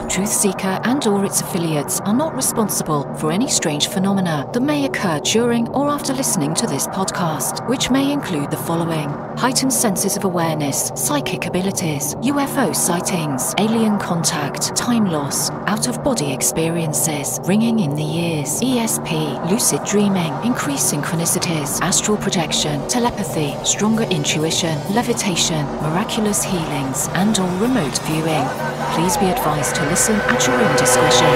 TruthSeekah and or its affiliates are not responsible for any strange phenomena that may occur during or after listening to this podcast, which may include the following: heightened senses of awareness, psychic abilities, UFO sightings, alien contact, time loss, out-of-body experiences, ringing in the ears, ESP, lucid dreaming, increased synchronicities, astral projection, telepathy, stronger intuition, levitation, miraculous healings, and or remote viewing. Please be advised to listen at your own discretion.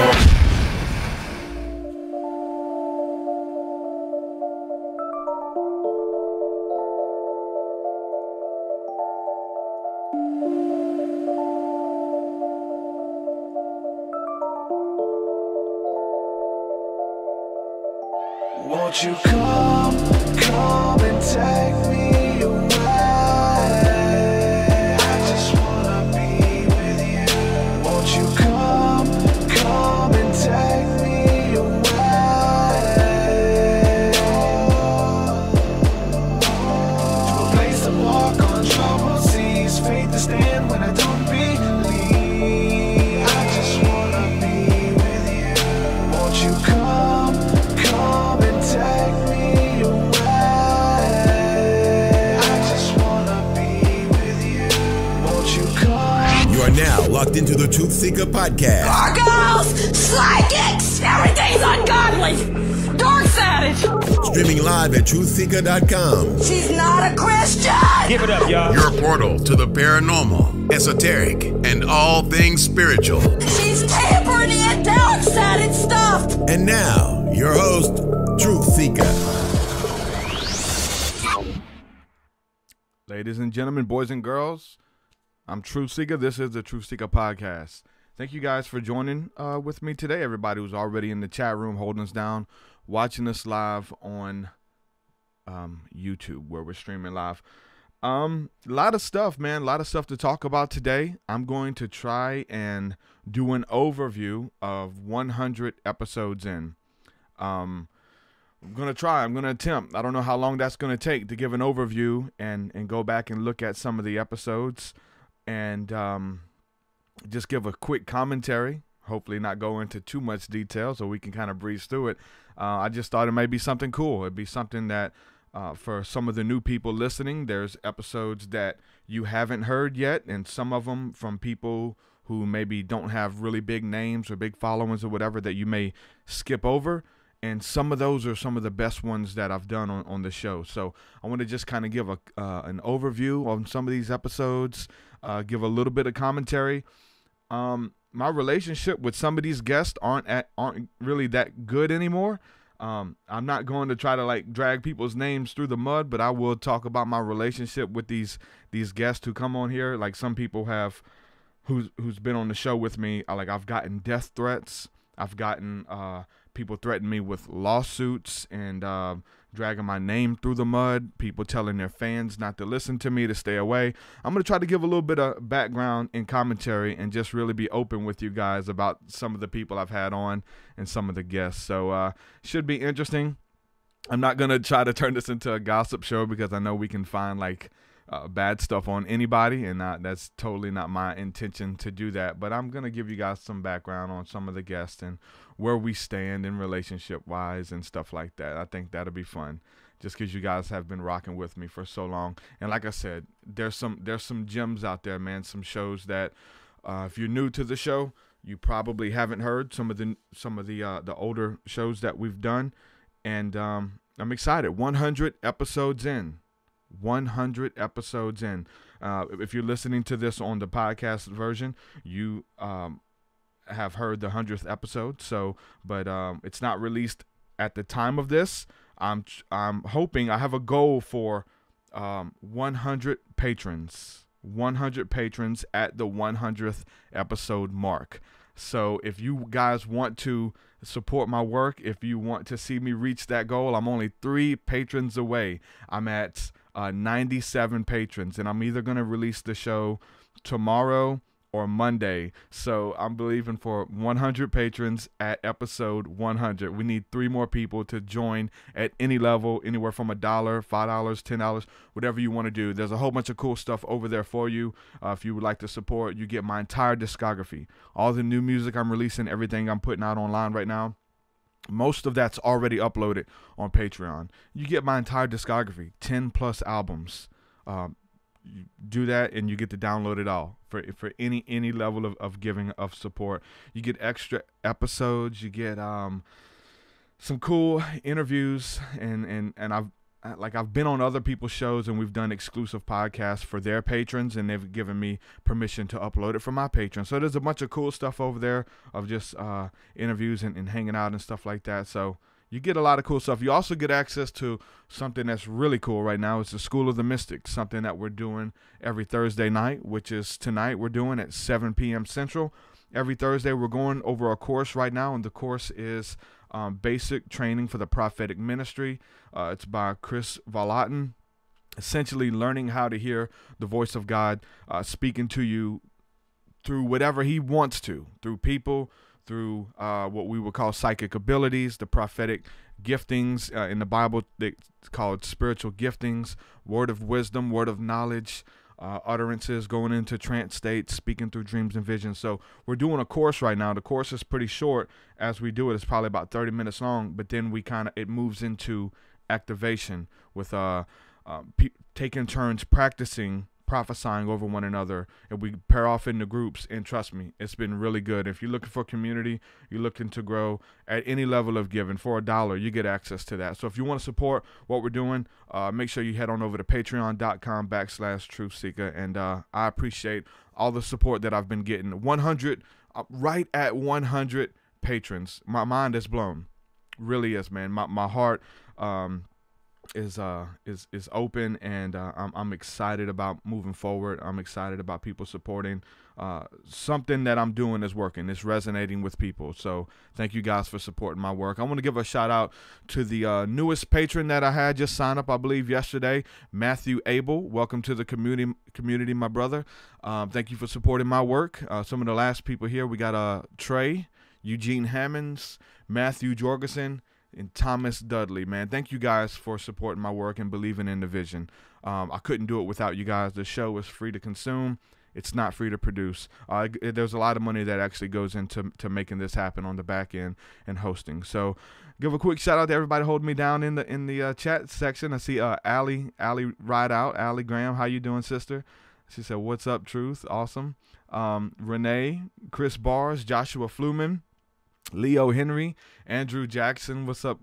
Won't you come and take me away? I just wanna be with you. Won't you come and take me away? To a place to walk on troubled seas, faith to stand when I don't believe. I just wanna be with you. Won't you come and take me away? I just wanna be with you. Won't you come? You are now locked into the TruthSeekah podcast. Gargoyles! Psychics! Everything's ungodly! Dark's at it! Streaming live at TruthSeekah.com. She's not a Christian! Give it up, y'all. Your portal to the paranormal, esoteric, and all things spiritual. She's tampering in dark's at it stuff! And now, your host, TruthSeekah. Ladies and gentlemen, boys and girls, I'm TruthSeekah. This is the TruthSeekah podcast. Thank you guys for joining with me today. Everybody who's already in the chat room holding us down, watching us live on YouTube where we're streaming live. A lot of stuff, man. A lot of stuff to talk about today. I'm going to try and do an overview of 100 episodes in. I'm going to try. I'm going to attempt. I don't know how long that's going to take to give an overview and go back and look at some of the episodes and just give a quick commentary. Hopefully not go into too much detail so we can kind of breeze through it. I just thought it might be something cool. It'd be something that for some of the new people listening, there's episodes that you haven't heard yet, and some of them from people who maybe don't have really big names or big followings or whatever that you may skip over. And some of those are some of the best ones that I've done on the show. So I want to just kind of give an overview on some of these episodes, give a little bit of commentary. My relationship with some of these guests aren't really that good anymore. I'm not going to try to like drag people's names through the mud, but I will talk about my relationship with these guests who come on here. Like some people have, who's been on the show with me. I've gotten death threats. I've gotten people threatening me with lawsuits and dragging my name through the mud, people telling their fans not to listen to me, to stay away. I'm going to try to give a little bit of background and commentary and just really be open with you guys about some of the people I've had on and some of the guests. So should be interesting. I'm not going to try to turn this into a gossip show because I know we can find like bad stuff on anybody, and that's totally not my intention to do that. But I'm going to give you guys some background on some of the guests and where we stand in relationship wise and stuff like that. I think that'll be fun just because you guys have been rocking with me for so long. And like I said, there's some gems out there, man, some shows that if you're new to the show, you probably haven't heard some of the older shows that we've done. And I'm excited. 100 episodes in. 100 episodes in. If you're listening to this on the podcast version, you have heard the 100th episode. So, but it's not released at the time of this. I'm hoping, I have a goal for 100 patrons. 100 patrons at the 100th episode mark. So if you guys want to support my work, if you want to see me reach that goal, I'm only 3 patrons away. I'm at 97 patrons, and I'm either going to release the show tomorrow or Monday. So I'm believing for 100 patrons at episode 100. We need 3 more people to join at any level, anywhere from $1, $5, $10, whatever you want to do. There's a whole bunch of cool stuff over there for you. If you would like to support, you get my entire discography, all the new music I'm releasing, everything I'm putting out online right now. Most of that's already uploaded on Patreon. You get my entire discography, 10 plus albums. You do that and you get to download it all for any level of giving of support. You get extra episodes. You get some cool interviews, and I've been on other people's shows, and we've done exclusive podcasts for their patrons, and they've given me permission to upload it for my patrons. So there's a bunch of cool stuff over there of just interviews and hanging out and stuff like that. So you get a lot of cool stuff. You also get access to something that's really cool right now. It's the School of the Mystics, something that we're doing every Thursday night, which is tonight. We're doing at 7 p.m. Central. Every Thursday, we're going over a course right now, and the course is Basic Training for the Prophetic Ministry. It's by Chris Valatin. Essentially learning how to hear the voice of God speaking to you through whatever he wants to, through people, through what we would call psychic abilities, the prophetic giftings. In the Bible, it's called spiritual giftings, word of wisdom, word of knowledge, utterances, going into trance states, speaking through dreams and visions. So we're doing a course right now. The course is pretty short as we do it. It's probably about 30 minutes long, but then it moves into activation with taking turns practicing prophesying over one another, and we pair off into groups. And trust me, it's been really good. If you're looking for community, you're looking to grow at any level of giving, for $1 you get access to that. So if you want to support what we're doing, make sure you head on over to patreon.com/TruthSeekah. And I appreciate all the support that I've been getting. 100, right at 100 patrons. My mind is blown, really is, man. My heart is open, and I'm excited about moving forward. I'm excited about people supporting. Something that I'm doing is working. It's resonating with people. So thank you guys for supporting my work. I want to give a shout out to the newest patron that I had just sign up, I believe yesterday, Matthew Abel. Welcome to the community, my brother. Thank you for supporting my work. Some of the last people here, we got Trey, Eugene Hammonds, Matthew Jorgensen, and Thomas Dudley. Man, thank you guys for supporting my work and believing in the vision. I couldn't do it without you guys. The show is free to consume. It's not free to produce. There's a lot of money that actually goes into making this happen on the back end and hosting. So give a quick shout out to everybody holding me down in the chat section. I see Allie Rideout. Allie Graham, how you doing, sister? She said, "What's up, Truth?" Awesome. Renee, Chris Bars, Joshua Fluman, Leo Henry, Andrew Jackson. What's up,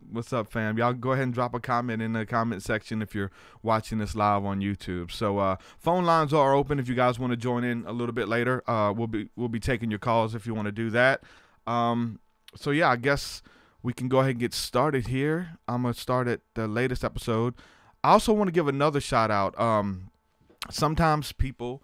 fam? Y'all go ahead and drop a comment in the comment section if you're watching this live on YouTube. So phone lines are open if you guys want to join in a little bit later. We'll be taking your calls if you want to do that. So yeah, I guess we can go ahead and get started here. I'm gonna start at the latest episode. I also want to give another shout out. Sometimes people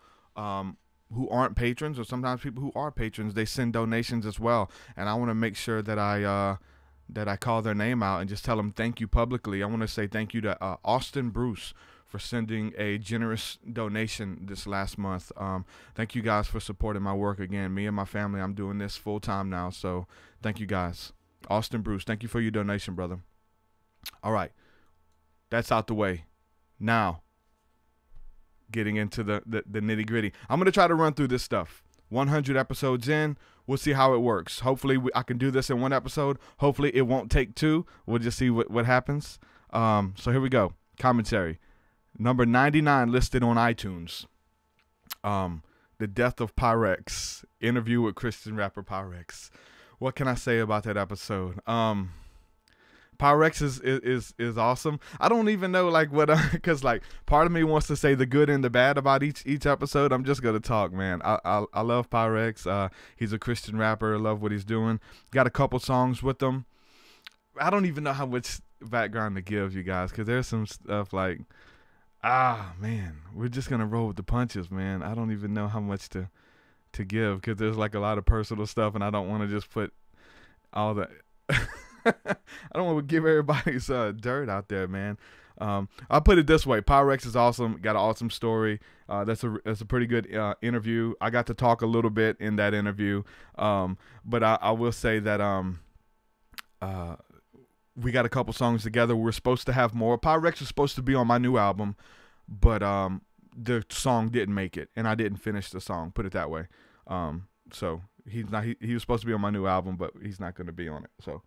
who aren't patrons, or sometimes people who are patrons, they send donations as well, and I want to make sure that I call their name out and just tell them thank you publicly. I want to say thank you to Austin Bruce for sending a generous donation this last month. Thank you guys for supporting my work. Again, me and my family, I'm doing this full time now, so thank you guys. Austin Bruce, thank you for your donation, brother. All right, that's out the way. Now, getting into the nitty gritty. I'm going to try to run through this stuff. 100 episodes in, we'll see how it works. Hopefully I can do this in one episode. Hopefully it won't take 2. We'll just see what happens. So here we go. Commentary. Number 99 listed on iTunes. The Death of Pyrex. Interview with Christian rapper Pyrex. What can I say about that episode? Pyrex is awesome. I don't even know like what, because like part of me wants to say the good and the bad about each episode. I'm just gonna talk, man. I love Pyrex. He's a Christian rapper. I love what he's doing. Got a couple songs with him. I don't even know how much background to give you guys, because there's some stuff like, man, we're just gonna roll with the punches, man. I don't even know how much to give, because there's like a lot of personal stuff, and I don't want to just put all the I don't want to give everybody's dirt out there, man. I'll put it this way: Pyrex is awesome. Got an awesome story. That's a pretty good interview. I got to talk a little bit in that interview, but I will say that we got a couple songs together. We're supposed to have more. Pyrex was supposed to be on my new album, but the song didn't make it, and I didn't finish the song. Put it that way. So he's not. He was supposed to be on my new album, but he's not going to be on it. So.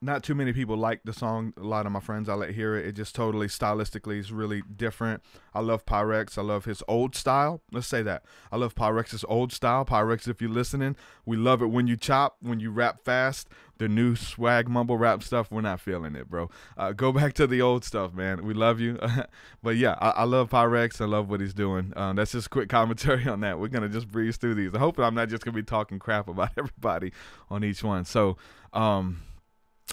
Not too many people like the song. A lot of my friends I let hear it. It just totally stylistically is really different. I love Pyrex. I love his old style. Let's say that. I love Pyrex's old style. Pyrex, if you're listening, we love it when you chop, when you rap fast. The new swag mumble rap stuff, we're not feeling it, bro. Go back to the old stuff, man. We love you. But yeah, I love Pyrex. I love what he's doing. That's just quick commentary on that. We're going to just breeze through these. I hope I'm not just going to be talking crap about everybody on each one. So,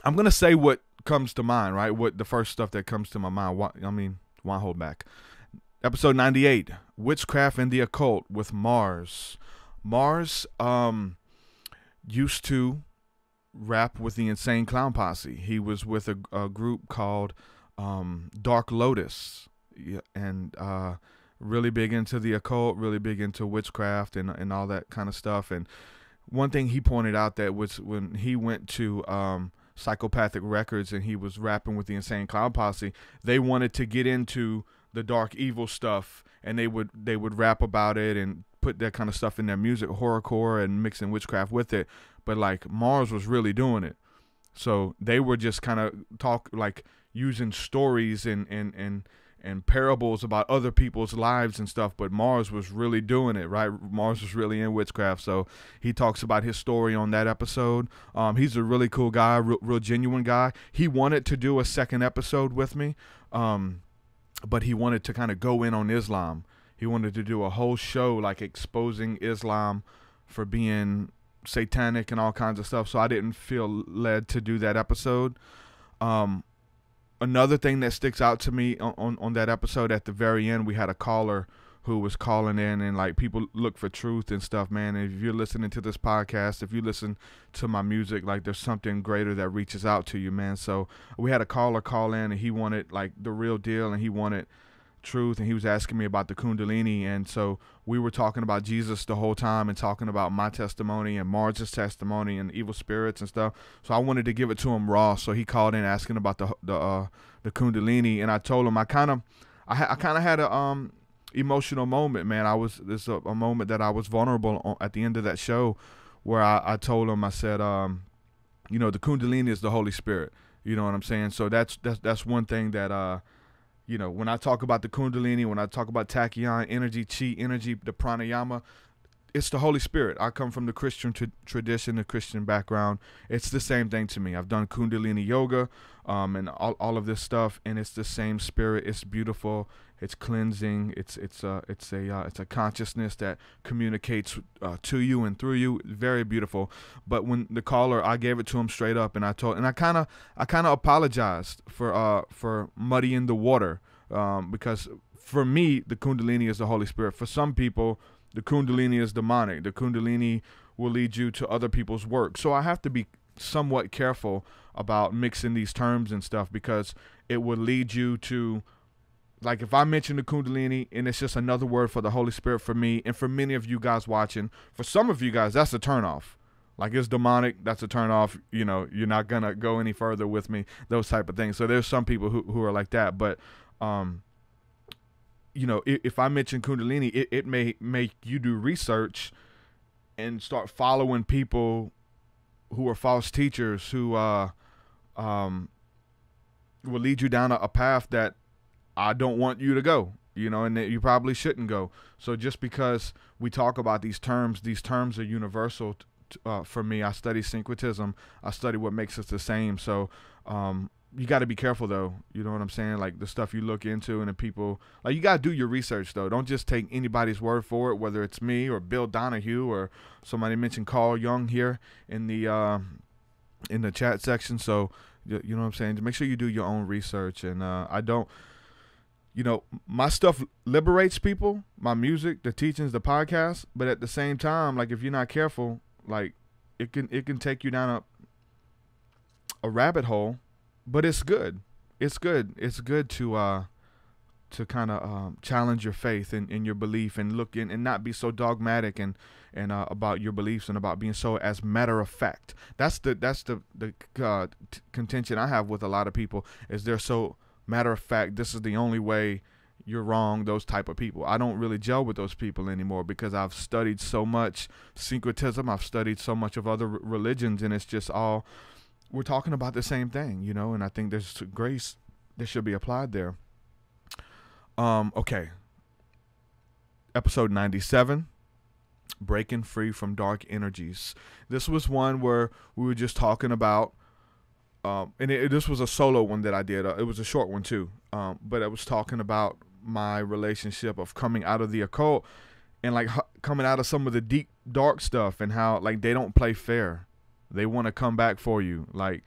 I'm going to say what comes to mind, right? What the first stuff that comes to my mind. Why hold back? Episode 98, Witchcraft and the Occult with Mars. Mars used to rap with the Insane Clown Posse. He was with a group called Dark Lotus, and really big into the occult, really big into witchcraft and all that kind of stuff. And one thing he pointed out that was when he went to Psychopathic Records and he was rapping with the Insane Clown Posse, they wanted to get into the dark evil stuff, and they would rap about it and put that kind of stuff in their music, horrorcore, and mixing witchcraft with it. But like Mars was really doing it, so they were just kind of using stories and parables about other people's lives and stuff, but Mars was really doing it, right? Mars was really in witchcraft, so he talks about his story on that episode. He's a really cool guy, real genuine guy. He wanted to do a second episode with me, but he wanted to kind of go in on Islam. He wanted to do a whole show like exposing Islam for being satanic and all kinds of stuff, so I didn't feel led to do that episode. Another thing that sticks out to me on that episode, at the very end, we had a caller who was calling in, and like, people look for truth and stuff, man. And if you're listening to this podcast, if you listen to my music, like, there's something greater that reaches out to you, man. So we had a caller call in, and he wanted like the real deal, and he wanted truth, and he was asking me about the Kundalini. And so we were talking about Jesus the whole time and talking about my testimony and Mars's testimony and evil spirits and stuff. So I wanted to give it to him raw. So he called in asking about the Kundalini, and I told him I kind of had a emotional moment, man. This a moment that I was vulnerable at the end of that show, where I told him, I said, the Kundalini is the Holy Spirit. You know what I'm saying? So that's one thing that when I talk about the Kundalini, when I talk about Tachyon energy, Chi energy, the pranayama, it's the Holy Spirit. I come from the Christian tradition, the Christian background. It's the same thing to me. I've done Kundalini yoga and all of this stuff, and it's the same spirit. It's beautiful. It's cleansing. It's a consciousness that communicates to you and through you. Very beautiful. But when the caller, I gave it to him straight up, and I kind of apologized for muddying the water, because for me, the Kundalini is the Holy Spirit. For some people, the Kundalini is demonic. The Kundalini will lead you to other people's work. So I have to be somewhat careful about mixing these terms and stuff, because it will lead you to, like, if I mention the Kundalini and it's just another word for the Holy Spirit for me, and for many of you guys watching, for some of you guys, that's a turnoff. Like, it's demonic, that's a turnoff. You're not going to go any further with me, those type of things. So there's some people who are like that. But, if I mention Kundalini, it may make you do research and start following people who are false teachers, who will lead you down a path that I don't want you to go, and that you probably shouldn't go. So just because we talk about these terms are universal for me. I study syncretism. I study what makes us the same. So you got to be careful, though. You know what I'm saying? Like, the stuff you look into, and the people, like, you got to do your research, though. Don't just take anybody's word for it, whether it's me or Bill Donahue, or somebody mentioned Carl Jung here in the chat section. So, you know what I'm saying? Make sure you do your own research. And my stuff liberates people, my music, the teachings, the podcast. But at the same time, like, if you're not careful, like, it can take you down a rabbit hole. But it's good. it's good. It's good to kind of challenge your faith and your belief, and look in and not be so dogmatic and about your beliefs, and about being so as matter of fact. That's the contention I have with a lot of people, is they're so matter of fact. This is the only way, you're wrong. Those type of people, I don't really gel with those people anymore, because I've studied so much syncretism. I've studied so much of other religions, and it's just all, we're talking about the same thing, you know. And I think there's grace that should be applied there. Okay. Episode 97, Breaking Free from Dark Energies. This was one where we were just talking about, and this was a solo one that I did. It was a short one too. But I was talking about my relationship of coming out of the occult, and like coming out of some of the deep, dark stuff, and how like they don't play fair. They want to come back for you. Like,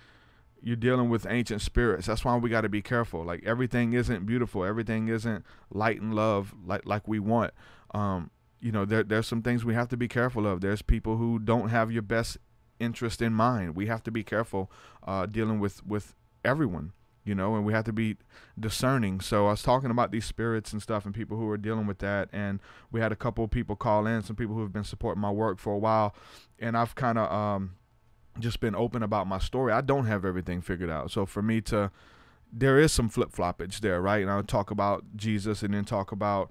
you're dealing with ancient spirits. That's why we got to be careful. Like, everything isn't beautiful. Everything isn't light and love like we want. You know, there's some things we have to be careful of. There's people who don't have your best interest in mind. We have to be careful dealing with everyone, you know, and we have to be discerning. So I was talking about these spirits and stuff, and people who are dealing with that. And we had a couple of people call in, some people who have been supporting my work for a while. And I've kind of just been open about my story. I don't have everything figured out. So for me there is some flip-floppage there, right? And I'll talk about Jesus and then talk about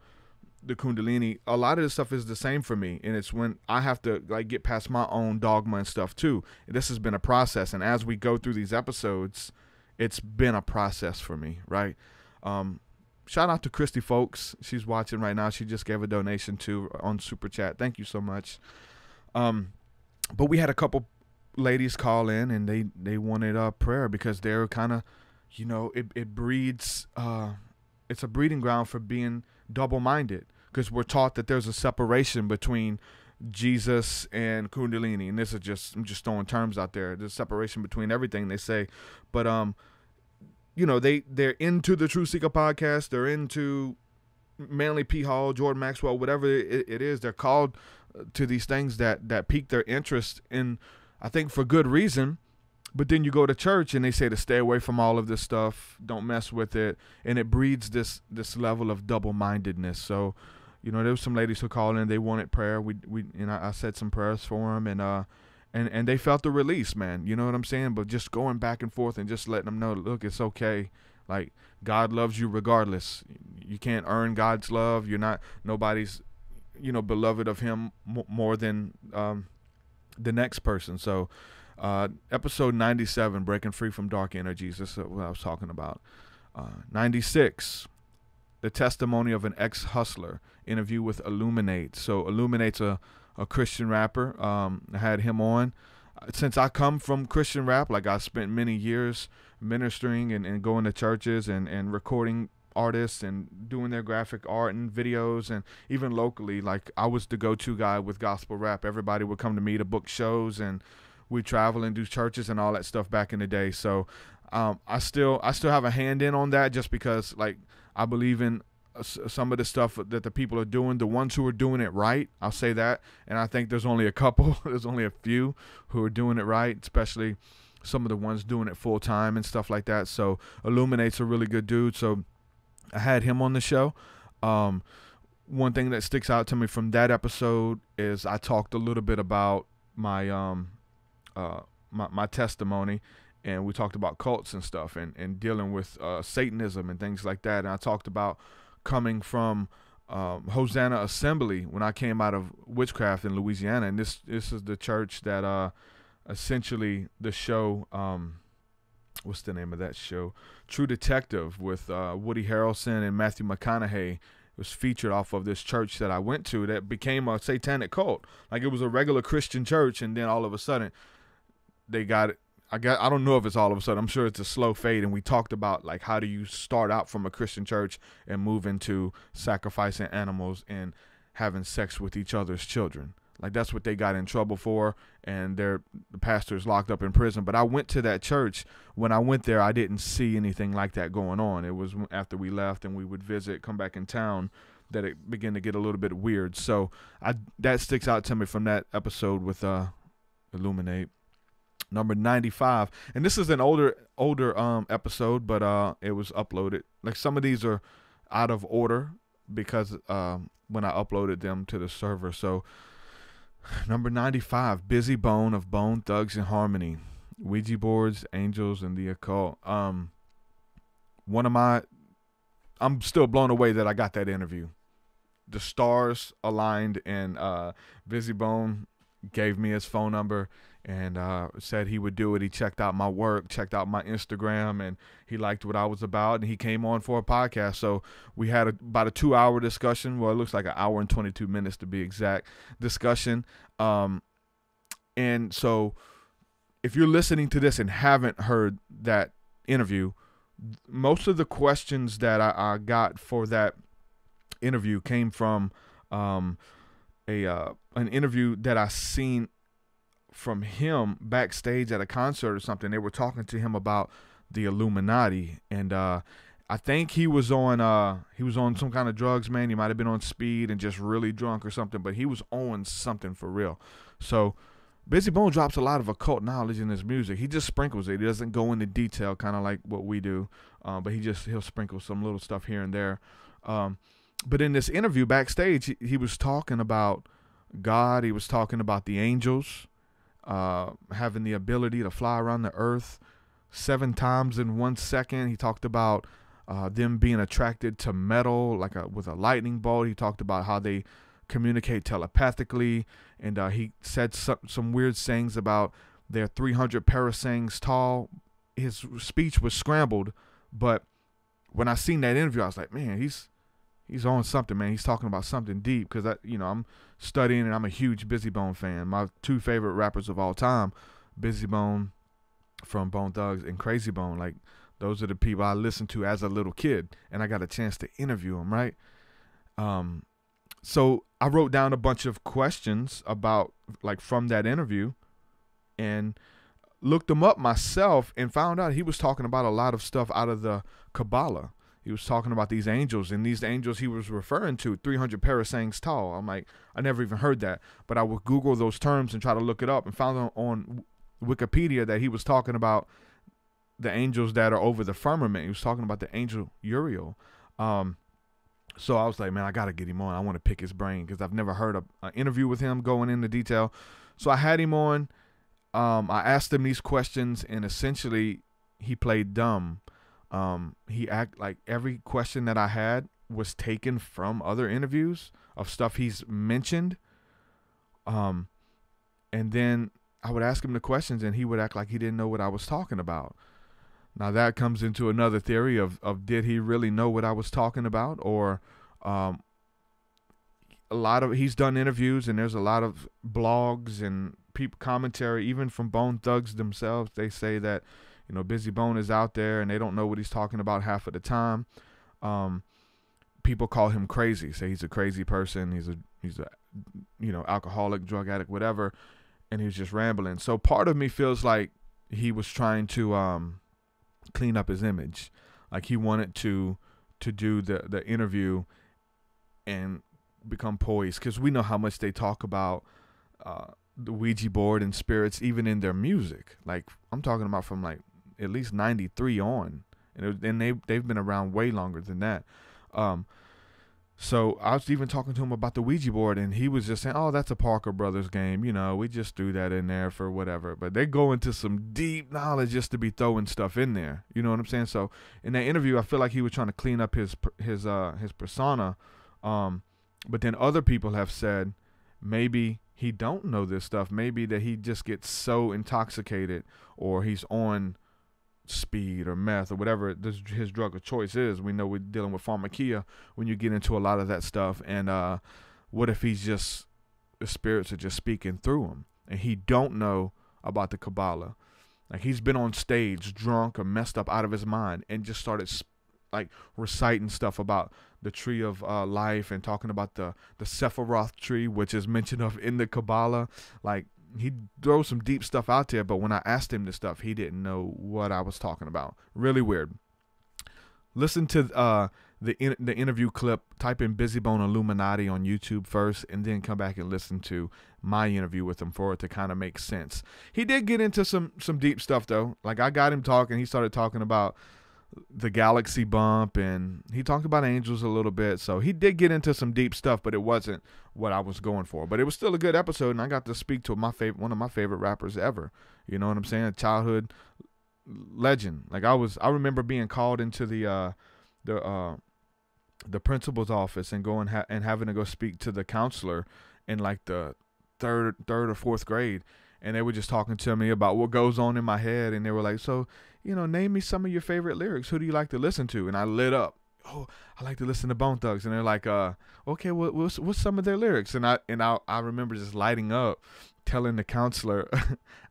the Kundalini. A lot of this stuff is the same for me. And it's when I have to like get past my own dogma and stuff too. This has been a process. And as we go through these episodes, it's been a process for me, right? Shout out to Christy Folks. She's watching right now. She just gave a donation on Super Chat. Thank you so much. But we had a couple ladies call in, and they wanted prayer, because they're kind of, you know, it breeds, it's a breeding ground for being double-minded, because we're taught that there's a separation between Jesus and Kundalini. And this is just, I'm just throwing terms out there. There's separation between everything they say. But, you know, they're into the TruthSeekah podcast. They're into Manly P. Hall, Jordan Maxwell, whatever it is. They're called to these things that pique their interest in, I think, for good reason. But then you go to church and they say to stay away from all of this stuff, don't mess with it, and it breeds this level of double-mindedness. So, you know, there was some ladies who called in, they wanted prayer. I said some prayers for them, and they felt the release, man. You know what I'm saying? But just going back and forth and just letting them know, look, it's okay. Like, God loves you regardless. You can't earn God's love. Nobody's, you know, beloved of Him more than the next person. So episode 97, Breaking Free from Dark Energies, this is what I was talking about. 96, the testimony of an ex-hustler, interview with Illuminate. So Illuminate's a Christian rapper. I had him on. Since I come from Christian rap, like, I spent many years ministering and going to churches and recording artists and doing their graphic art and videos, and even locally, like, I was the go-to guy with gospel rap. Everybody would come to me to book shows, and we travel and do churches and all that stuff back in the day. So I still have a hand in on that, just because, like, I believe in some of the stuff that the people are doing, the ones who are doing it right. I'll say that. And I think there's only a couple, there's only a few who are doing it right, especially some of the ones doing it full time and stuff like that. So Illuminate's a really good dude. So I had him on the show. One thing that sticks out to me from that episode is I talked a little bit about my my testimony, and we talked about cults and stuff, and dealing with Satanism and things like that. And I talked about coming from Hosanna Assembly when I came out of witchcraft in Louisiana, and this is the church that essentially the show, what's the name of that show? True Detective with Woody Harrelson and Matthew McConaughey. It was featured off of this church that I went to that became a satanic cult. Like, it was a regular Christian church, and then all of a sudden they got it. I don't know if it's all of a sudden. I'm sure it's a slow fade. And we talked about, like, how do you start out from a Christian church and move into sacrificing animals and having sex with each other's children. Like, that's what they got in trouble for, and the pastor's locked up in prison. But I went to that church. When I went there, I didn't see anything like that going on. It was after we left and we would visit, come back in town, that it began to get a little bit weird. So that sticks out to me from that episode with Illuminate. number 95. And this is an older episode, but it was uploaded. Like, some of these are out of order because when I uploaded them to the server. So number 95, Busy Bone of Bone Thugs and Harmony, Ouija boards, angels, and the occult. I'm still blown away that I got that interview. The stars aligned, and Busy Bone gave me his phone number and said he would do it. He checked out my work, checked out my Instagram, and he liked what I was about, and he came on for a podcast. So we had about a 2-hour discussion. Well, it looks like an hour and 22 minutes to be exact discussion. And so if you're listening to this and haven't heard that interview, most of the questions that I got for that interview came from an interview that I seen from him backstage at a concert or something. They were talking to him about the Illuminati, and I think he was on some kind of drugs, man. He might have been on speed and just really drunk or something, but he was on something for real. So Busy Bone drops a lot of occult knowledge in his music. He just sprinkles it. He doesn't go into detail, kind of like what we do, but he'll sprinkle some little stuff here and there. But in this interview backstage, he was talking about God. He was talking about the angels having the ability to fly around the earth 7 times in 1 second. He talked about them being attracted to metal with a lightning bolt. He talked about how they communicate telepathically, and he said some weird sayings about they're 300 parasangs tall. His speech was scrambled, but when I seen that interview, I was like, man, he's on something, man. He's talking about something deep, because I'm studying, and I'm a huge Busy Bone fan. My 2 favorite rappers of all time, Busy Bone from Bone Thugs and Crazy Bone, like, those are the people I listened to as a little kid, and I got a chance to interview them, right? So I wrote down a bunch of questions about, like, from that interview, and looked them up myself and found out he was talking about a lot of stuff out of the Kabbalah. He was talking about these angels, and these angels he was referring to, 300 parasangs tall. I'm like, I never even heard that. But I would Google those terms and try to look it up, and found on Wikipedia that he was talking about the angels that are over the firmament. He was talking about the angel Uriel. So I was like, man, I got to get him on. I want to pick his brain, because I've never heard an interview with him going into detail. So I had him on. I asked him these questions, and essentially he played dumb. He act like every question that I had was taken from other interviews of stuff he's mentioned. And then I would ask him the questions, and he would act like he didn't know what I was talking about. Now that comes into another theory of did he really know what I was talking about, or he's done interviews, and there's a lot of blogs and people commentary, even from Bone Thugs themselves. They say that, Busy Bone is out there, and they don't know what he's talking about half of the time. People call him crazy, say he's a crazy person. He's a alcoholic, drug addict, whatever, and he's just rambling. So part of me feels like he was trying to clean up his image, like he wanted to do the interview and become poised, because we know how much they talk about the Ouija board and spirits, even in their music. Like, I'm talking about from like at least 93 on, and they've been around way longer than that. So I was even talking to him about the Ouija board, and he was just saying, oh, that's a Parker Brothers game, we just threw that in there for whatever. But they go into some deep knowledge just to be throwing stuff in there, you know what I'm saying? So in that interview, I feel like he was trying to clean up his persona. But then other people have said maybe he don't know this stuff. Maybe that he just gets so intoxicated, or he's on speed or meth or whatever his drug of choice is. We know we're dealing with pharmakia when you get into a lot of that stuff. And what if he's just, the spirits are just speaking through him, and he don't know about the Kabbalah? Like, he's been on stage drunk or messed up out of his mind, and just started like reciting stuff about the tree of life, and talking about the Sephiroth tree, which is mentioned of in the Kabbalah. Like, he throws some deep stuff out there, but when I asked him this stuff, he didn't know what I was talking about. Really weird. Listen to the interview clip, type in Busy Bone Illuminati on YouTube first, and then come back and listen to my interview with him for it to kind of make sense. He did get into some deep stuff though. Like I got him talking. He started talking about the galaxy bump, and he talked about angels a little bit. So he did get into some deep stuff, but it wasn't what I was going for. But it was still a good episode, and I got to speak to one of my favorite rappers ever. You know what I'm saying? A childhood legend. Like I remember being called into the principal's office and going and having to go speak to the counselor in like the third or fourth grade, and they were just talking to me about what goes on in my head, and they were like, so, you know, name me some of your favorite lyrics. Who do you like to listen to? And I lit up. Oh, I like to listen to Bone Thugs. And they're like, okay, what's some of their lyrics? And I remember just lighting up, telling the counselor,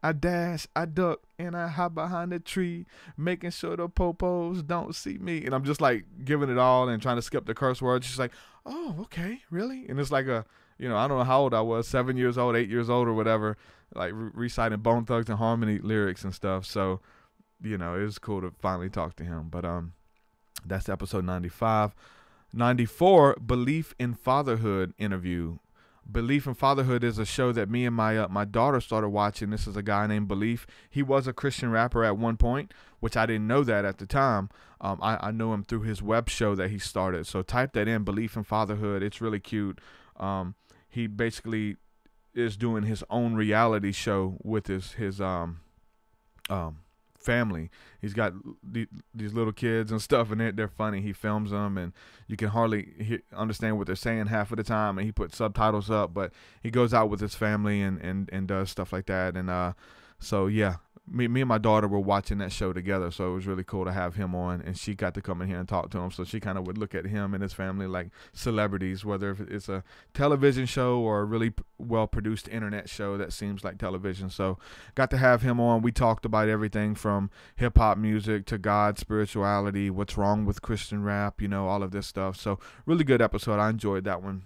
I dash, I duck, and I hide behind the tree, making sure the popos don't see me. And I'm just like giving it all and trying to skip the curse words. She's like, oh, okay, really? And it's like I don't know how old I was, 7 years old, 8 years old or whatever, like reciting Bone Thugs and Harmony lyrics and stuff. So, you know, it was cool to finally talk to him. But that's episode 95. 94, Belief in Fatherhood interview. Belief in Fatherhood is a show that me and my daughter started watching. This is a guy named Belief. He was a Christian rapper at one point, which I didn't know that at the time. I know him through his web show that he started. So type that in, Belief in Fatherhood. It's really cute. He basically is doing his own reality show with his family. He's got these little kids and stuff, and they're funny. He films them, and you can hardly understand what they're saying half of the time, and he puts subtitles up, but he goes out with his family and does stuff like that. And so yeah, me and my daughter were watching that show together, so it was really cool to have him on, and she got to come in here and talk to him, so she kind of would look at him and his family like celebrities, whether it's a television show or a really well-produced internet show that seems like television. So got to have him on. We talked about everything from hip-hop music to God, spirituality, what's wrong with Christian rap, you know, all of this stuff. So really good episode. I enjoyed that one.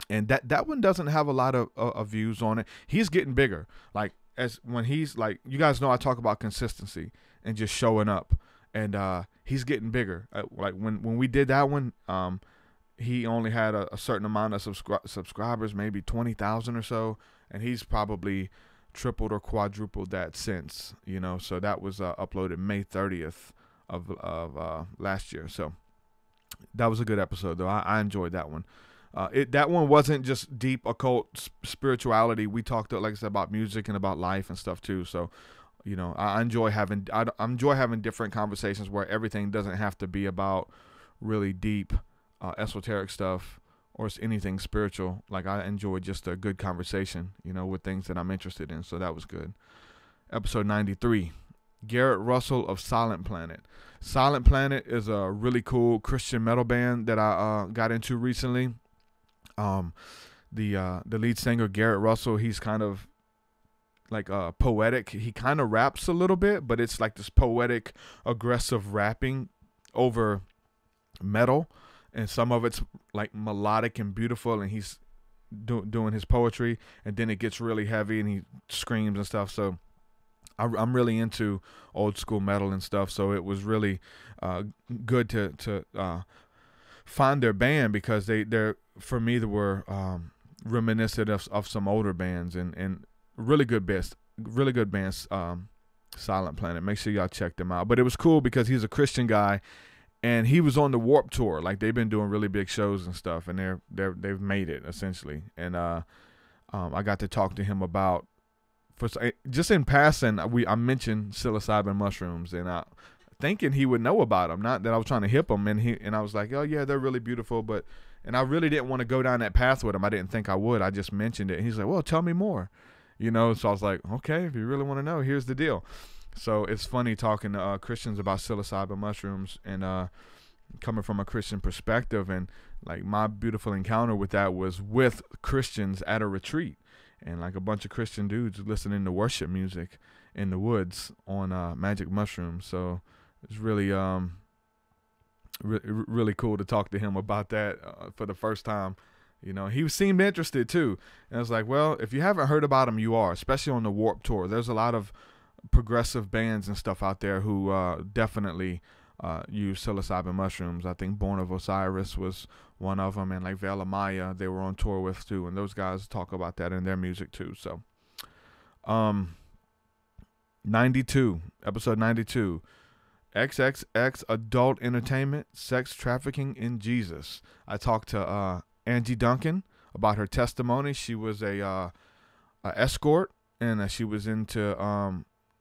And that one doesn't have a lot of views on it. He's getting bigger. Like, as when he's like, you guys know I talk about consistency and just showing up, and he's getting bigger. Like when we did that one, he only had a certain amount of subscribers, maybe 20,000 or so, and he's probably tripled or quadrupled that since, you know. So that was uploaded May 30th of last year. So that was a good episode though. I enjoyed that one. That one wasn't just deep occult spirituality. We talked, like I said, about music and about life and stuff too. So, you know, I enjoy having different conversations where everything doesn't have to be about really deep esoteric stuff or anything spiritual. Like, I enjoy just a good conversation, you know, with things that I'm interested in. So that was good. Episode 93. Garrett Russell of Silent Planet. Silent Planet is a really cool Christian metal band that I got into recently. The lead singer, Garrett Russell, he's kind of like poetic. He kind of raps a little bit, but it's like this poetic, aggressive rapping over metal, and some of it's like melodic and beautiful, and he's doing his poetry, and then it gets really heavy and he screams and stuff. So I'm really into old school metal and stuff, so it was really good to find their band, because they're for me they were reminiscent of some older bands, and really good bands. Silent Planet, make sure y'all check them out. But it was cool because he's a Christian guy, and he was on the Warped Tour. Like, they've been doing really big shows and stuff, and they've made it essentially. And I got to talk to him about, just in passing, I mentioned psilocybin mushrooms, and thinking he would know about them, not that I was trying to hip him, and I was like, oh yeah, they're really beautiful, and I really didn't want to go down that path with him. I didn't think I would. I just mentioned it, and he's like, well, tell me more, you know. So I was like, okay, if you really want to know, here's the deal. So it's funny talking to Christians about psilocybin mushrooms, and coming from a Christian perspective, and like my beautiful encounter with that was with Christians at a retreat, and like a bunch of Christian dudes listening to worship music in the woods on magic mushrooms. So it's really really cool to talk to him about that for the first time. You know, he seemed interested too, and I was like, well, if you haven't heard about him, you are, especially on the Warped Tour. There's a lot of progressive bands and stuff out there who definitely use psilocybin mushrooms. I think Born of Osiris was one of them, and like Veil of Maya they were on tour with too, and those guys talk about that in their music too. So 92, episode 92, XXX Adult Entertainment, Sex Trafficking in Jesus. I talked to Angie Duncan about her testimony. She was a escort, and she was into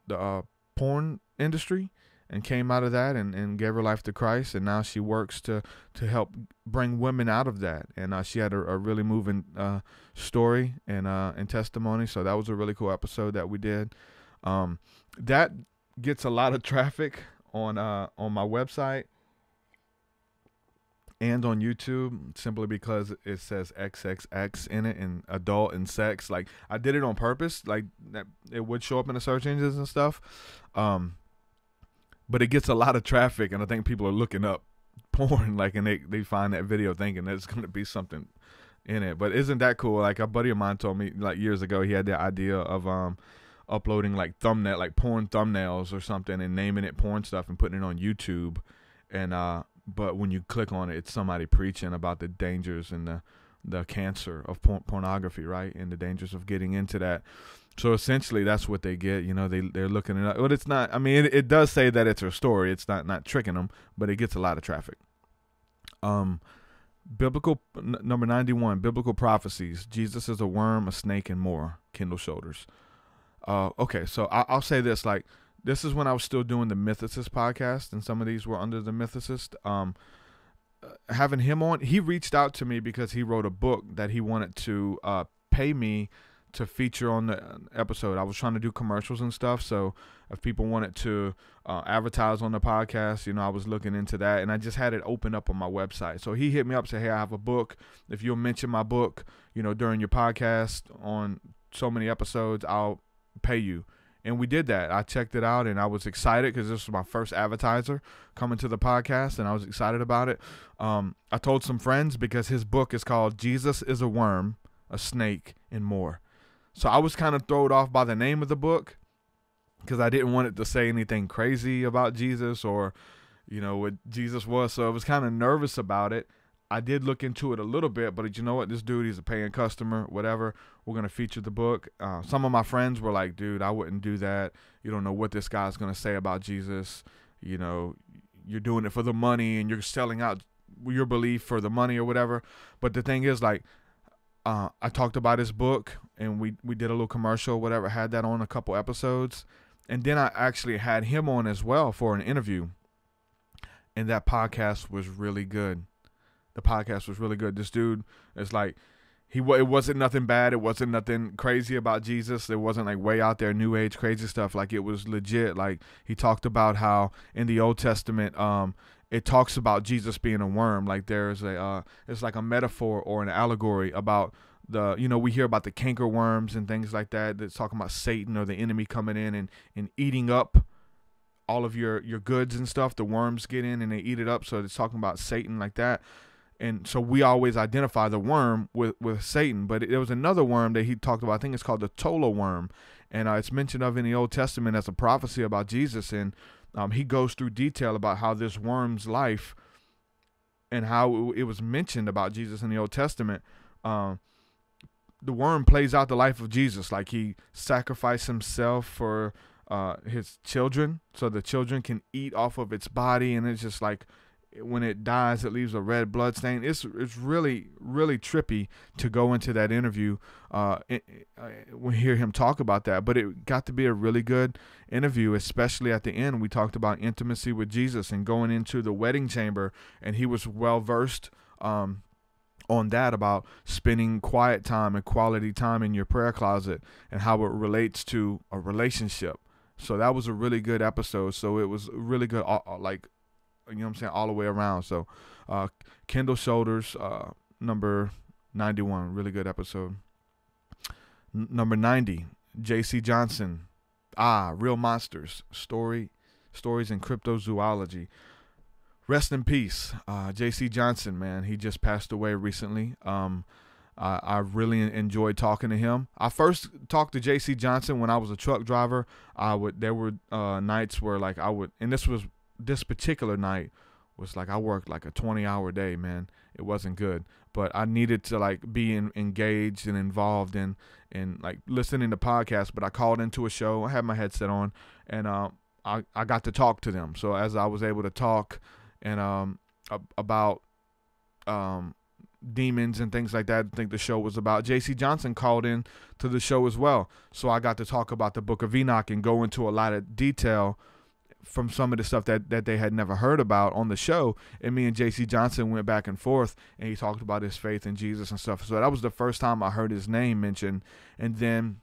the porn industry, and came out of that and gave her life to Christ, and now she works to help bring women out of that. And she had a really moving story and testimony. So that was a really cool episode that we did. That gets a lot of traffic on my website and on YouTube, simply because it says XXX in it, and adult and sex. Like, I did it on purpose, like that it would show up in the search engines and stuff. But it gets a lot of traffic, and I think people are looking up porn, like, and they find that video thinking there's going to be something in it. But isn't that cool? Like, a buddy of mine told me, like, years ago, he had the idea of uploading like porn thumbnails or something, and naming it porn stuff and putting it on YouTube. And but when you click on it, it's somebody preaching about the dangers and the cancer of pornography, right? And the dangers of getting into that. So essentially that's what they get. You know, they're looking it up. But it's not, I mean, it does say that it's her story. It's not tricking them, but it gets a lot of traffic. Number 91, Biblical Prophecies. Jesus is a worm, a snake, and more. Kindle Shoulders. Okay, so I'll say this, like, this is when I was still doing the Mythicist podcast, and some of these were under the Mythicist. Having him on, he reached out to me because he wrote a book that he wanted to pay me to feature on the episode. I was trying to do commercials and stuff, so if people wanted to advertise on the podcast, you know, I was looking into that, and I just had it open up on my website. So he hit me up, said, hey, I have a book. If you'll mention my book, you know, during your podcast on so many episodes, I'll pay you. And we did that. I checked it out, and I was excited because this was my first advertiser coming to the podcast, and I was excited about it. I told some friends because his book is called Jesus is a Worm, a Snake, and More. So I was kind of thrown off by the name of the book because I didn't want it to say anything crazy about Jesus or, you know, what Jesus was. So I was kind of nervous about it. I did look into it a little bit, but you know what? This dude, he's a paying customer, whatever. We're going to feature the book. Some of my friends were like, dude, I wouldn't do that. You don't know what this guy's going to say about Jesus. You know, you're doing it for the money and you're selling out your belief for the money or whatever. But the thing is, like, I talked about his book, and we did a little commercial, whatever, had that on a couple episodes. And then I actually had him on as well for an interview. And that podcast was really good. The podcast was really good. This dude is like, it wasn't nothing bad. It wasn't nothing crazy about Jesus. It wasn't like way out there new age crazy stuff. Like, it was legit. Like, he talked about how in the Old Testament, it talks about Jesus being a worm. Like, there's it's like a metaphor or an allegory about you know, we hear about the canker worms and things like that. That's talking about Satan or the enemy coming in and eating up all of your goods and stuff. The worms get in and they eat it up. So it's talking about Satan like that. And so we always identify the worm with Satan. But there was another worm that he talked about. I think it's called the Tola worm. And it's mentioned of in the Old Testament as a prophecy about Jesus. And he goes through detail about how this worm's life and how it was mentioned about Jesus in the Old Testament. The worm plays out the life of Jesus. Like, he sacrificed himself for his children so the children can eat off of its body. And it's just like, when it dies, it leaves a red blood stain. It's really, really trippy to go into that interview. We hear him talk about that, but it got to be a really good interview, especially at the end. We talked about intimacy with Jesus and going into the wedding chamber, and he was well versed on that, about spending quiet time and quality time in your prayer closet and how it relates to a relationship. So that was a really good episode. So it was really good, like, you know what I'm saying, all the way around. So Kindle Shoulders, number 91, really good episode. Number 90, J.C. Johnson, Real Monsters, Stories in Cryptozoology. Rest in peace, J.C. Johnson, man. He just passed away recently. I really enjoyed talking to him. I first talked to J.C. Johnson when I was a truck driver. There were nights where, like, and this was this particular night was like I worked like a 20-hour day, man. It wasn't good, but I needed to like be engaged and involved in like listening to podcasts. But I called into a show. I had my headset on, and I got to talk to them. So as I was able to talk and about demons and things like that, I think the show was about. J.C. Johnson called in to the show as well. So I got to talk about the Book of Enoch and go into a lot of detail from some of the stuff that they had never heard about on the show. And me and J.C. Johnson went back and forth, and he talked about his faith in Jesus and stuff. So that was the first time I heard his name mentioned. And then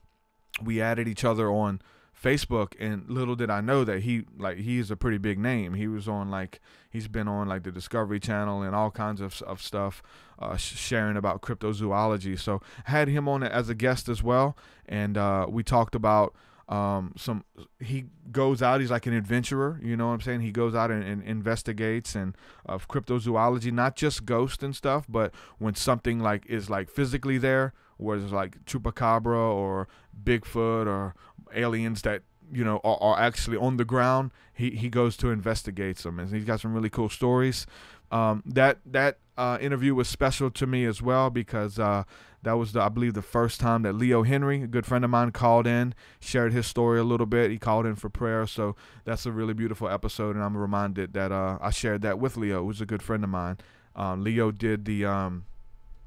we added each other on Facebook, and little did I know that he's a pretty big name. He was on he's been on like the Discovery Channel and all kinds of stuff, sharing about cryptozoology. So I had him on as a guest as well, and we talked about he goes out, he's like an adventurer, you know what I'm saying? He goes out and investigates and of cryptozoology, not just ghosts and stuff, but when something like is like physically there, where it's like chupacabra or Bigfoot or aliens that, you know, are actually on the ground, he goes to investigate them, and he's got some really cool stories. That interview was special to me as well, because that was, I believe, the first time that Leo Henry, a good friend of mine, called in, shared his story a little bit. He called in for prayer, so that's a really beautiful episode, and I'm reminded that I shared that with Leo, who's a good friend of mine. Leo did the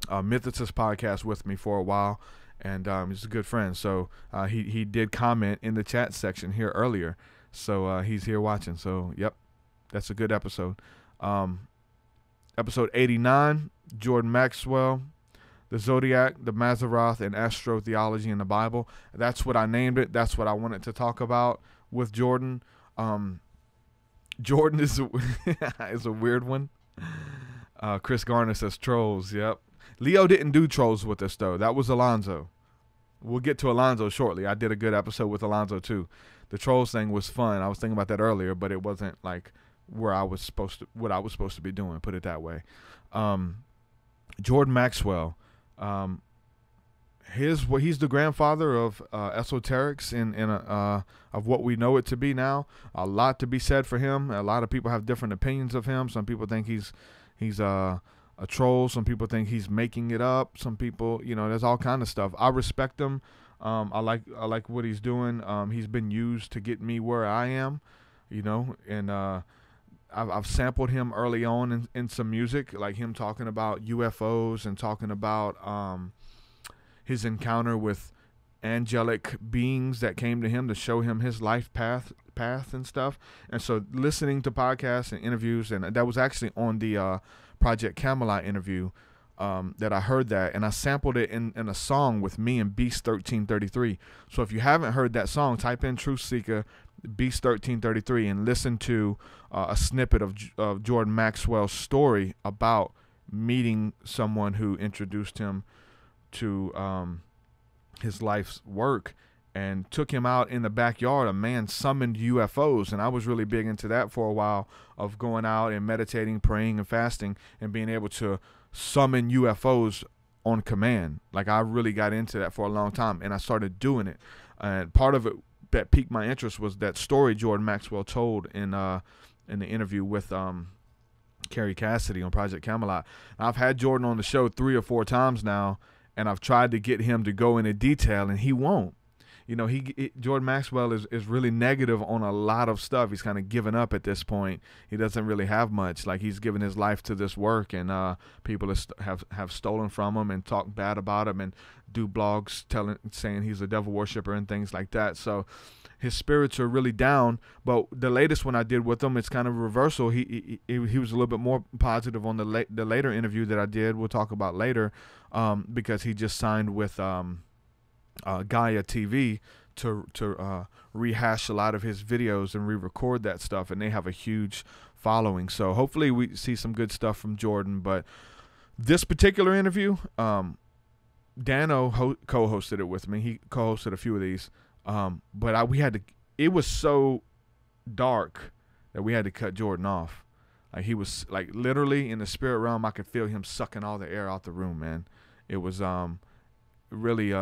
Mythicist podcast with me for a while, and he's a good friend. So he did comment in the chat section here earlier, so he's here watching. So yep, that's a good episode. Episode 89, Jordan Maxwell, the Zodiac, the Mazzaroth, and astrotheology in the Bible. That's what I named it. That's what I wanted to talk about with Jordan. Jordan is is a weird one. Chris Garner says trolls. Yep. Leo didn't do trolls with us, though. That was Alonzo. We'll get to Alonzo shortly. I did a good episode with Alonzo, too. The trolls thing was fun. I was thinking about that earlier, but it wasn't like what I was supposed to be doing, put it that way. Jordan Maxwell, he's the grandfather of esoterics of what we know it to be now. A lot to be said for him. A lot of people have different opinions of him. Some people think he's a troll. Some people think he's making it up. Some people, you know, there's all kind of stuff. I respect him. I like what he's doing. He's been used to get me where I am, you know, and I've sampled him early on in some music, like him talking about UFOs and talking about his encounter with angelic beings that came to him to show him his life path and stuff. And so listening to podcasts and interviews, and that was actually on the Project Camelot interview that I heard that, and I sampled it in a song with me and Beast 1333. So if you haven't heard that song, type in TruthSeekah Beast 1333 and listen to a snippet of Jordan Maxwell's story about meeting someone who introduced him to his life's work and took him out in the backyard. A man summoned UFOs, and I was really big into that for a while, of going out and meditating, praying, and fasting, and being able to summon UFOs on command. Like, I really got into that for a long time, and I started doing it. And part of it that piqued my interest was that story Jordan Maxwell told in the interview with Carrie Cassidy on Project Camelot. I've had Jordan on the show 3 or 4 times now, and I've tried to get him to go into detail, and he won't. You know, Jordan Maxwell is really negative on a lot of stuff. He's kind of given up at this point. He doesn't really have much. Like, he's given his life to this work, and people have stolen from him and talked bad about him and do blogs saying he's a devil worshiper and things like that. So his spirits are really down. But the latest one I did with him, it's kind of a reversal. He was a little bit more positive on the later interview that I did. We'll talk about later, because he just signed with Gaia TV to rehash a lot of his videos and re-record that stuff, and they have a huge following. So hopefully we see some good stuff from Jordan. But this particular interview, Dano co-hosted it with me. He co-hosted a few of these, but it was so dark that we had to cut Jordan off. Like, he was like literally in the spirit realm. I could feel him sucking all the air out the room, man. It was really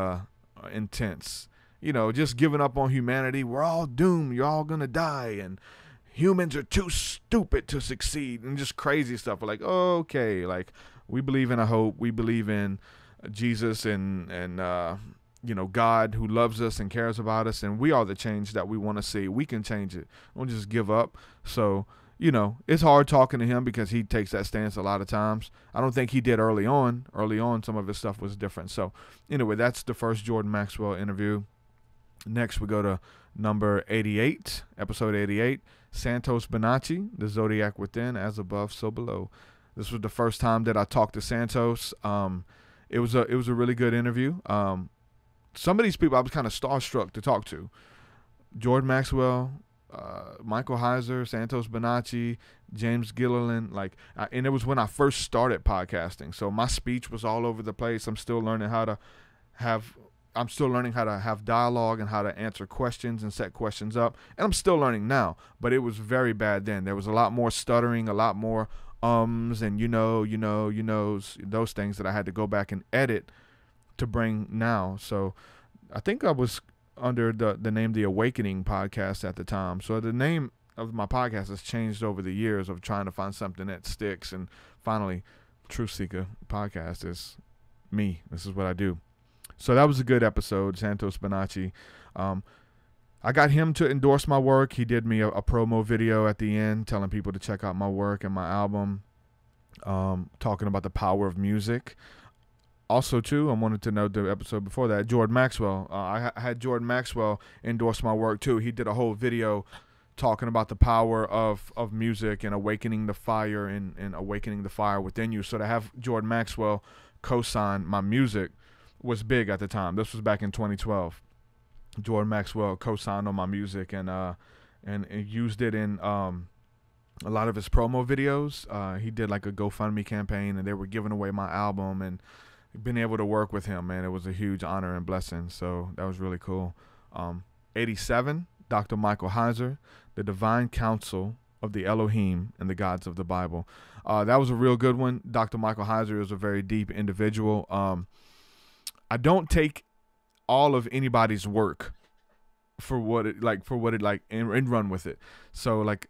intense, you know, just giving up on humanity. We're all doomed. You're all gonna die. And humans are too stupid to succeed, and just crazy stuff. We're like, okay, like we believe in a hope. We believe in Jesus and God who loves us and cares about us, and we are the change that we want to see. We can change it. Don't just give up. So, it's hard talking to him because he takes that stance a lot of times. I don't think he did early on. Early on, some of his stuff was different. So, anyway, that's the first Jordan Maxwell interview. Next, we go to number 88, episode 88, Santos Bonacci, The Zodiac Within, As Above, So Below. This was the first time that I talked to Santos. It was a really good interview. Some of these people I was kind of starstruck to talk to. Jordan Maxwell, Michael Heiser, Santos Bonacci, James Gilliland, and it was when I first started podcasting. So my speech was all over the place. I'm still learning how to have dialogue and how to answer questions and set questions up. And I'm still learning now, but it was very bad then. There was a lot more stuttering, a lot more and those things that I had to go back and edit to bring now. So I think I was under the name The Awakening Podcast at the time. So the name of my podcast has changed over the years of trying to find something that sticks. And finally, TruthSeekah Podcast is me. This is what I do. So that was a good episode, Santos Bonacci. I got him to endorse my work. He did me a promo video at the end telling people to check out my work and my album, talking about the power of music. Also, too, I wanted to know the episode before that, Jordan Maxwell. I had Jordan Maxwell endorse my work, too. He did a whole video talking about the power of music and awakening the fire and awakening the fire within you. So to have Jordan Maxwell co-sign my music was big at the time. This was back in 2012. Jordan Maxwell co-signed on my music and used it in a lot of his promo videos. He did like a GoFundMe campaign, and they were giving away my album, and being able to work with him, man, it was a huge honor and blessing. So that was really cool. 87, Dr. Michael Heiser, The Divine Council of the Elohim and the Gods of the Bible. That was a real good one. Dr. Michael Heiser is a very deep individual. I don't take all of anybody's work for what it and run with it. So like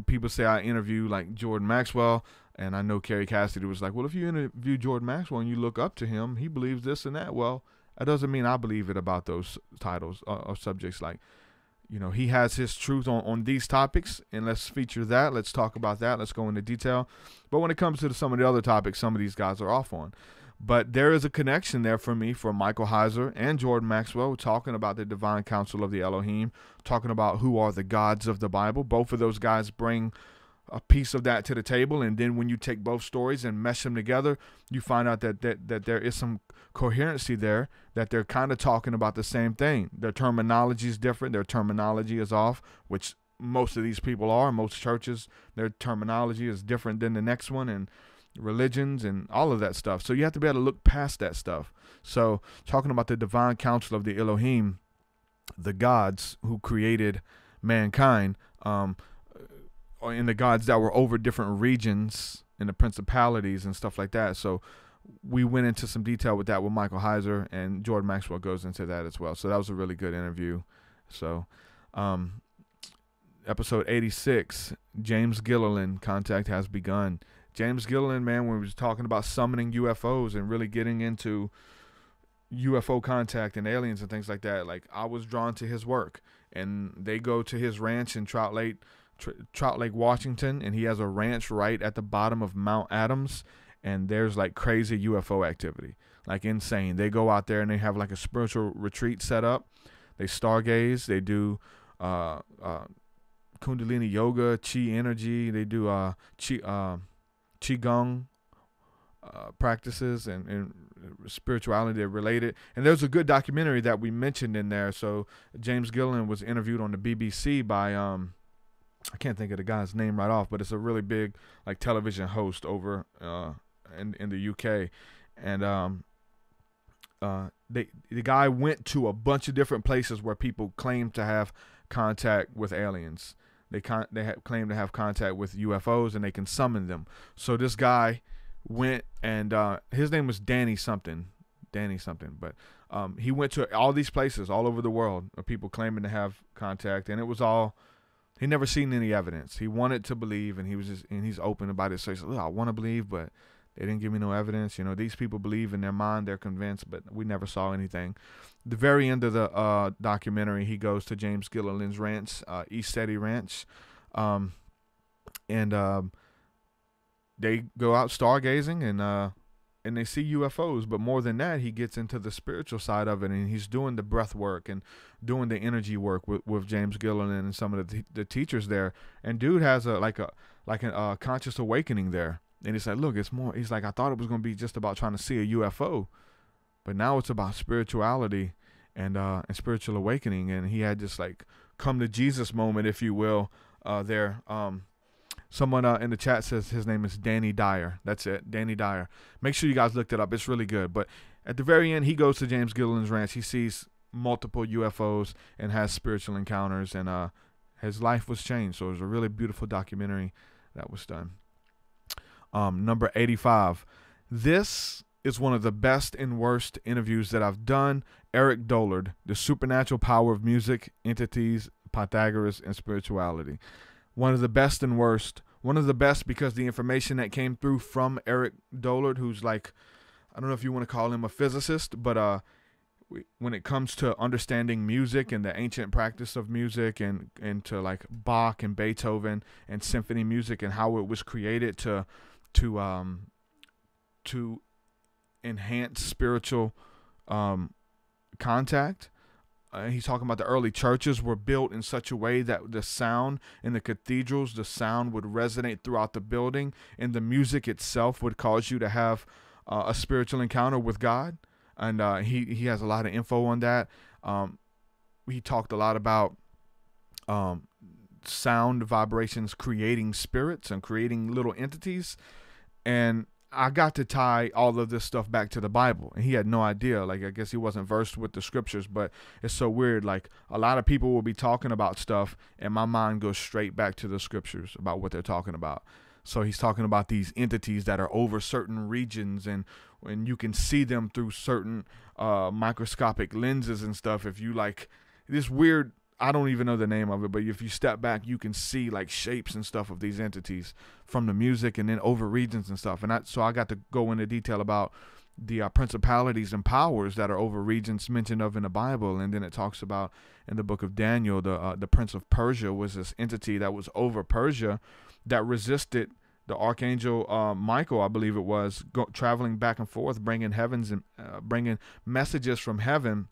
people say I interview like Jordan Maxwell, and I know Carrie Cassidy was like, well, if you interview Jordan Maxwell and you look up to him, he believes this and that. Well, that doesn't mean I believe it about those titles or subjects. Like, he has his truth on these topics, and let's feature that. Let's talk about that. Let's go into detail. But when it comes to some of the other topics, some of these guys are off on. But there is a connection there for me for Michael Heiser and Jordan Maxwell, talking about the divine council of the Elohim, talking about who are the gods of the Bible. Both of those guys bring a piece of that to the table, and then when you take both stories and mesh them together, you find out that there is some coherency there, that they're kind of talking about the same thing. Their terminology is different. Their terminology is off, which most of these people are. Most churches, their terminology is different than the next one, and religions and all of that stuff. So you have to be able to look past that stuff. So talking about the divine council of the Elohim, the gods who created mankind, and the gods that were over different regions and the principalities and stuff like that. So we went into some detail with that with Michael Heiser, and Jordan Maxwell goes into that as well. So that was a really good interview. So episode 86, James Gilliland, Contact Has Begun. James Gilliland, man, when we was talking about summoning UFOs and really getting into UFO contact and aliens and things like that, like I was drawn to his work. And they go to his ranch in Trout Lake, Washington, and he has a ranch right at the bottom of Mount Adams, and there's like crazy UFO activity, like insane. They go out there and they have like a spiritual retreat set up. They stargaze. They do Kundalini yoga, chi energy. They do Qigong practices and spirituality related. And there's a good documentary that we mentioned in there. So James Gilliland was interviewed on the BBC by I can't think of the guy's name right off, but it's a really big like television host over in the UK. And the guy went to a bunch of different places where people claim to have contact with aliens. They claim to have contact with UFOs, and they can summon them. So this guy went, and his name was Danny something, but he went to all these places all over the world of people claiming to have contact, and it was all he never seen any evidence. He wanted to believe, and he's open about it. So he's like, I want to believe, but they didn't give me no evidence. You know, these people believe in their mind, they're convinced, but we never saw anything. The very end of the documentary, he goes to James Gilliland's ranch, ECETI Ranch, and they go out stargazing, and they see UFOs. But more than that, he gets into the spiritual side of it, and he's doing the breath work and doing the energy work with James Gilliland and some of the teachers there. And dude has a conscious awakening there. And he's like, look, it's more. He's like, I thought it was going to be just about trying to see a UFO, but now it's about spirituality and spiritual awakening. And he had this like come to Jesus moment, if you will, there. Someone in the chat says his name is Danny Dyer. That's it, Danny Dyer. Make sure you guys look it up. It's really good. But at the very end, he goes to James Gilliland's ranch. He sees multiple UFOs and has spiritual encounters, and his life was changed. So it was a really beautiful documentary that was done. Number 85. This is one of the best and worst interviews that I've done. Erich Dollard, The Supernatural Power of Music, Entities, Pythagoras, and Spirituality. One of the best and worst. One of the best because the information that came through from Erich Dollard, who's like, I don't know if you want to call him a physicist, but when it comes to understanding music and the ancient practice of music and to like Bach and Beethoven and symphony music and how it was created to enhance spiritual contact. He's talking about the early churches were built in such a way that the sound in the cathedrals, the sound would resonate throughout the building, and the music itself would cause you to have a spiritual encounter with God. And he has a lot of info on that. He talked a lot about sound vibrations creating spirits and creating little entities. And I got to tie all of this stuff back to the Bible, and he had no idea. Like, I guess he wasn't versed with the scriptures, but it's so weird. Like, a lot of people will be talking about stuff, and my mind goes straight back to the scriptures about what they're talking about. So he's talking about these entities that are over certain regions, and you can see them through certain microscopic lenses and stuff. If you like this weird, I don't even know the name of it, but if you step back, you can see like shapes and stuff of these entities from the music and then over regions and stuff. And so I got to go into detail about the principalities and powers that are over regions mentioned of in the Bible. And then it talks about in the book of Daniel, the prince of Persia was this entity that was over Persia that resisted the archangel Michael, I believe it was, traveling back and forth, bringing heavens and bringing messages from heaven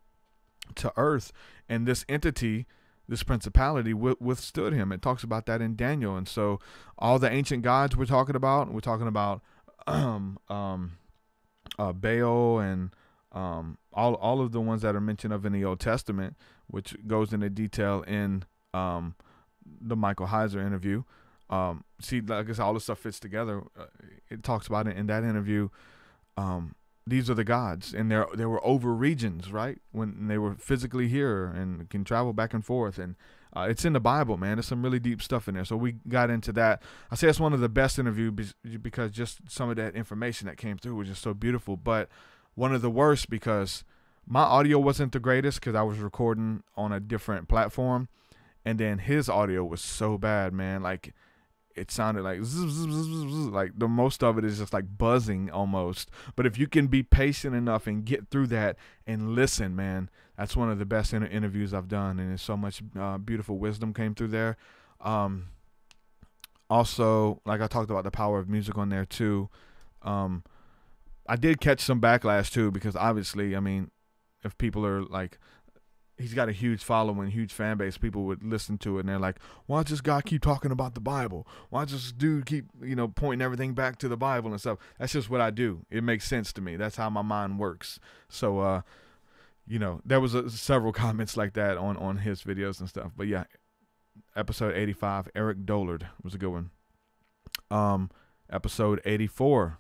to earth. And this entity, this principality, withstood him. It talks about that in Daniel. And so all the ancient gods we're talking about Baal and all of the ones that are mentioned of in the Old Testament, which goes into detail in the Michael Heiser interview. See, like I said, all this stuff fits together. It talks about it in that interview. These are the gods, and they were over regions, right? When they were physically here and can travel back and forth. And it's in the Bible, man. There's some really deep stuff in there. So we got into that. I say it's one of the best interviews because just some of that information that came through was just so beautiful. But one of the worst because my audio wasn't the greatest because I was recording on a different platform. And then his audio was so bad, man. Like, it sounded like zzz, zzz, zzz, zzz, like the most of it is just like buzzing almost. But if you can be patient enough and get through that and listen, man, that's one of the best interviews I've done. And there's so much beautiful wisdom came through there. Also, like I talked about the power of music on there too. I did catch some backlash too, because obviously, I mean, if people are like, he's got a huge following, huge fan base. People would listen to it, and they're like, why does this guy keep talking about the Bible? Why does this dude keep, pointing everything back to the Bible and stuff? That's just what I do. It makes sense to me. That's how my mind works. So, there was several comments like that on his videos and stuff. But, yeah, episode 85, Erich Dollard was a good one. Episode 84,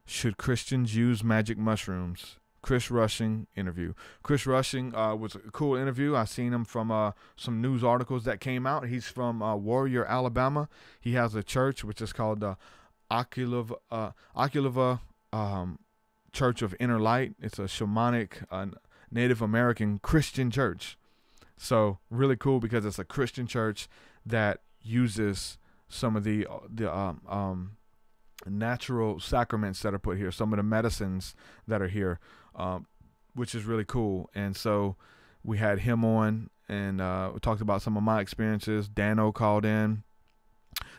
should Christians use magic mushrooms? Chris Rushing interview. Chris Rushing was a cool interview. I seen him from some news articles that came out. He's from Warrior, Alabama. He has a church which is called the Icke Church of Inner Light. It's a shamanic Native American Christian church. So really cool because it's a Christian church that uses some of the natural sacraments that are put here, some of the medicines that are here, which is really cool. And so we had him on, and we talked about some of my experiences. Dano called in.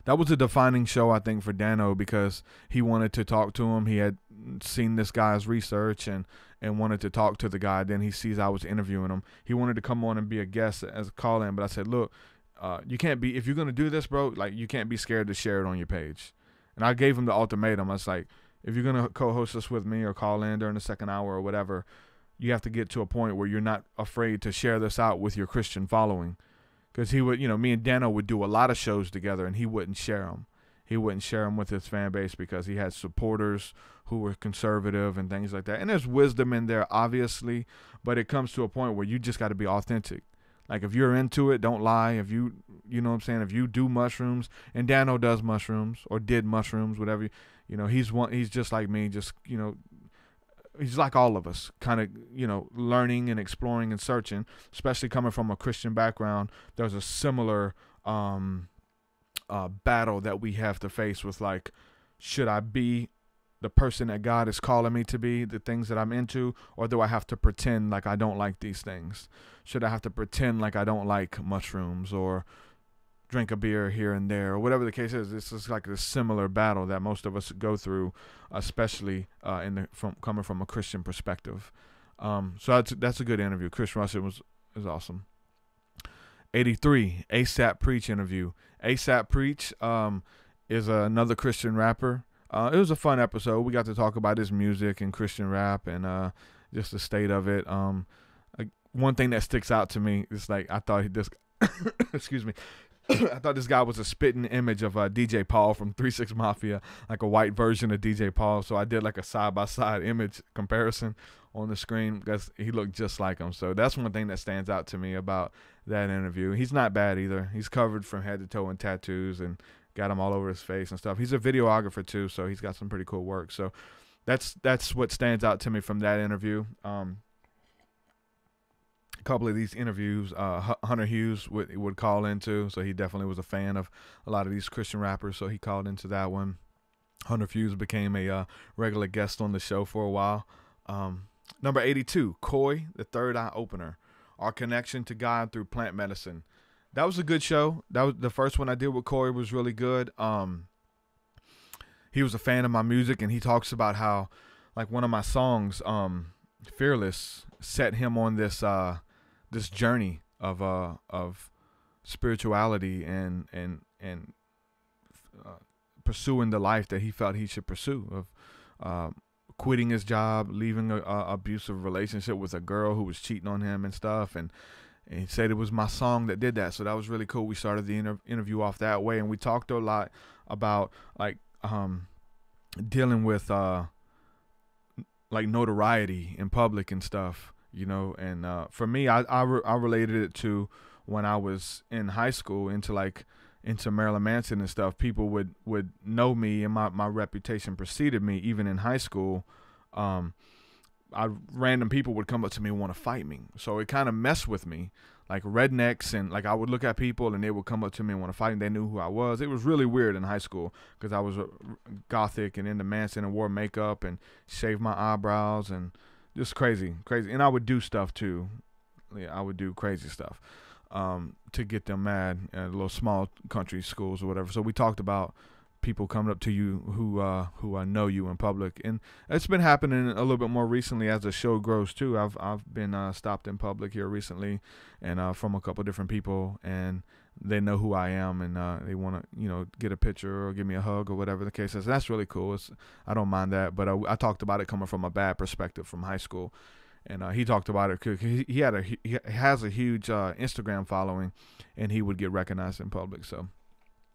That was a defining show, I think, for Dano, because he wanted to talk to him. He had seen this guy's research and wanted to talk to the guy. Then he sees I was interviewing him. He wanted to come on and be a guest as a call-in, but I said, look, you can't be, if you're going to do this, bro, like, you can't be scared to share it on your page. And I gave him the ultimatum. I was like, if you're going to co-host this with me or call in during the second hour or whatever, you have to get to a point where you're not afraid to share this out with your Christian following. Because he would, me and Dano would do a lot of shows together, and he wouldn't share them. He wouldn't share them with his fan base because he had supporters who were conservative and things like that. And there's wisdom in there, obviously, but it comes to a point where you just got to be authentic. Like, if you're into it, don't lie. If you know what I'm saying? If you do mushrooms, and Dano does mushrooms or did mushrooms, whatever, he's just like me, just, he's like all of us, kind of, learning and exploring and searching, especially coming from a Christian background. There's a similar battle that we have to face with, like, should I be the person that God is calling me to be, the things that I'm into, or do I have to pretend like I don't like these things? Should I have to pretend like I don't like mushrooms or drink a beer here and there, or whatever the case is? This is like a similar battle that most of us go through, especially coming from a Christian perspective. So that's a good interview. Chris Russell is awesome. 83, ASAP Preach interview. ASAP Preach is another Christian rapper. It was a fun episode. We got to talk about his music and Christian rap and just the state of it. One thing that sticks out to me is, like, I thought this excuse me. I thought this guy was a spitting image of DJ Paul from 3 6 Mafia, like a white version of DJ Paul. So I did like a side-by-side image comparison on the screen because he looked just like him. So that's one thing that stands out to me about that interview. He's not bad either. He's covered from head to toe in tattoos and got them all over his face and stuff. He's a videographer too, so he's got some pretty cool work. So that's what stands out to me from that interview. A couple of these interviews, Hunter Hughes would call into, so he definitely was a fan of a lot of these Christian rappers, so he called into that one. Hunter Hughes became a regular guest on the show for a while. Number 82, Koi, the Third Eye Opener, Our Connection to God Through Plant Medicine. That was a good show. That was the first one I did with Corey, was really good. He was a fan of my music, and he talks about how, like, one of my songs, Fearless, set him on this this journey of spirituality and pursuing the life that he felt he should pursue, of quitting his job, leaving a abusive relationship with a girl who was cheating on him and stuff, and he said it was my song that did that. So that was really cool. We started the interview off that way, and we talked a lot about, like, dealing with like notoriety in public and stuff, and for me, I related it to when I was in high school, into Marilyn Manson and stuff. People would know me, and my reputation preceded me even in high school. Random people would come up to me and want to fight me. So it kind of messed with me, like rednecks, and like I would look at people and they would come up to me and want to fight, and they knew who I was. It was really weird in high school because I was gothic and into Manson and wore makeup and shaved my eyebrows and just crazy. And I would do stuff too. Yeah, I would do crazy stuff to get them mad at little small country schools or whatever. So we talked about people coming up to you who know you in public, and it's been happening a little bit more recently as the show grows too. I've been stopped in public here recently, and from a couple different people, and they know who I am, and they want to get a picture or give me a hug or whatever the case is. That's really cool. I don't mind that, but I talked about it coming from a bad perspective from high school, and he talked about it because he has a huge Instagram following, and he would get recognized in public. So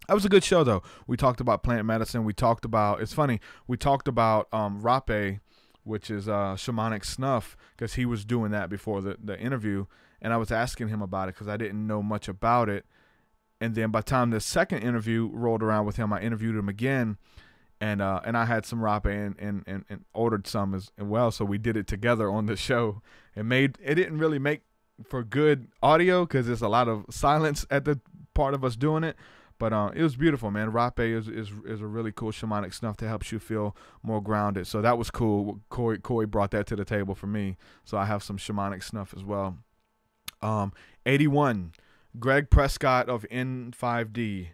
that was a good show, though. We talked about plant medicine. We talked about, it's funny, we talked about rape, which is shamanic snuff, because he was doing that before the interview, and I was asking him about it because I didn't know much about it. And then by the time the second interview rolled around with him, I interviewed him again, and I had some rape and ordered some as well, so we did it together on the show. It didn't really make for good audio because there's a lot of silence at the part of us doing it. But it was beautiful, man. Rape is a really cool shamanic snuff that helps you feel more grounded. So that was cool. Corey brought that to the table for me. So I have some shamanic snuff as well. 81, Greg Prescott of N5D.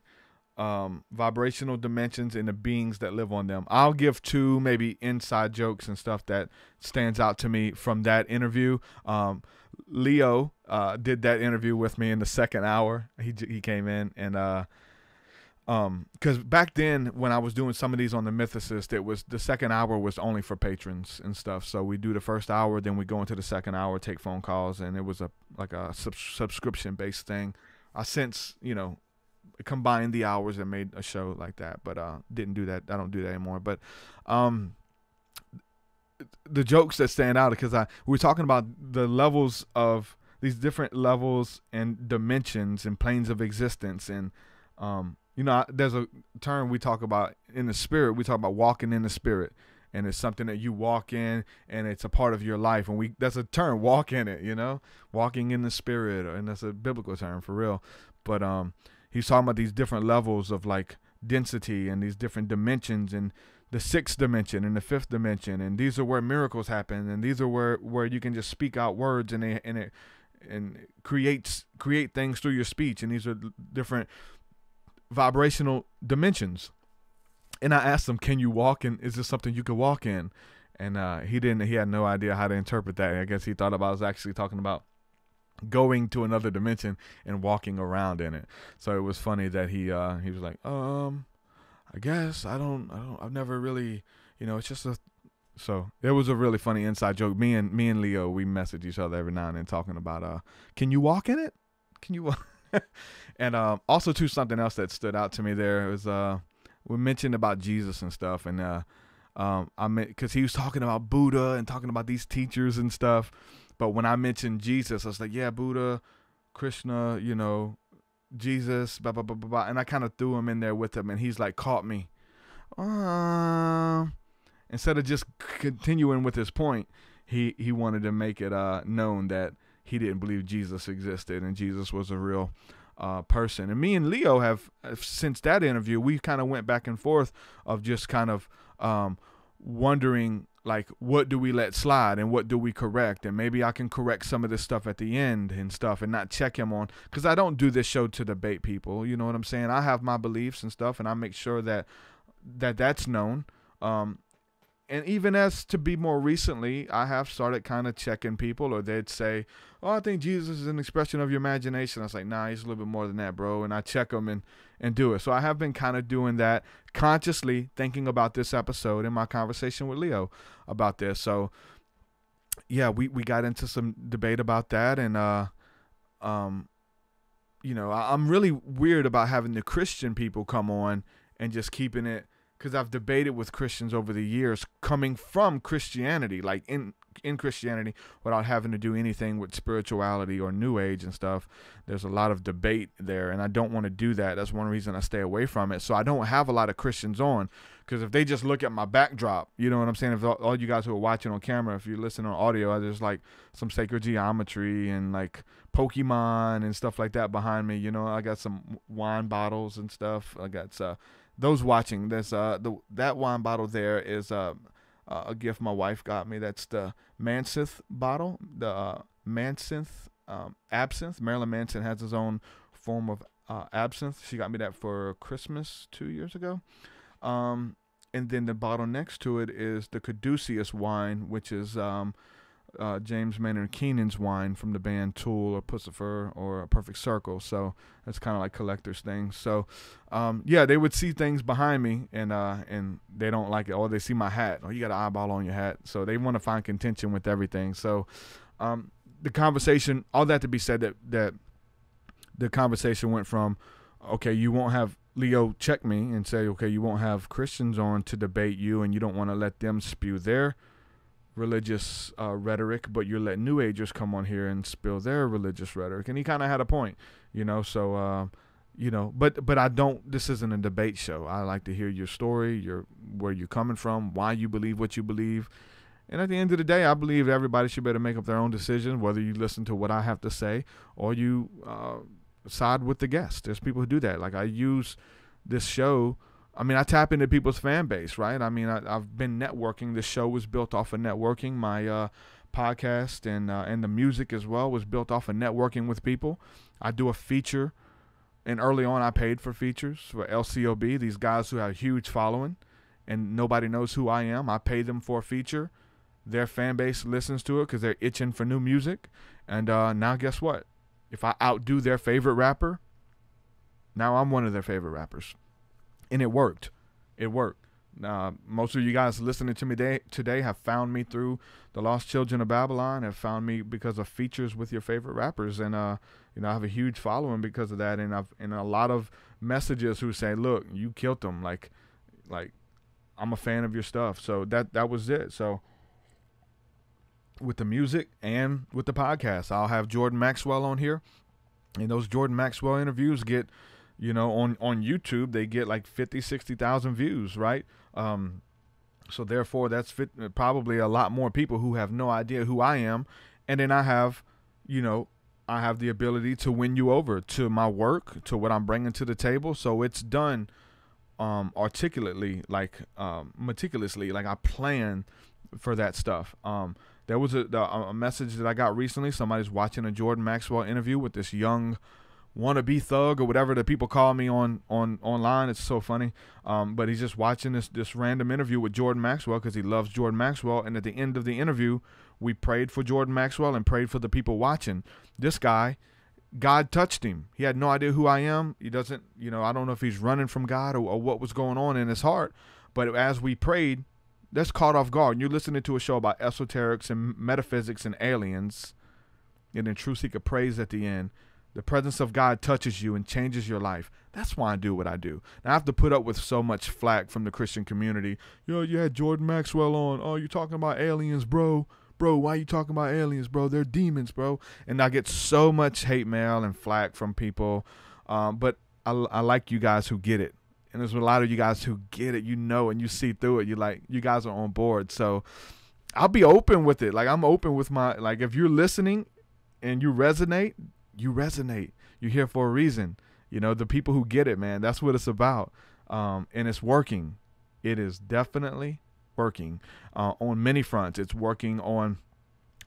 Vibrational dimensions and the beings that live on them. I'll give 2 maybe inside jokes and stuff that stands out to me from that interview. Leo did that interview with me in the second hour. He came in and because back then when I was doing some of these on the Mythicist, it was the second hour was only for patrons and stuff. So we do the first hour, then we go into the second hour, take phone calls, and it was a subscription based thing. I since combined the hours and made a show like that, but didn't do that. I don't do that anymore. But the jokes that stand out because we were talking about the levels of these different levels and dimensions and planes of existence, and there's a term we talk about in the spirit. We talk about walking in the spirit, and it's something that you walk in, and it's a part of your life. And that's a term, walk in it. Walking in the spirit, and that's a biblical term for real. But he's talking about these different levels of like density and these different dimensions, and the 6th dimension and the 5th dimension, and these are where miracles happen, and these are where you can just speak out words and it create things through your speech, and these are different vibrational dimensions. And I asked him, can you walk in? Is this something you could walk in? And he had no idea how to interpret that. I guess he thought I was actually talking about going to another dimension and walking around in it. So it was funny that he was like, I guess I've never really, it's just so it was a really funny inside joke. Me and Leo, we message each other every now and then talking about, can you walk in it? Can you walk? And also too, something else that stood out to me there was we mentioned about Jesus and stuff, and I meant because he was talking about Buddha and talking about these teachers and stuff. But when I mentioned Jesus, I was like, yeah, Buddha, Krishna, Jesus, blah, blah, blah, blah, blah. And I kind of threw him in there with him, and he's like, caught me. Instead of just continuing with his point, he wanted to make it known that he didn't believe Jesus existed and Jesus was a real person. And me and Leo have, since that interview, we kind of went back and forth of just kind of wondering, like, what do we let slide and what do we correct? And maybe I can correct some of this stuff at the end and stuff and not check him on, because I don't do this show to debate people. You know what I'm saying? I have my beliefs and stuff, and I make sure that's known. And even as to be more recently, I have started kind of checking people, or they'd say, oh, I think Jesus is an expression of your imagination. I was like, nah, he's a little bit more than that, bro. And I check them and do it. So I have been kind of doing that, consciously thinking about this episode in my conversation with Leo about this. So yeah, we got into some debate about that. And, I'm really weird about having the Christian people come on and just keeping it, because I've debated with Christians over the years coming from Christianity, like in Christianity, without having to do anything with spirituality or New Age and stuff. There's a lot of debate there, and I don't want to do that. That's one reason I stay away from it. So I don't have a lot of Christians on, because if they just look at my backdrop, you know what I'm saying? If all you guys who are watching on camera, if you listen on audio, there's like some sacred geometry and like Pokemon and stuff like that behind me. I got some wine bottles and stuff. I got those watching, there's that wine bottle there is a gift my wife got me. That's the Mansinth bottle, the Mansinth absinthe. Marilyn Manson has his own form of absinthe. She got me that for Christmas 2 years ago. And then the bottle next to it is the Caduceus wine, which is James Maynard Keenan's wine from the band Tool or Pussifer or Perfect Circle. So that's kind of like collector's things. So yeah, they would see things behind me and they don't like it. Or they see my hat. Oh, you got an eyeball on your hat. So they want to find contention with everything. So the conversation, all that to be said, that the conversation went from, okay, you won't have Leo check me and say, okay, you won't have Christians on to debate you, and you don't want to let them spew their religious rhetoric, but you're letting New Agers come on here and spill their religious rhetoric. And he kind of had a point, so but I don't, this isn't a debate show. I like to hear your story, where you're coming from, why you believe what you believe, And at the end of the day, I believe everybody should be able to make up their own decision, whether you listen to what I have to say or you side with the guest. There's people who do that. Like, I use this show. I mean, I tap into people's fan base, right? I mean, I've been networking. This show was built off of networking. My podcast and the music as well was built off of networking with people. I do a feature, and early on I paid for features for LCOB, these guys who have a huge following, and nobody knows who I am. I pay them for a feature. Their fan base listens to it because they're itching for new music. And now guess what? If I outdo their favorite rapper, now I'm one of their favorite rappers. And it worked. It worked. Most of you guys listening to me today have found me through the Lost Children of Babylon, have found me because of features with your favorite rappers. And, I have a huge following because of that. And a lot of messages who say, look, you killed them. Like I'm a fan of your stuff. So that was it. So with the music and with the podcast, I'll have Jordan Maxwell on here. And those Jordan Maxwell interviews get, on YouTube, they get like 50, 60,000 views, right? So therefore, that's probably a lot more people who have no idea who I am. And then I have the ability to win you over to my work, to what I'm bringing to the table. So it's done articulately, meticulously, like I plan for that stuff. There was a message that I got recently. Somebody's watching a Jordan Maxwell interview with this young wannabe thug or whatever that people call me on online. It's so funny. But he's just watching this random interview with Jordan Maxwell because he loves Jordan Maxwell. And at the end of the interview, we prayed for Jordan Maxwell and prayed for the people watching. This guy, God touched him. He had no idea who I am. He doesn't, I don't know if he's running from God or what was going on in his heart. But as we prayed, that's caught off guard. You're listening to a show about esoterics and metaphysics and aliens, and then TruthSeekah prays at the end. The presence of God touches you and changes your life. That's why I do what I do. Now, I have to put up with so much flack from the Christian community. You had Jordan Maxwell on. Oh, you're talking about aliens, bro. Bro, why are you talking about aliens, bro? They're demons, bro. And I get so much hate mail and flack from people. But I like you guys who get it. And there's a lot of you guys who get it, and you see through it. You guys are on board. So I'll be open with it. Like, I'm open with if you're listening and you resonate, You're here for a reason. The people who get it, man, that's what it's about. And it's working. It is definitely working on many fronts. It's working on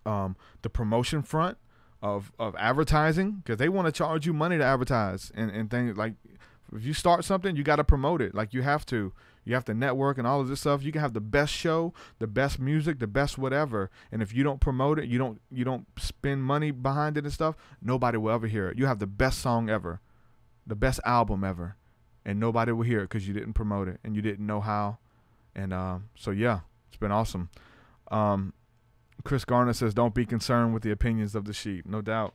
the promotion front of advertising, because they want to charge you money to advertise and things like. If you start something, you got to promote it. Like, you have to network and all of this stuff. You can have the best show, the best music, the best whatever. And if you don't promote it, you don't spend money behind it and stuff, nobody will ever hear it. You have the best song ever, the best album ever, and nobody will hear it because you didn't promote it and you didn't know how. And so yeah, it's been awesome. Chris Garner says, don't be concerned with the opinions of the sheep. No doubt.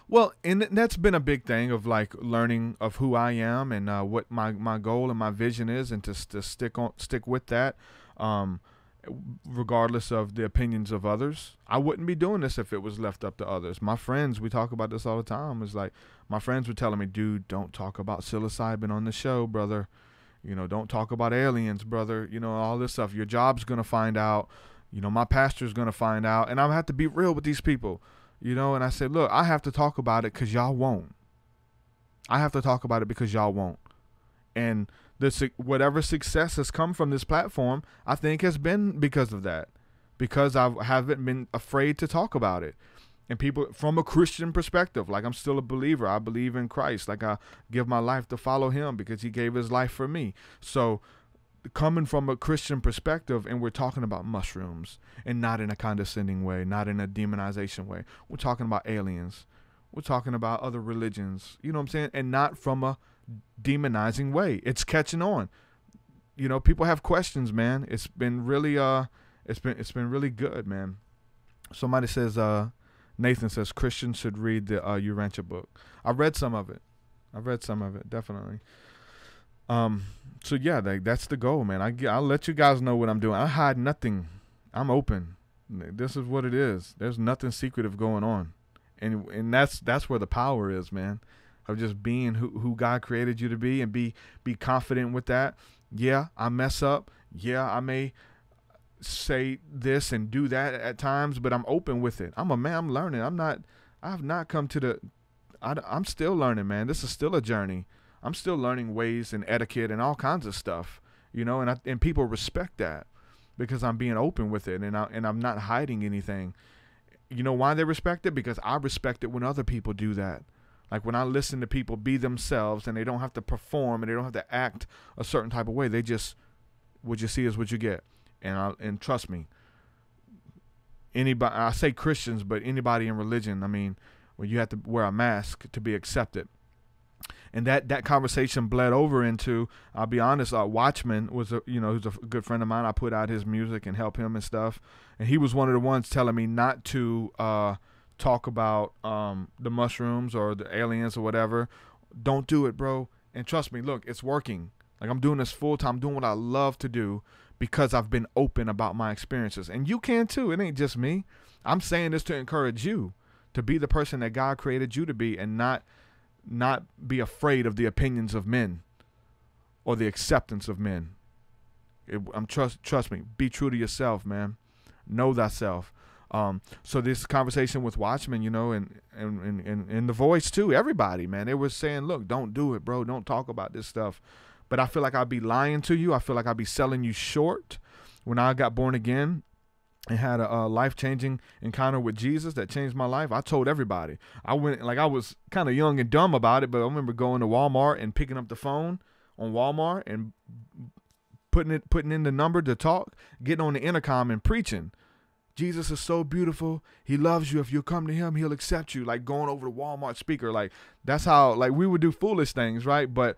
Well, and that's been a big thing of learning of who I am and what my goal and my vision is, and to stick with that, regardless of the opinions of others. I wouldn't be doing this if it was left up to others. My friends, we talk about this all the time. It's like my friends were telling me, dude, don't talk about psilocybin on the show, brother. Don't talk about aliens, brother. All this stuff. Your job's gonna find out. My pastor's gonna find out, and I have to be real with these people. And I said, look, I have to talk about it because y'all won't. I have to talk about it because y'all won't. And whatever success has come from this platform, I think has been because of that. Because I haven't been afraid to talk about it. And people, from a Christian perspective, I'm still a believer. I believe in Christ. I give my life to follow him because he gave his life for me. So coming from a Christian perspective, and we're talking about mushrooms, and not in a condescending way, not in a demonization way. We're talking about aliens. We're talking about other religions, you know what I'm saying? And not from a demonizing way. It's catching on. People have questions, man. It's been really it's been really good, man. Somebody says Nathan says Christians should read the Urantia book. I've read some of it, definitely. So yeah, that's the goal, man. I'll let you guys know what I'm doing. I hide nothing. I'm open. This is what it is. There's nothing secretive going on, and that's where the power is, man. Of just being who God created you to be, and be confident with that. Yeah, I mess up. Yeah, I may say this and do that at times, but I'm open with it. I'm a man. I'm learning. I've not come to I'm still learning, man. This is still a journey. I'm still learning ways and etiquette and all kinds of stuff, and people respect that because I'm being open with it and I'm not hiding anything. You know why they respect it? Because I respect it when other people do that. Like when I listen to people be themselves and they don't have to perform and they don't have to act a certain type of way. They just, what you see is what you get. And trust me, anybody, I say Christians, but anybody in religion, I mean, when you have to wear a mask to be accepted. And that conversation bled over into, I'll be honest, Watchman was who's a good friend of mine. I put out his music and help him and stuff. And he was one of the ones telling me not to talk about the mushrooms or the aliens or whatever. Don't do it, bro. And trust me, look, it's working. Like I'm doing this full time, doing what I love to do because I've been open about my experiences. And you can too. It ain't just me. I'm saying this to encourage you to be the person that God created you to be and not be afraid of the opinions of men or the acceptance of men. Trust me, be true to yourself, man. Know thyself. So this conversation with Watchmen, and the voice too, everybody, man, they were saying, look, don't do it, bro. Don't talk about this stuff. But I feel like I'd be lying to you. I feel like I'd be selling you short. When I got born again and had a life-changing encounter with Jesus that changed my life, I told everybody. I went, like I was kind of young and dumb about it, but I remember going to Walmart and picking up the phone on Walmart and putting in the number to talk, getting on the intercom and preaching. Jesus is so beautiful. He loves you. If you come to him, he'll accept you. Like going over the Walmart speaker. Like that's how, like we would do foolish things, right? But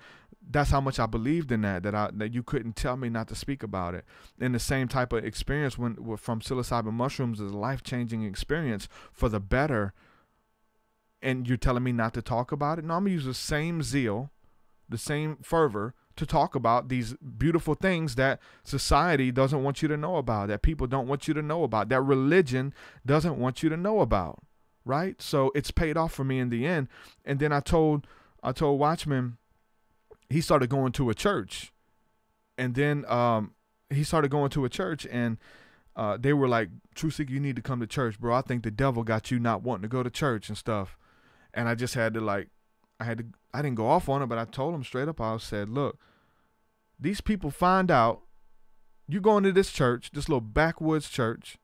that's how much I believed in that you couldn't tell me not to speak about it. And the same type of experience from psilocybin mushrooms is a life-changing experience for the better. And you're telling me not to talk about it? No, I'm going to use the same zeal, the same fervor to talk about these beautiful things that society doesn't want you to know about, that people don't want you to know about, that religion doesn't want you to know about, right? So it's paid off for me in the end. And then I told Watchman, he started going to a church. And then he started going to a church and they were like, TruthSeekah, you need to come to church, bro. I think the devil got you not wanting to go to church and stuff. And I just had to I didn't go off on it, but I told him straight up, I said, look, these people find out you going to this church, this little backwoods church,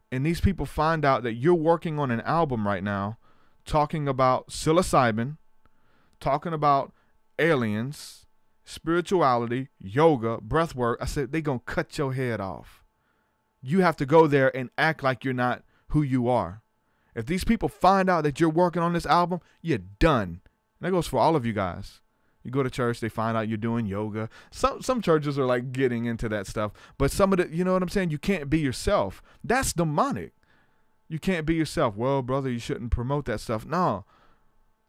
and these people find out that you're working on an album right now talking about psilocybin, talking about aliens, spirituality, yoga, breath work. I said, they going to cut your head off. You have to go there and act like you're not who you are. If these people find out that you're working on this album, you're done. And that goes for all of you guys. You go to church, they find out you're doing yoga. Some churches are like getting into that stuff. But some of the, you know what I'm saying? You can't be yourself. That's demonic. You can't be yourself. Well, brother, you shouldn't promote that stuff. No.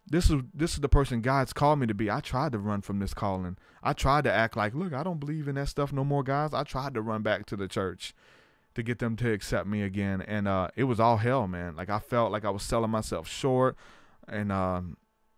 This is the person God's called me to be. I tried to run from this calling. I tried to act like, look, I don't believe in that stuff no more, guys. I tried to run back to the church to get them to accept me again. And it was all hell, man. Like I felt like I was selling myself short. And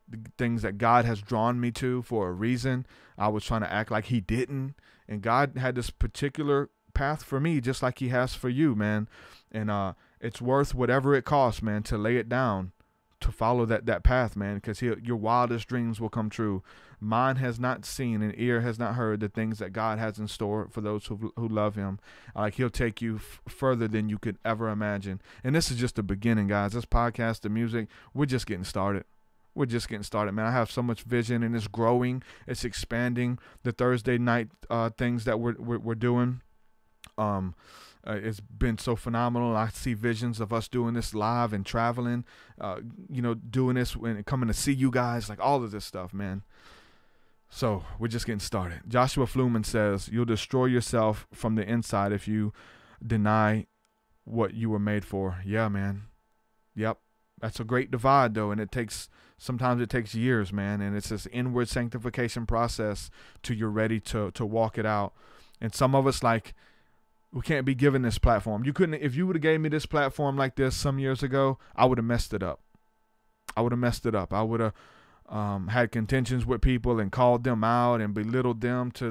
the things that God has drawn me to for a reason, I was trying to act like he didn't. And God had this particular path for me, just like he has for you, man. And it's worth whatever it costs, man, to lay it down, to follow that path, man, because your wildest dreams will come true. Mind has not seen and ear has not heard the things that God has in store for those who love him. Like he'll take you further than you could ever imagine. And this is just the beginning, guys. This podcast, the music, we're just getting started. We're just getting started, man. I have so much vision and it's growing. It's expanding. The Thursday night things that we're doing. It's been so phenomenal. I see visions of us doing this live and traveling, doing this and coming to see you guys, like all of this stuff, man. So we're just getting started. Joshua Fluman says, you'll destroy yourself from the inside if you deny what you were made for. Yeah, man. Yep. That's a great divide, though, and sometimes it takes years, man, and it's this inward sanctification process till you're ready to walk it out. And some of us, like, we can't be given this platform. You couldn't, if you would have gave me this platform like this some years ago, I would have messed it up. I would have had contentions with people and called them out and belittled them to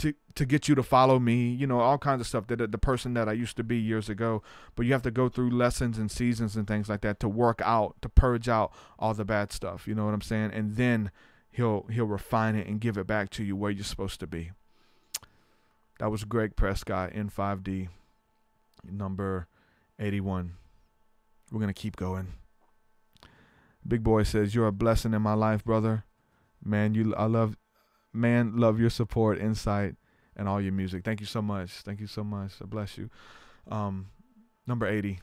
to get you to follow me, you know, all kinds of stuff, that the person that I used to be years ago. But you have to go through lessons and seasons and things like that to work out, to purge out all the bad stuff. You know what I'm saying? And then he'll refine it and give it back to you where you're supposed to be. That was Greg Prescott in 5D, number 81. We're going to keep going. Big Boy says, you're a blessing in my life, brother. Man, love your support, insight, and all your music. Thank you so much. Thank you so much. I bless you. Number 80.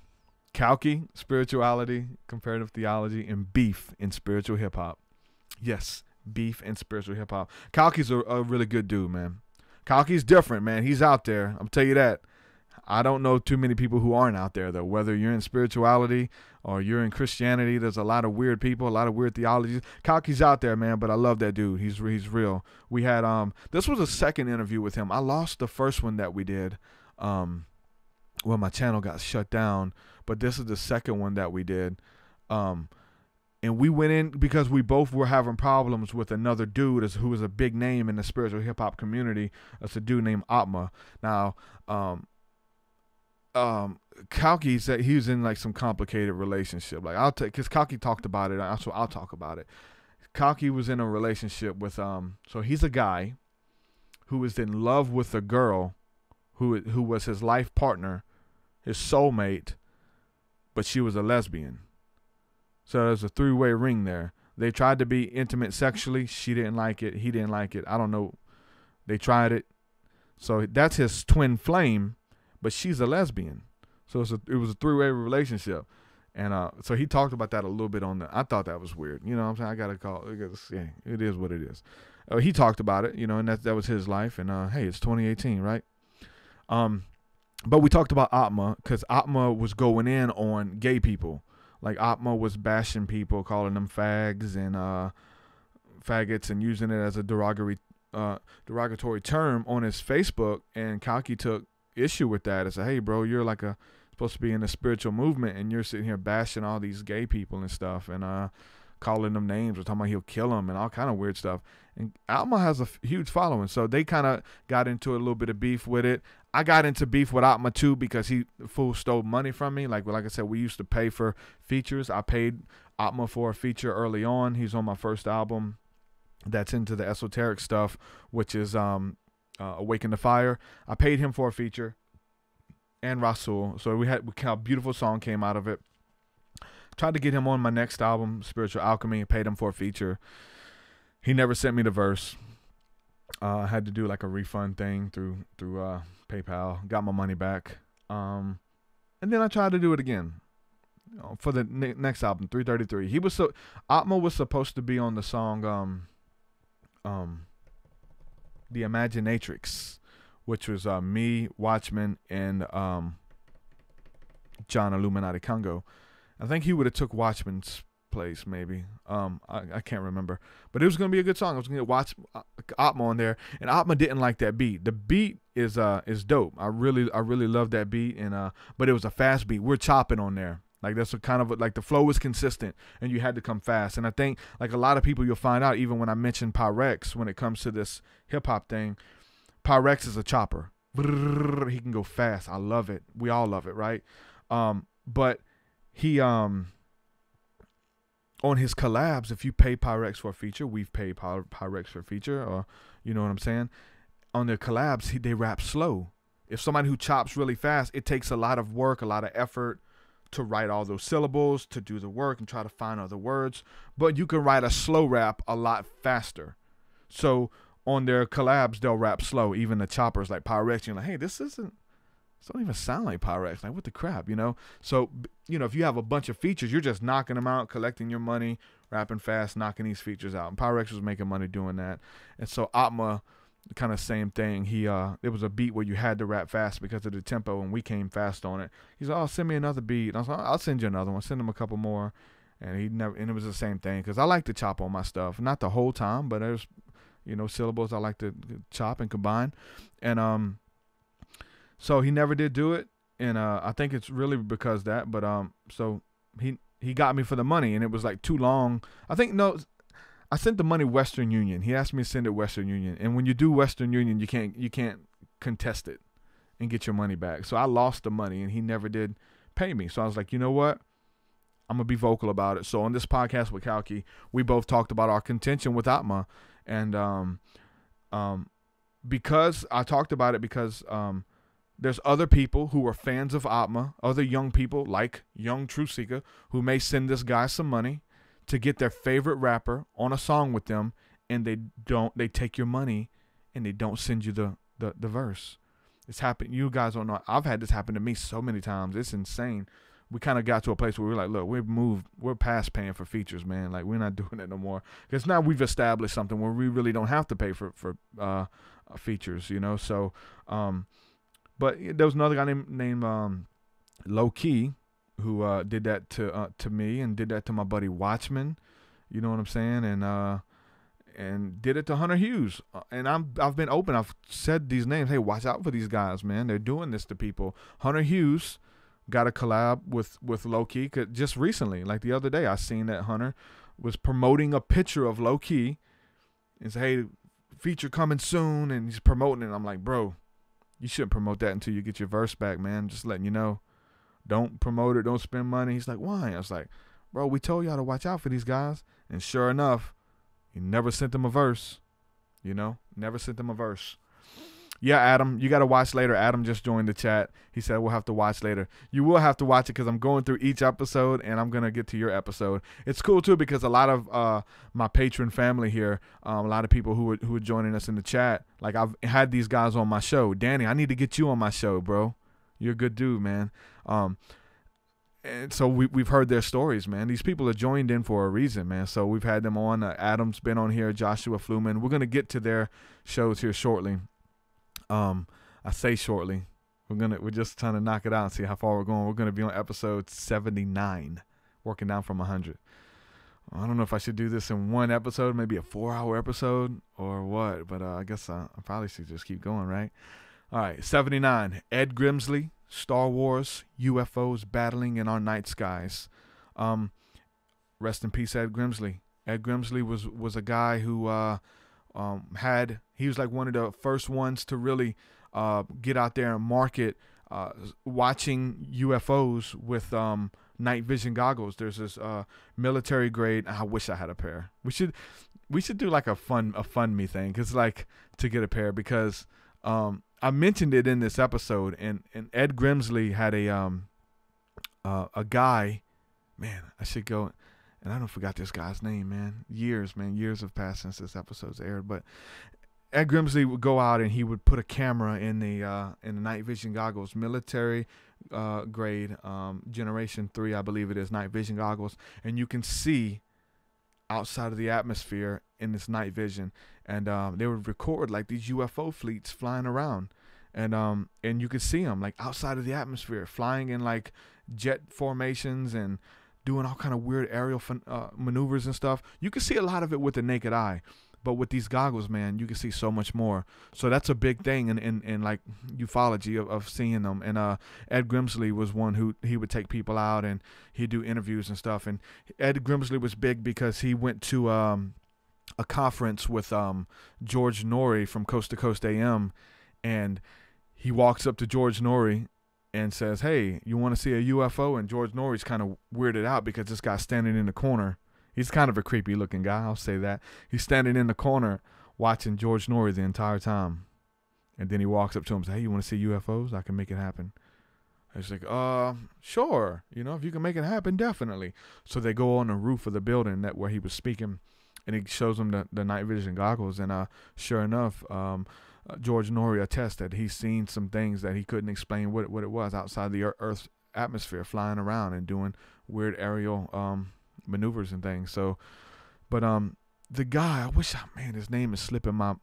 Kalki, spirituality, comparative theology, and beef in spiritual hip hop. Yes, beef and spiritual hip hop. Kalki's a really good dude, man. Kalki's different, man. He's out there. I'll tell you that. I don't know too many people who aren't out there, though. Whether you're in spirituality or you're in Christianity, there's a lot of weird people, a lot of weird theologies. Kalki's out there, man, but I love that dude. He's real. We had this was a second interview with him. I lost the first one that we did. Well, my channel got shut down, but this is the second one that we did. And we went in because we both were having problems with another dude who was a big name in the spiritual hip hop community. It's a dude named Atma. Now, Kalki said he was in like some complicated relationship. Like because Kalki talked about it, so I'll talk about it. Kalki was in a relationship with so he's a guy who was in love with a girl who was his life partner, his soulmate, but she was a lesbian. So there's a three-way ring there. They tried to be intimate sexually. She didn't like it. He didn't like it. I don't know. They tried it. So that's his twin flame, but she's a lesbian. So it was a three-way relationship. And so he talked about that a little bit on I thought that was weird. You know what I'm saying? I got to call it. Yeah, it is what it is. He talked about it, you know, and that was his life. And, hey, it's 2018, right? But we talked about Atma because Atma was going in on gay people. Like Atma was bashing people, calling them fags and faggots, and using it as a derogatory term on his Facebook. And Kalki took issue with that and said, "Hey, bro, you're like supposed to be in a spiritual movement, and you're sitting here bashing all these gay people and stuff, and calling them names, or talking about he'll kill them and all kind of weird stuff." And Atma has a huge following, so they kind of got into a little bit of beef with it. I got into beef with Atma too because the fool stole money from me. Like I said, we used to pay for features. I paid Atma for a feature early on. He's on my first album that's into the esoteric stuff, which is Awaken the Fire. I paid him for a feature, and Rasul. So we had a beautiful song came out of it. Tried to get him on my next album, Spiritual Alchemy. Paid him for a feature. He never sent me the verse. I had to do like a refund thing through PayPal. Got my money back. And then I tried to do it again for the next album, 333. Atma was supposed to be on the song The Imaginatrix, which was me, Watchman, and John Illuminati Congo. I think he would have took Watchman's place, maybe. I can't remember, but it was gonna be a good song. I was gonna watch Atma on there, and Atma didn't like that beat. The beat is dope. I really love that beat, and but it was a fast beat. We're chopping on there. Like that's a kind of like the flow was consistent, and you had to come fast. And I think like a lot of people, you'll find out even when I mention Pyrex when it comes to this hip hop thing, Pyrex is a chopper. He can go fast. I love it. We all love it, right? But he on his collabs, if you pay Pyrex for a feature, we've paid Pyrex for a feature, or you know what I'm saying? On their collabs, they rap slow. If somebody who chops really fast, it takes a lot of work, a lot of effort to write all those syllables, to do the work and try to find other words. But you can write a slow rap a lot faster. So on their collabs, they'll rap slow. Even the choppers like Pyrex, you're like, hey, this don't even sound like Pyrex. Like, what the crap, you know? So, you know, if you have a bunch of features, you're just knocking them out, collecting your money, rapping fast, knocking these features out. And Pyrex was making money doing that. And so Atma, kind of same thing. It was a beat where you had to rap fast because of the tempo, and we came fast on it. He's like, "Oh, send me another beat." And I was like, "I'll send you another one." Send him a couple more, and it was the same thing because I like to chop on my stuff, not the whole time, but there's, you know, syllables I like to chop and combine, and so he never did do it, and I think it's really because that, but so he got me for the money, and it was like too long. I think I sent the money Western Union. He asked me to send it Western Union. And when you do Western Union, you can't contest it and get your money back. So I lost the money, and he never did pay me. So I was like, you know what? I'm going to be vocal about it. So on this podcast with Kalki, we both talked about our contention with Atma. And because I talked about it because there's other people who are fans of Atma, other young people like young TruthSeekah, who may send this guy some money to get their favorite rapper on a song with them, and they take your money and they don't send you the verse. It's happened. You guys don't know. I've had this happen to me so many times. It's insane. We kind of got to a place where we're like, look, we're past paying for features, man. Like, we're not doing it no more. Because now we've established something where we really don't have to pay for features, you know. So, but there was another guy named Low Key who did that to me and did that to my buddy Watchman. You know what I'm saying? And did it to Hunter Hughes. And I've been open. I've said these names. Hey, watch out for these guys, man. They're doing this to people. Hunter Hughes got a collab with Low Key just recently. Like the other day, I seen that Hunter was promoting a picture of Low Key and said, hey, feature coming soon, and he's promoting it. I'm like, bro, you shouldn't promote that until you get your verse back, man. Just letting you know. Don't promote it. Don't spend money. He's like, why? I was like, bro, we told y'all to watch out for these guys. And sure enough, he never sent them a verse. You know, never sent them a verse. Yeah, Adam, you got to watch later. Adam just joined the chat. He said we'll have to watch later. You will have to watch it because I'm going through each episode, and I'm going to get to your episode. It's cool, too, because a lot of my patron family here, a lot of people who are joining us in the chat, like I've had these guys on my show. Danny, I need to get you on my show, bro. You're a good dude, man. And so we've heard their stories, man. These people are joined in for a reason, man. So we've had them on. Adam's been on here, Joshua Fluman. We're going to get to their shows here shortly. I say shortly. We're just trying to knock it out and see how far we're going. We're going to be on episode 79, working down from 100. I don't know if I should do this in one episode, maybe a 4-hour episode or what, but I guess I probably should just keep going, right? All right, 79. Ed Grimsley, Star Wars, UFOs battling in our night skies. Rest in peace, Ed Grimsley. Ed Grimsley was a guy who he was like one of the first ones to really get out there and market watching UFOs with night vision goggles. There's this military grade. I wish I had a pair. We should do like a fund me thing, cause like to get a pair, because I mentioned it in this episode, and Ed Grimsley had a guy. Man, I should go. And I don't forgot this guy's name, man. Years have passed since this episode's aired. But Ed Grimsley would go out and he would put a camera in the night vision goggles, military grade, Generation 3, I believe it is, night vision goggles, and you can see outside of the atmosphere in this night vision, and they would record like these UFO fleets flying around, and you could see them like outside of the atmosphere, flying in like jet formations and doing all kind of weird aerial maneuvers and stuff. You can see a lot of it with the naked eye, but with these goggles, man, you can see so much more. So that's a big thing in like ufology of seeing them. And Ed Grimsley was one who he would take people out and he'd do interviews and stuff. And Ed Grimsley was big because he went to a conference with George Noorey from Coast to Coast AM, and he walks up to George Noorey and says, hey, you want to see a UFO? And George Norrie's kind of weirded out because this guy's standing in the corner. He's kind of a creepy looking guy, I'll say that. He's standing in the corner watching George Noorey the entire time. And then he walks up to him and says, hey, you want to see UFOs? I can make it happen. He's like, sure. You know, if you can make it happen, definitely. So they go on the roof of the building where he was speaking, and he shows them the night vision goggles. And sure enough, George Noorey attests that he's seen some things that he couldn't explain what it was outside the Earth's atmosphere, flying around and doing weird aerial maneuvers and things. So, but the guy, his name is slipping my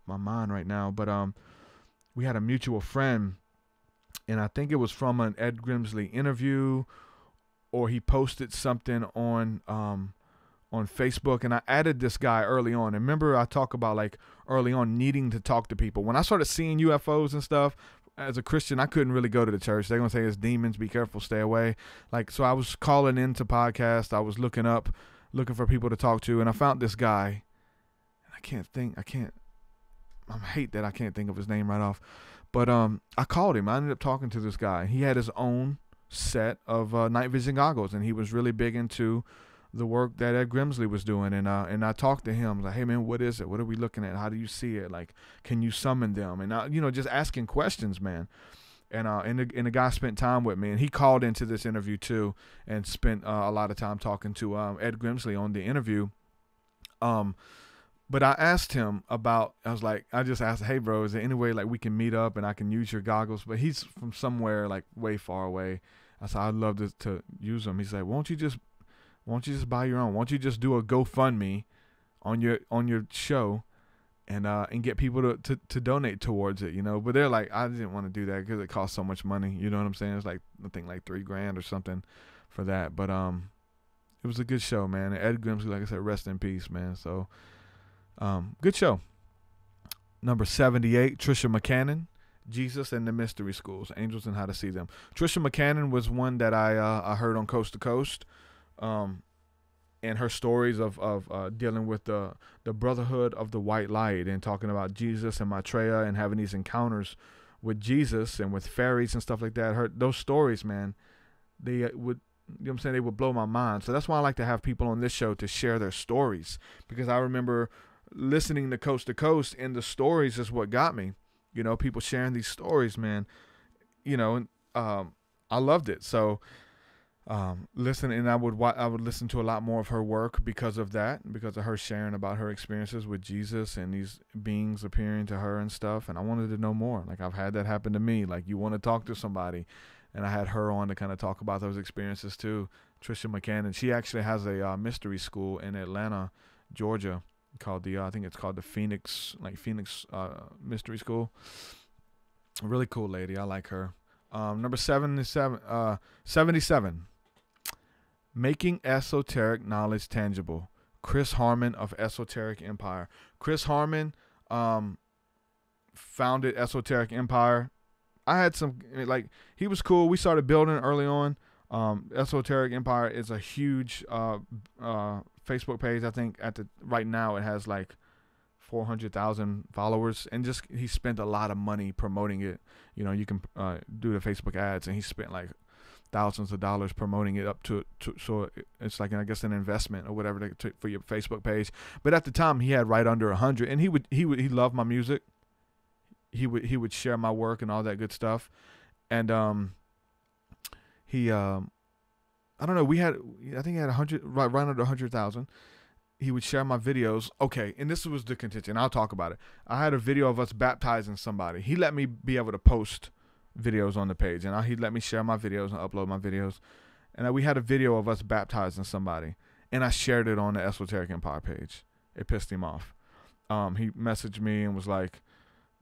mind right now. But we had a mutual friend, and I think it was from an Ed Grimsley interview, or he posted something on Facebook, and I added this guy early on. And remember, I talk about like early on needing to talk to people. When I started seeing UFOs and stuff, as a Christian, I couldn't really go to the church. They're going to say it's demons, be careful, stay away. Like, so I was calling into podcasts. I was looking up looking for people to talk to, and I found this guy. And I hate that I can't think of his name right off. But I called him. I ended up talking to this guy. He had his own set of night vision goggles, and he was really big into the work that Ed Grimsley was doing. And I talked to him. I was like, hey man, what is it? What are we looking at? How do you see it? Like, can you summon them? And just asking questions, man. And the guy spent time with me, and he called into this interview too, and spent a lot of time talking to Ed Grimsley on the interview. But I asked him about, I just asked, hey bro, is there any way like we can meet up and I can use your goggles? But he's from somewhere like way far away. I said, I'd love to use them. He said, won't you just buy your own? Won't you just do a GoFundMe on your show and get people to donate towards it, But they're like, I didn't want to do that because it costs so much money. You know what I'm saying? It's like, I think like $3,000 or something for that. But it was a good show, man. And Ed Grimsley, like I said, rest in peace, man. So good show. Number 78, Tricia McCannon, Jesus and the Mystery Schools, Angels and How to See Them. Tricia McCannon was one that I heard on Coast to Coast, and her stories of dealing with the brotherhood of the white light and talking about Jesus and Maitreya and having these encounters with Jesus and with fairies and stuff like that. Those stories, man, they would, what I'm saying, they would blow my mind. So that's why I like to have people on this show to share their stories, because I remember listening to Coast, and the stories is what got me. People sharing these stories, man. I loved it. So listen, and I would listen to a lot more of her work because of that, because of her sharing about her experiences with Jesus and these beings appearing to her and stuff. And I wanted to know more. Like, I've had that happen to me. Like, you want to talk to somebody, and I had her on to kind of talk about those experiences too. Tricia McCannon. She actually has a mystery school in Atlanta, Georgia, called I think it's called the Phoenix Mystery School. A really cool lady. I like her. Number 77, Making Esoteric Knowledge Tangible. Chris Harmon of Esoteric Empire. Chris Harmon founded Esoteric Empire. I had he was cool. We started building early on. Esoteric Empire is a huge Facebook page. I think right now it has like 400,000 followers, and he spent a lot of money promoting it. You can do the Facebook ads, and he spent like thousands of dollars promoting it up to so it's like, I guess, an investment or whatever for your Facebook page. But at the time, he had right under 100, and he loved my music. He would share my work and all that good stuff, and I don't know, I think he had 100, right under 100,000. He would share my videos. Okay, and this was the contention. I'll talk about it. I had a video of us baptizing somebody. He let me be able to post videos on the page, and he let me share my videos and upload my videos. And we had a video of us baptizing somebody, and I shared it on the Esoteric Empire page. It pissed him off. He messaged me and was like,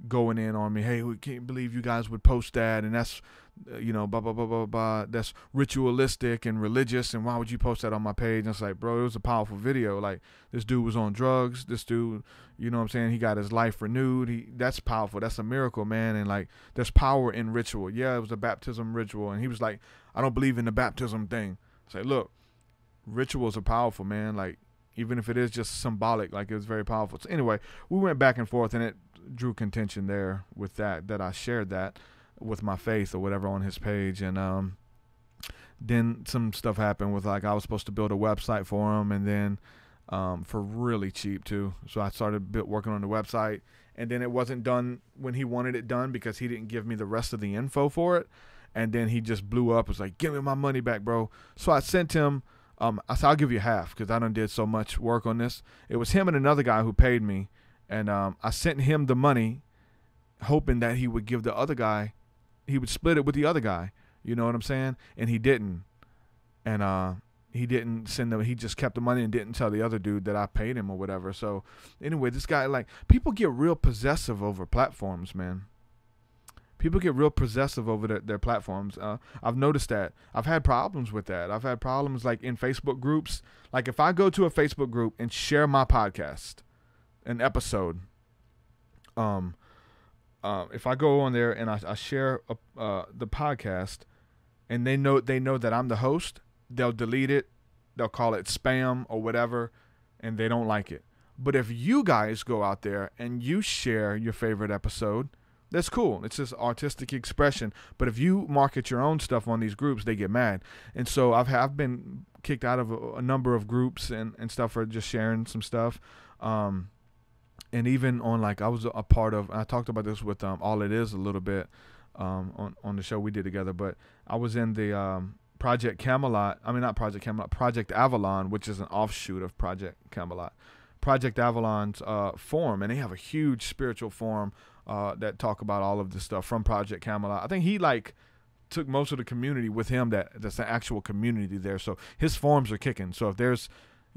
going in on me, hey, we can't believe you guys would post that, and that's blah blah blah blah blah, that's ritualistic and religious, and why would you post that on my page? And it's like, bro, it was a powerful video. Like, this dude was on drugs, this dude, you know what I'm saying, he got his life renewed. That's powerful. That's a miracle, man. And like, there's power in ritual. Yeah, it was a baptism ritual, and he was like, I don't believe in the baptism thing. It's like, look, rituals are powerful, man. Like, even if it is just symbolic, like, it was very powerful. So anyway, we went back and forth, and it drew contention there with that I shared that with my faith or whatever on his page. And then some stuff happened with, like, I was supposed to build a website for him, and then for really cheap too. So I started working on the website, and then it wasn't done when he wanted it done because he didn't give me the rest of the info for it. And then he just blew up. Was like, give me my money back, bro. So I sent him, I said, I'll give you half because I done did so much work on this. It was him and another guy who paid me. And I sent him the money hoping that he would give the other guy, he would split it with the other guy. You know what I'm saying? And he didn't. And he didn't send them. He just kept the money and didn't tell the other dude that I paid him or whatever. So anyway, this guy, like, people get real possessive over platforms, man. People get real possessive over their platforms. I've noticed that. I've had problems with that. I've had problems, like, in Facebook groups. Like, if I go to a Facebook group and share my podcast, an episode, if I go on there and I share the podcast, and they know that I'm the host, they'll delete it they'll call it spam or whatever, and they don't like it. But if you guys go out there and you share your favorite episode, that's cool. It's just artistic expression. But if you market your own stuff on these groups, they get mad. And so I've been kicked out of a number of groups and stuff for just sharing some stuff. And even on, like, I was a part of, I talked about this with All It Is a little bit on the show we did together, but I was in the Project Camelot. I mean, not Project Camelot, Project Avalon, which is an offshoot of Project Camelot. Project Avalon's forum, and they have a huge spiritual forum that talk about all of this stuff from Project Camelot. I think he took most of the community with him. That's an actual community there. So his forums are kicking. So if you're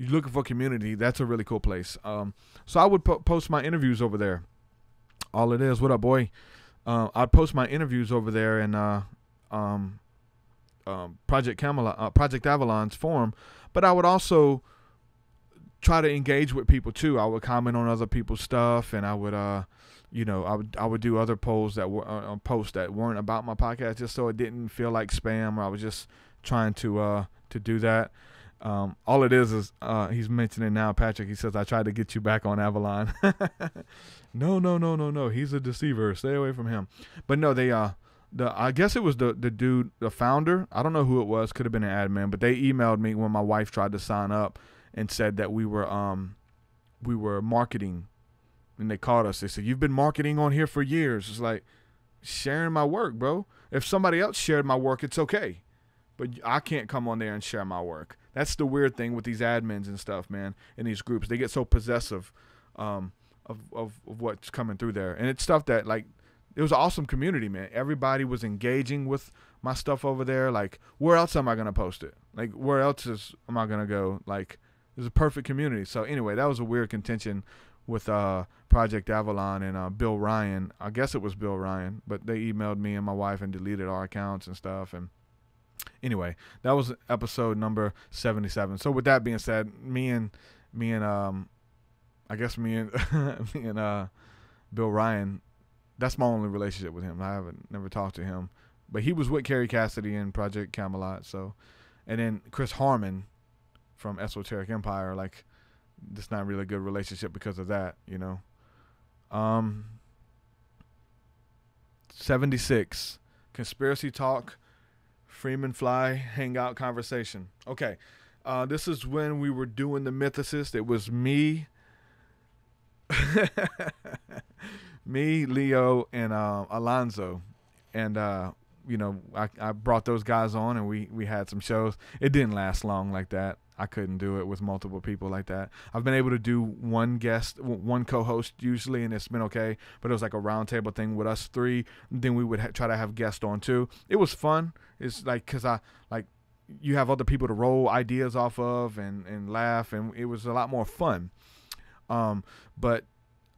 looking for community, that's a really cool place. So I would post my interviews over there. All It Is, what up, boy? I'd post my interviews over there in Project Camelot, Project Avalon's forum, but I would also try to engage with people too. I would comment on other people's stuff, and I would, I would do other posts that weren't about my podcast, just so it didn't feel like spam, or I was just trying to do that. All it is he's mentioning now, Patrick. He says, I tried to get you back on Avalon. No. He's a deceiver. Stay away from him. But no, I guess it was the dude, the founder. I don't know who it was. Could have been an admin, but they emailed me when my wife tried to sign up and said that we were marketing, and they called us. They said, you've been marketing on here for years. It's like, sharing my work, bro. If somebody else shared my work, it's okay, but I can't come on there and share my work. That's the weird thing with these admins and stuff, man, in these groups. They get so possessive of what's coming through there. And it's stuff that, like, it was an awesome community, man. Everybody was engaging with my stuff over there. Like, where else am I going to post it? Like, where else am I going to go? Like, it was a perfect community. So anyway, that was a weird contention with Project Avalon and Bill Ryan. I guess it was Bill Ryan, but they emailed me and my wife and deleted our accounts and stuff. And anyway, that was episode number 77. So with that being said, me and Bill Ryan, that's my only relationship with him. I haven't never talked to him, but he was with Carrie Cassidy in Project Camelot. So, and then Chris Harmon from Esoteric Empire, like, it's not really a good relationship because of that, 76, Conspiracy Talk, Freeman Fly Hangout Conversation. Okay, this is when we were doing the Mythicist. It was me, Leo, and Alonzo, and I brought those guys on, and we had some shows. It didn't last long like that. I couldn't do it with multiple people like that. I've been able to do one co-host usually, and it's been okay. But it was like a roundtable thing with us three. Then we would try to have guests on too. It was fun. It's like, because you have other people to roll ideas off of and laugh, and it was a lot more fun. But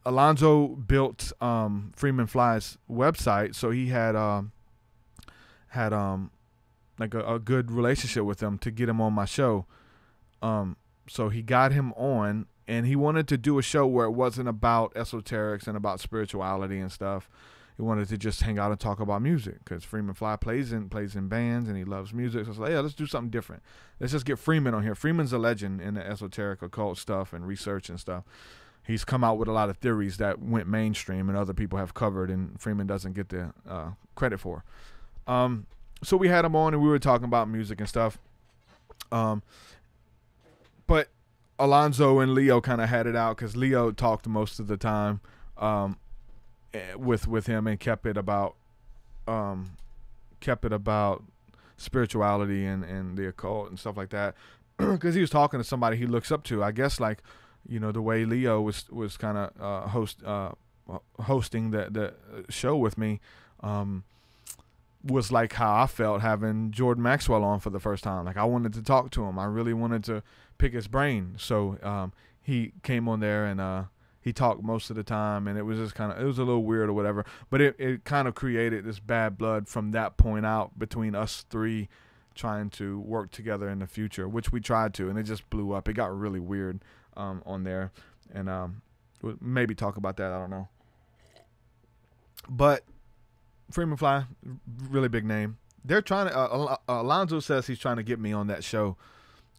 Alonzo built Freeman Fly's website, so he had like a good relationship with him to get him on my show. So he got him on, and he wanted to do a show where it wasn't about esoterics and about spirituality and stuff. He wanted to just hang out and talk about music, because Freeman Fly plays in bands and he loves music. So it's like, yeah, let's do something different. Let's just get Freeman on here. Freeman's a legend in the esoteric occult stuff and research and stuff. He's come out with a lot of theories that went mainstream and other people have covered, and Freeman doesn't get the credit for. So we had him on, and we were talking about music and stuff. But Alonzo and Leo kind of had it out, because Leo talked most of the time with him, and kept it about spirituality and the occult and stuff like that, because he was talking to somebody he looks up to. I guess, like, the way Leo was kind of hosting the show with me was like how I felt having Jordan Maxwell on for the first time. Like, I wanted to talk to him. I really wanted to pick his brain. So he came on there, and he talked most of the time, and it was just it was a little weird or whatever. But it kind of created this bad blood from that point out between us three trying to work together in the future, which we tried to, and it just blew up. It got really weird on there, and we'll maybe talk about that. I don't know. But Freeman Fly, really big name. They're trying to. Alonzo says he's trying to get me on that show.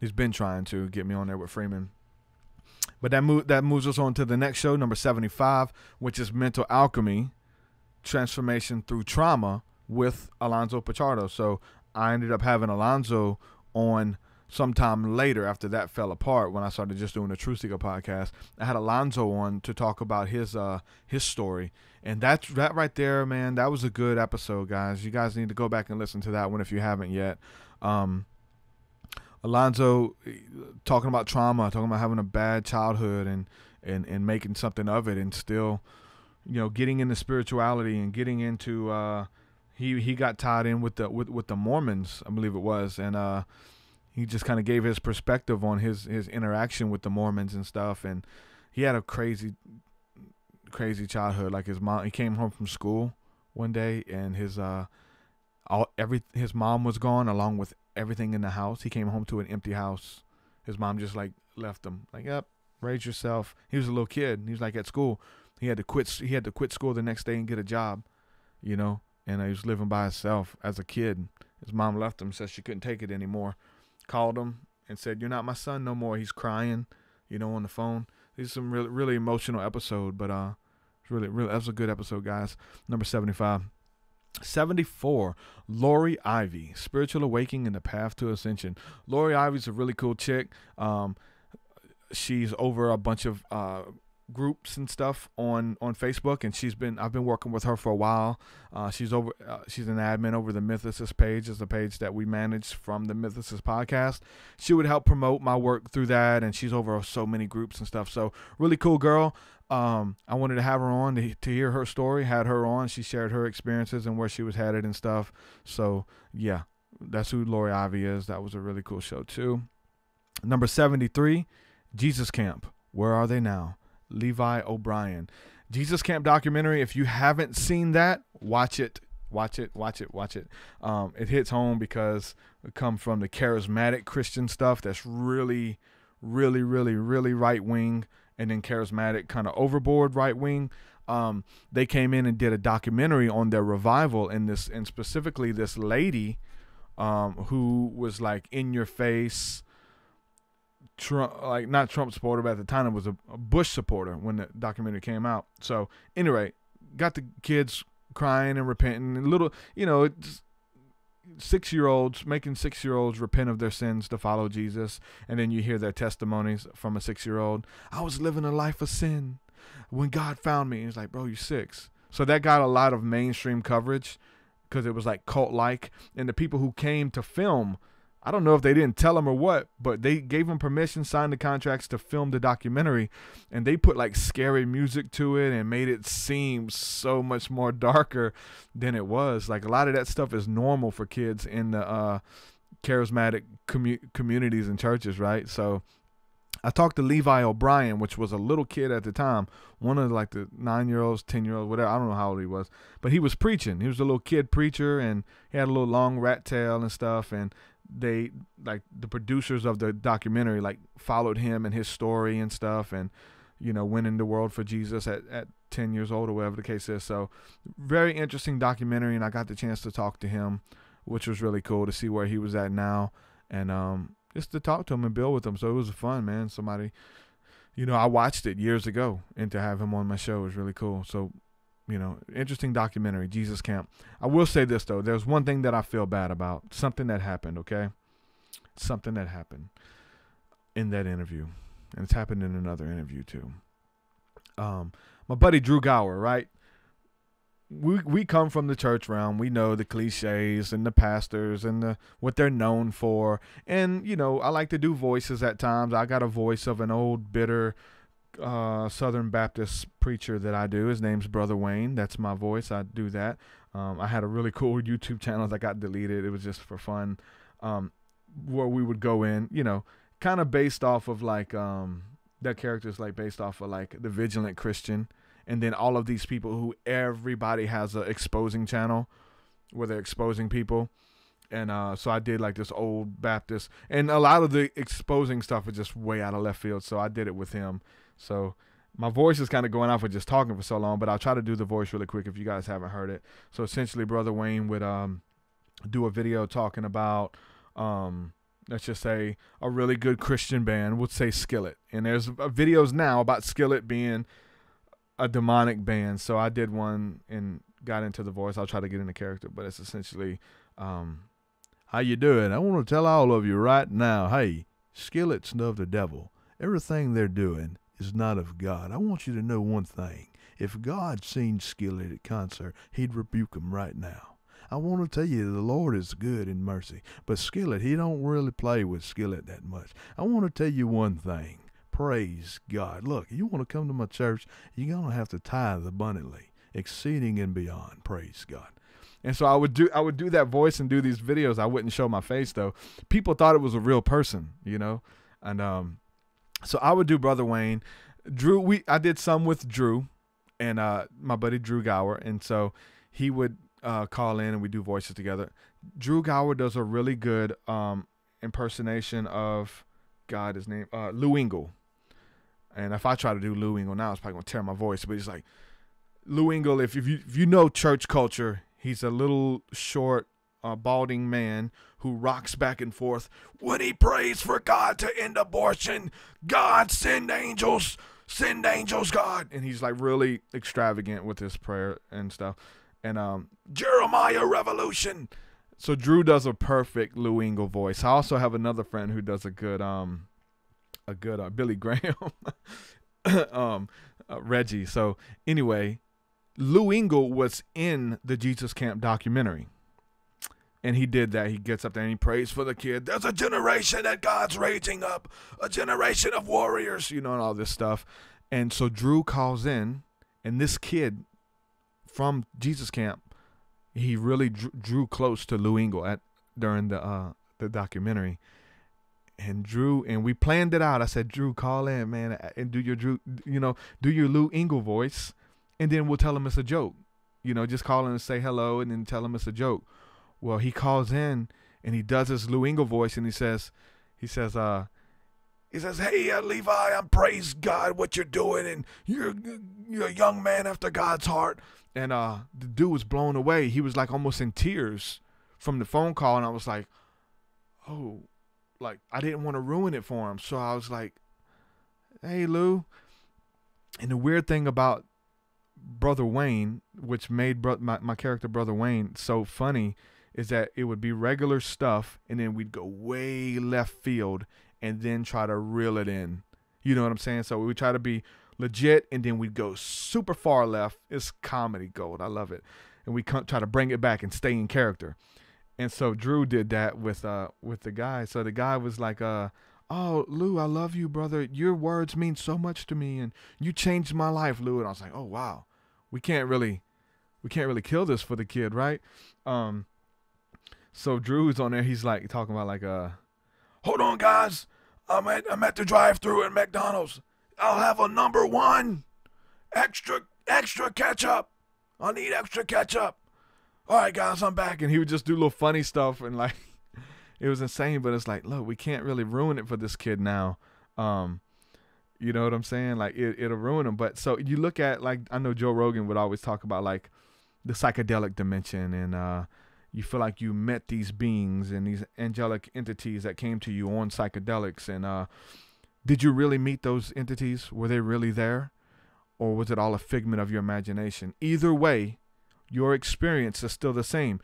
He's been trying to get me on there with Freeman. But that moves us on to the next show, number 75, which is Mental Alchemy, Transformation Through Trauma with Alonzo Pichardo. So I ended up having Alonzo on sometime later after that fell apart when I started just doing the TruthSeekah podcast. I had Alonzo on to talk about his story. And that right there, man, that was a good episode, guys. You guys need to go back and listen to that one if you haven't yet. Alonzo talking about trauma, talking about having a bad childhood and making something of it, and still, getting into spirituality and getting into he got tied in with the Mormons, I believe it was, and he just kind of gave his perspective on his interaction with the Mormons and stuff. And he had a crazy childhood. Like his mom, he came home from school one day and his mom was gone along with everything in the house. He came home to an empty house. His mom just like left him, like, yep, raise yourself. He was a little kid. He was like at school. He had to quit school the next day and get a job, and he was living by himself as a kid. His mom left him, said she couldn't take it anymore. Called him and said, "You're not my son no more." He's crying, on the phone. This is some really, really emotional episode, but it's really, that was a good episode, guys. Number 75. 74, Noorey Ivy, Spiritual Awakening and the Path to Ascension. Noorey Ivy's a really cool chick. She's over a bunch of groups and stuff on Facebook, and I've been working with her for a while. She's an admin over the Mythicist page. Is the page that we manage from the Mythicist podcast. She would help promote my work through that, and she's over so many groups and stuff. So really cool girl. I wanted to have her on to hear her story. Had her on. She shared her experiences and where she was headed and stuff. So yeah, that's who Noorey Ivy is. That was a really cool show too. Number 73, Jesus Camp. Where are they now? Levi O'Brien. Jesus Camp documentary. If you haven't seen that, watch it. Watch it. It hits home because it comes from the charismatic Christian stuff that's really, really, really, really right wing, and then charismatic kind of overboard right wing. They came in and did a documentary on their revival and specifically this lady who was like in your face, Trump, like not Trump supporter, but at the time it was a Bush supporter when the documentary came out. So anyway, got the kids crying and repenting, and little, 6-year-olds making 6-year-olds repent of their sins to follow Jesus. And then you hear their testimonies from a 6-year-old. I was living a life of sin when God found me. It's like, bro, you're 6. So that got a lot of mainstream coverage because it was like cult-like. And the people who came to film, I don't know if they didn't tell him or what, but they gave him permission, signed the contracts to film the documentary, and they put like scary music to it and made it seem so much more darker than it was. Like a lot of that stuff is normal for kids in the charismatic communities and churches, right? So I talked to Levi O'Brien, which was a little kid at the time, one of like the 9-year-olds, 10-year-olds, whatever. I don't know how old he was, but he was preaching. He was a little kid preacher, and he had a little long rat tail and stuff, and they, like the producers of the documentary, like followed him and his story and stuff, and went in the world for Jesus at 10 years old or whatever the case is. So very interesting documentary, and I got the chance to talk to him, which was really cool to see where he was at now, and just to talk to him and build with him. So it was fun, man. Somebody, I watched it years ago, and to have him on my show was really cool. So interesting documentary, Jesus Camp. I will say this, though. There's one thing that I feel bad about. Something that happened, okay? Something that happened in that interview. And it's happened in another interview, too. My buddy Drew Gower, right? We come from the church realm. We know the cliches and the pastors and what they're known for. And, I like to do voices at times. I got a voice of an old, bitter Southern Baptist preacher that I do. His name's Brother Wayne. That's my voice. I do that. I had a really cool YouTube channel that got deleted. It was just for fun, where we would go in, kind of based off of like that character's like based off of like the Vigilant Christian, and then all of these people who everybody has a exposing channel where they're exposing people. And so I did like this old Baptist, and a lot of the exposing stuff is just way out of left field. So I did it with him. So my voice is kind of going off with just talking for so long, but I'll try to do the voice really quick if you guys haven't heard it. So essentially, Brother Wayne would do a video talking about let's just say a really good Christian band would say Skillet. And there's videos now about Skillet being a demonic band. So I did one and got into the voice. I'll try to get into character, but it's essentially, how you doing? I want to tell all of you right now, hey, Skillet's of the devil. Everything they're doing is not of God. I want you to know one thing. If God seen Skillet at concert, he'd rebuke him right now. I want to tell you the Lord is good in mercy, but Skillet, he don't really play with Skillet that much. I want to tell you one thing. Praise God. Look, you want to come to my church, you're going to have to tithe abundantly, exceeding and beyond. Praise God. And so I would do that voice and do these videos. I wouldn't show my face though. People thought it was a real person, you know? And so I would do Brother Wayne. Drew, I did some with Drew and my buddy Drew Gower. And so he would call in and we do voices together. Drew Gower does a really good impersonation of his name, Lou Engle. And if I try to do Lou Engle now, it's probably gonna tear my voice. But he's like Lou Engle. If you know church culture, he's a little short, balding man who rocks back and forth when he prays for God to end abortion. God, send angels, God. And he's like really extravagant with his prayer and stuff. And Jeremiah Revolution. So Drew does a perfect Lou Engle voice. I also have another friend who does a good Billy Graham, Reggie. So anyway, Lou Engle was in the Jesus Camp documentary. And he did that. He gets up there and he prays for the kid. There's a generation that God's raising up, a generation of warriors, you know, and all this stuff. And so Drew calls in, and this kid from Jesus Camp, he really drew close to Lou Engle during the documentary. And we planned it out. I said, Drew, call in, man, and do your Lou Engle voice, and then we'll tell him it's a joke. You know, just call in and say hello, and then tell him it's a joke. Well, he calls in and he does his Lou Engle voice, and he says, hey, Levi, I praise God what you're doing, and you're a young man after God's heart. And the dude was blown away. He was like almost in tears from the phone call, and I was like, oh, like I didn't want to ruin it for him. So I was like, hey, Lou. And the weird thing about Brother Wayne, which made my character Brother Wayne so funny, is that it would be regular stuff, and then we'd go way left field and then try to reel it in. You know what I'm saying? So we would try to be legit, and then we'd go super far left. It's comedy gold. I love it. And we try to bring it back and stay in character. And so Drew did that with the guy. So the guy was like, oh, Lou, I love you, brother. Your words mean so much to me, and you changed my life, Lou. And I was like, oh, wow. We can't really kill this for the kid, right? So Drew's on there. He's like talking about like, hold on, guys. I'm at the drive-thru at McDonald's. I'll have a number 1 extra ketchup. I need extra ketchup. All right, guys, I'm back. And he would just do little funny stuff, and like it was insane. But it's like, look, we can't really ruin it for this kid now. You know what I'm saying? Like it'll ruin him. But so you look at, like, I know Joe Rogan would always talk about like the psychedelic dimension, and you feel like you met these beings and these angelic entities that came to you on psychedelics. And did you really meet those entities? Were they really there? Or was it all a figment of your imagination? Either way, your experience is still the same.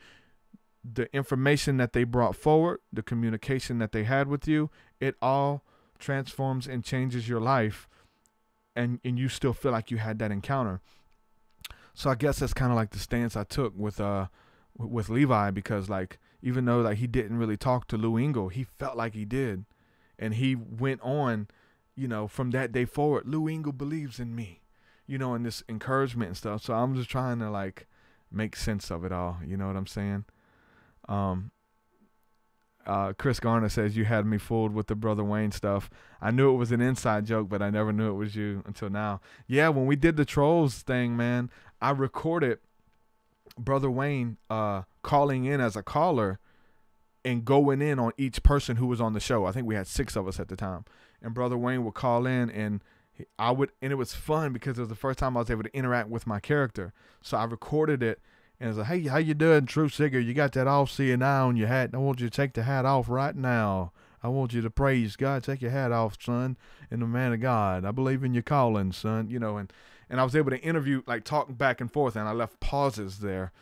The information that they brought forward, the communication that they had with you, it all transforms and changes your life, and you still feel like you had that encounter. So I guess that's kind of like the stance I took with Levi, because like, even though like he didn't really talk to Lou Engle, he felt like he did. And he went on, you know, from that day forward, Lou Engle believes in me, you know, and this encouragement and stuff. So I'm just trying to like make sense of it all. You know what I'm saying? Chris Garner says, you had me fooled with the Brother Wayne stuff. I knew it was an inside joke, but I never knew it was you until now. Yeah, when we did the Trolls thing, man, I recorded Brother Wayne calling in as a caller and going in on each person who was on the show. I think we had 6 of us at the time. And Brother Wayne would call in, and and it was fun because it was the first time I was able to interact with my character. So I recorded it, and it was like, hey, how you doing, TruthSeekah? You got that all-seeing eye on your hat. I want you to take the hat off right now. I want you to praise God. Take your hat off, son, and the man of God. I believe in your calling, son. And I was able to interview, like talk back and forth, and I left pauses there.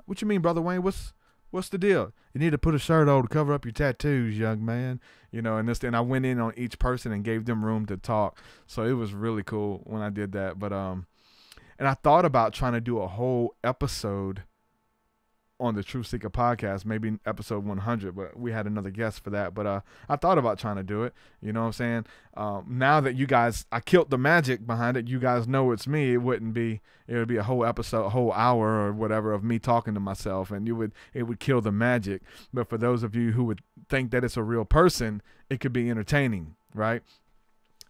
What you mean, Brother Wayne? What's the deal? You need to put a shirt on to cover up your tattoos, young man. And I went in on each person and gave them room to talk. So it was really cool when I did that. But and I thought about trying to do a whole episode on the TruthSeekah podcast, maybe episode 100, but we had another guest for that. But I thought about trying to do it. You know what I'm saying? Now that you guys, I killed the magic behind it. You guys know it's me. It would be a whole episode, a whole hour or whatever of me talking to myself, and it would kill the magic. But for those of you who would think that it's a real person, it could be entertaining, right?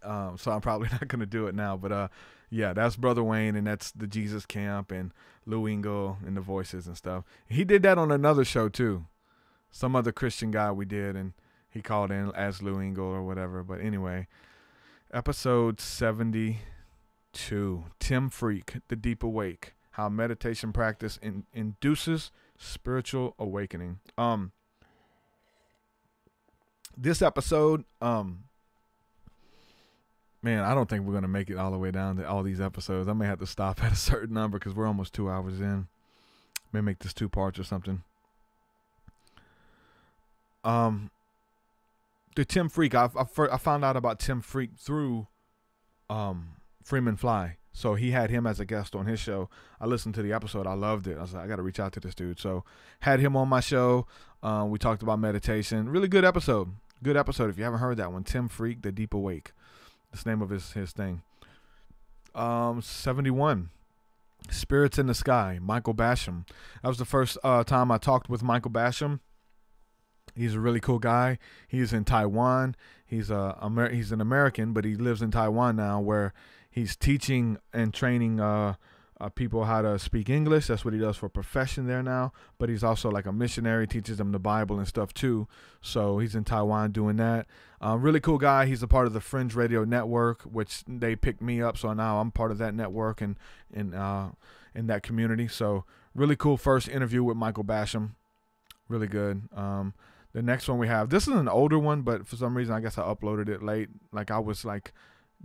So I'm probably not going to do it now, but yeah, that's Brother Wayne, and that's the Jesus Camp and Lou Engle and the voices and stuff. He did that on another show too. Some other Christian guy we did, and he called in as Lou Engle or whatever. But anyway, episode 72, Tim Freak, The Deep Awake, How Meditation Practice Induces Spiritual Awakening. This episode, man, I don't think we're going to make it all the way down to all these episodes. I may have to stop at a certain number because we're almost 2 hours in. May make this 2 parts or something. The Tim Freak, I found out about Tim Freak through Freeman Fly. So he had him as a guest on his show. I listened to the episode. I loved it. I was like, I got to reach out to this dude. So had him on my show. We talked about meditation. Really good episode. Good episode. If you haven't heard that one, Tim Freak, The Deep Awake. That's the name of his thing. 71. Spirits in the Sky, Michael Basham. That was the first time I talked with Michael Basham. He's a really cool guy. He's in Taiwan. He's an American, but he lives in Taiwan now, where he's teaching and training people how to speak English. That's what he does for a profession there now. But he's also like a missionary, teaches them the Bible and stuff too. So he's in Taiwan doing that. Really cool guy. He's a part of the Fringe Radio Network, which they picked me up. So now I'm part of that network and in that community. So really cool first interview with Michael Basham. Really good. The next one we have, this is an older one, but for some reason I guess I uploaded it late. Like I was like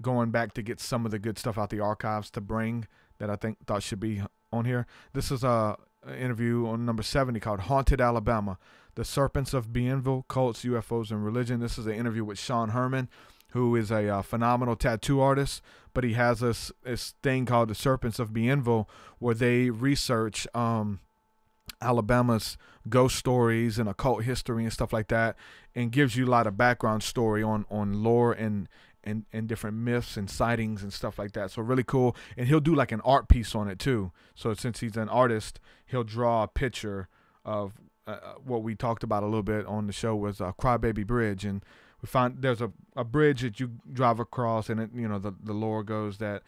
going back to get some of the good stuff out the archives to bring that I thought should be on here. This is a interview on number 70 called Haunted Alabama, The Serpents of Bienville, Cults, UFOs, and Religion. This is an interview with Sean Herman, who is a phenomenal tattoo artist, but he has this thing called The Serpents of Bienville, where they research Alabama's ghost stories and occult history and stuff like that, and gives you a lot of background story on lore and different myths and sightings and stuff like that. So really cool. And he'll do like an art piece on it too. So since he's an artist, he'll draw a picture of what we talked about a little bit on the show was Crybaby Bridge. And we found there's a bridge that you drive across, and it, the lore goes that,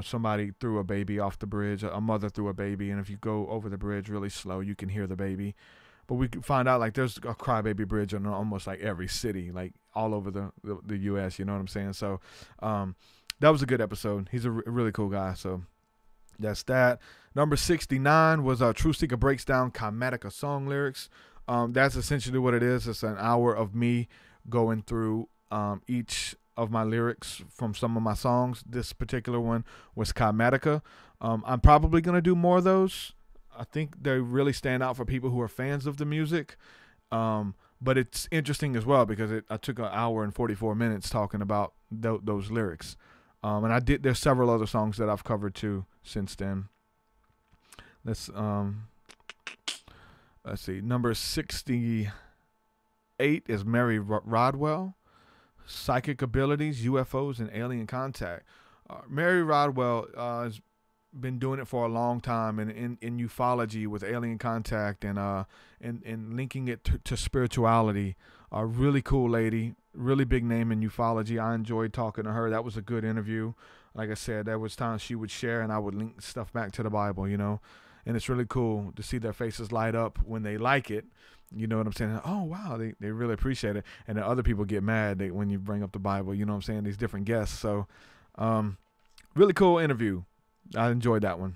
somebody threw a baby off the bridge, a mother threw a baby, and if you go over the bridge really slow, you can hear the baby. But we could find out like there's a Crybaby Bridge in almost like every city, like all over the U.S., you know what I'm saying? So that was a good episode. He's a really cool guy. So that's that. Number 69 was TruthSeekah Breaks Down Chromatica song lyrics. That's essentially what it is. It's an hour of me going through each of my lyrics from some of my songs. This particular one was Chromatica. I'm probably going to do more of those. I think they really stand out for people who are fans of the music. But it's interesting as well because I took an hour and 44 minutes talking about those lyrics. And there's several other songs that I've covered too since then. Let's see. Number 68 is Mary Rodwell, Psychic Abilities, UFOs, and Alien Contact. Mary Rodwell has been doing it for a long time, and in ufology with alien contact and linking it to spirituality. A really cool lady, really big name in ufology. I enjoyed talking to her. That was a good interview. Like I said, there was times she would share and I would link stuff back to the Bible, and it's really cool to see their faces light up when they like it. You know what I'm saying? Oh, wow, they really appreciate it. And then other people get mad when you bring up the Bible, you know what I'm saying? These different guests. So really cool interview. I enjoyed that one.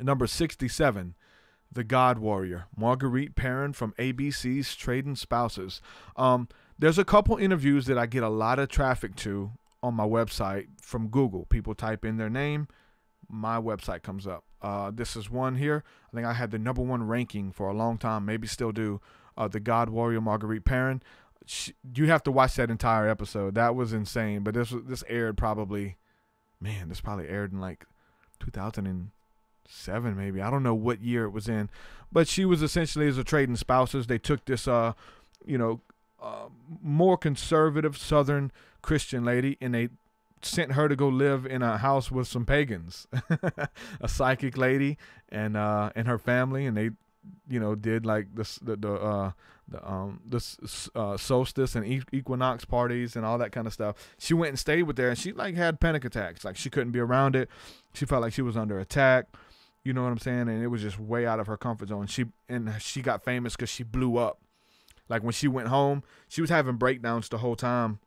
Number 67, The God Warrior, Marguerite Perrin from ABC's Trading Spouses. There's a couple interviews that I get a lot of traffic to on my website from Google. People type in their name, my website comes up. This is one here. I think I had the #1 ranking for a long time, maybe still do. The God Warrior Marguerite Perrin. You have to watch that entire episode. That was insane. But this aired probably, man, this probably aired in like 2007 maybe. I don't know what year it was in. But she was essentially as a trading spouses. They took this, more conservative Southern Christian lady, and they sent her to go live in a house with some pagans, a psychic lady, and her family, and they, did like the solstice and equinox parties and all that kind of stuff. She went and stayed with there, and she like had panic attacks. Like she couldn't be around it. She felt like she was under attack. You know what I'm saying? And it was just way out of her comfort zone. She got famous because she blew up. Like when she went home, she was having breakdowns the whole time.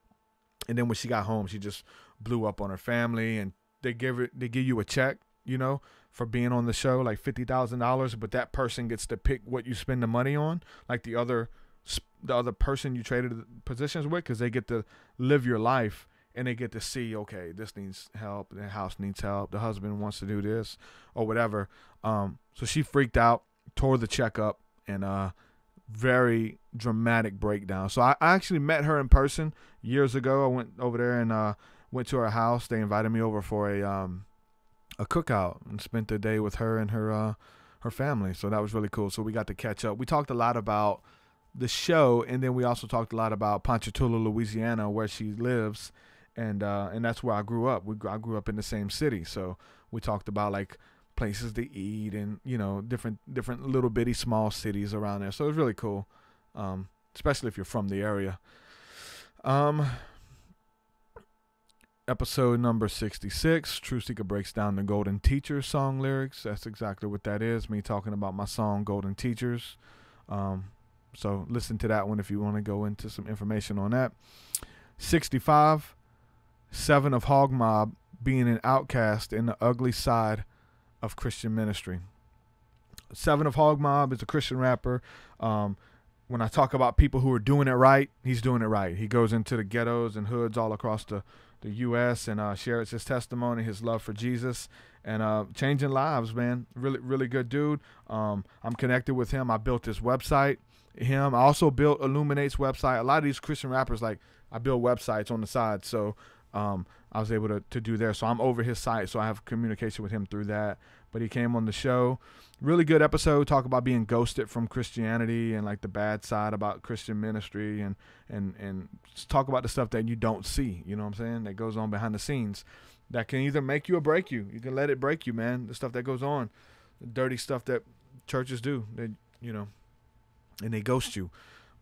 And then when she got home, she just blew up on her family, and they give you a check, for being on the show, like $50,000, but that person gets to pick what you spend the money on, like the other person you traded positions with, because they get to live your life, and they get to see, okay, this needs help, the house needs help, the husband wants to do this or whatever. So she freaked out, tore the check up, and very dramatic breakdown. So I actually met her in person years ago. I went over there and went to her house. They invited me over for a cookout and spent the day with her and her family. So that was really cool. So we got to catch up. We talked a lot about the show, and then we also talked a lot about Ponchatoula, Louisiana, where she lives, and that's where I grew up. I grew up in the same city. So we talked about like places to eat and different little bitty small cities around there. So it was really cool, especially if you're from the area. Episode number 66, TruthSeekah breaks down the Golden Teachers song lyrics. That's exactly what that is, me talking about my song Golden Teachers. So listen to that one if you want to go into some information on that. 65, 7 of Hog Mob being an outcast in the ugly side of Christian ministry. 7 of Hog Mob is a Christian rapper. When I talk about people who are doing it right, he's doing it right. He goes into the ghettos and hoods all across the U.S. and shares his testimony, his love for Jesus, and changing lives, man. Really, really good dude. I'm connected with him. I built his website. I also built Illuminate's website. A lot of these Christian rappers, like, I build websites on the side, so I was able to do there. So I'm over his site, so I have communication with him through that. But he came on the show. Really good episode. Talk about being ghosted from Christianity and like the bad side about Christian ministry, and talk about the stuff that you don't see, you know what I'm saying, that goes on behind the scenes that can either make you or break you. You can let it break you, man. The stuff that goes on, the dirty stuff that churches do, and they ghost you.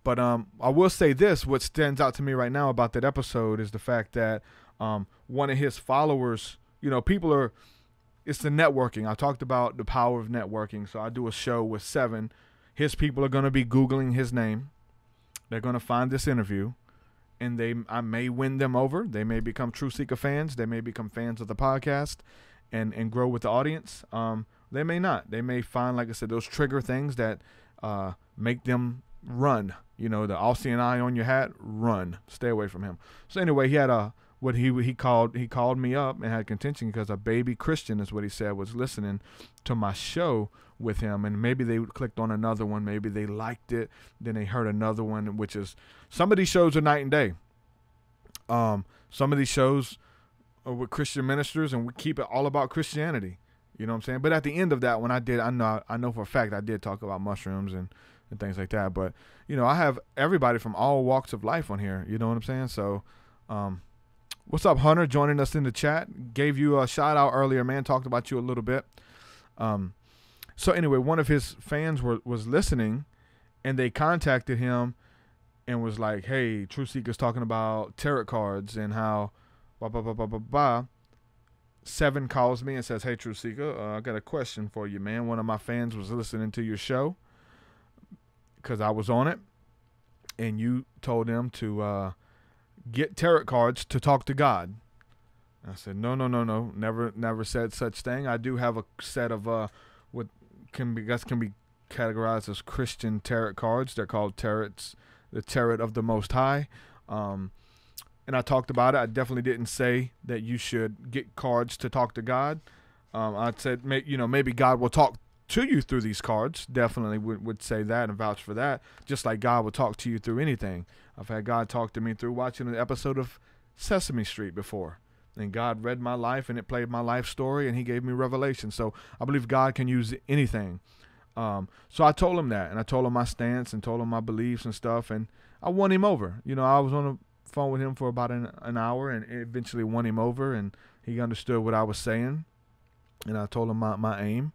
But I will say this, what stands out to me right now about that episode is the fact that one of his followers, it's the networking. I talked about the power of networking. So I do a show with 7. His people are going to be Googling his name. They're going to find this interview, and I may win them over. They may become TruthSeekah fans. They may become fans of the podcast and grow with the audience. They may not. They may find, like I said, those trigger things that make them run. The all seeing eye on your hat, run. Stay away from him. So anyway, he had what he called me up and had contention because a baby Christian, is what he said, was listening to my show with him, and maybe they clicked on another one, maybe they liked it, then they heard another one, which is, some of these shows are night and day. Some of these shows are with Christian ministers, and we keep it all about Christianity. You know what I'm saying? But at the end of that one, I know for a fact I did talk about mushrooms and things like that. But I have everybody from all walks of life on here. You know what I'm saying? So what's up, Hunter, joining us in the chat? Gave you a shout out earlier, man. Talked about you a little bit. So anyway, one of his fans was listening, and they contacted him and was like, hey, TruthSeekah's talking about tarot cards and how blah, blah, blah, blah, blah, blah. 7 calls me and says, hey, TruthSeekah, I got a question for you, man. One of my fans was listening to your show because I was on it, and you told them to get tarot cards to talk to God. I said, no, never said such thing. I do have a set of what can be categorized as Christian tarot cards. They're called tarots the Tarot of the Most High. And I talked about it. I definitely didn't say that you should get cards to talk to God. I said, maybe God will talk to you through these cards. Definitely would say that and vouch for that. Just like God will talk to you through anything. I've had God talk to me through watching an episode of Sesame Street before. And God read my life and it played my life story and he gave me revelation. So I believe God can use anything. So I told him that, and I told him my stance and told him my beliefs and stuff, and I won him over. I was on the phone with him for about an hour and eventually won him over, and he understood what I was saying, and I told him my aim.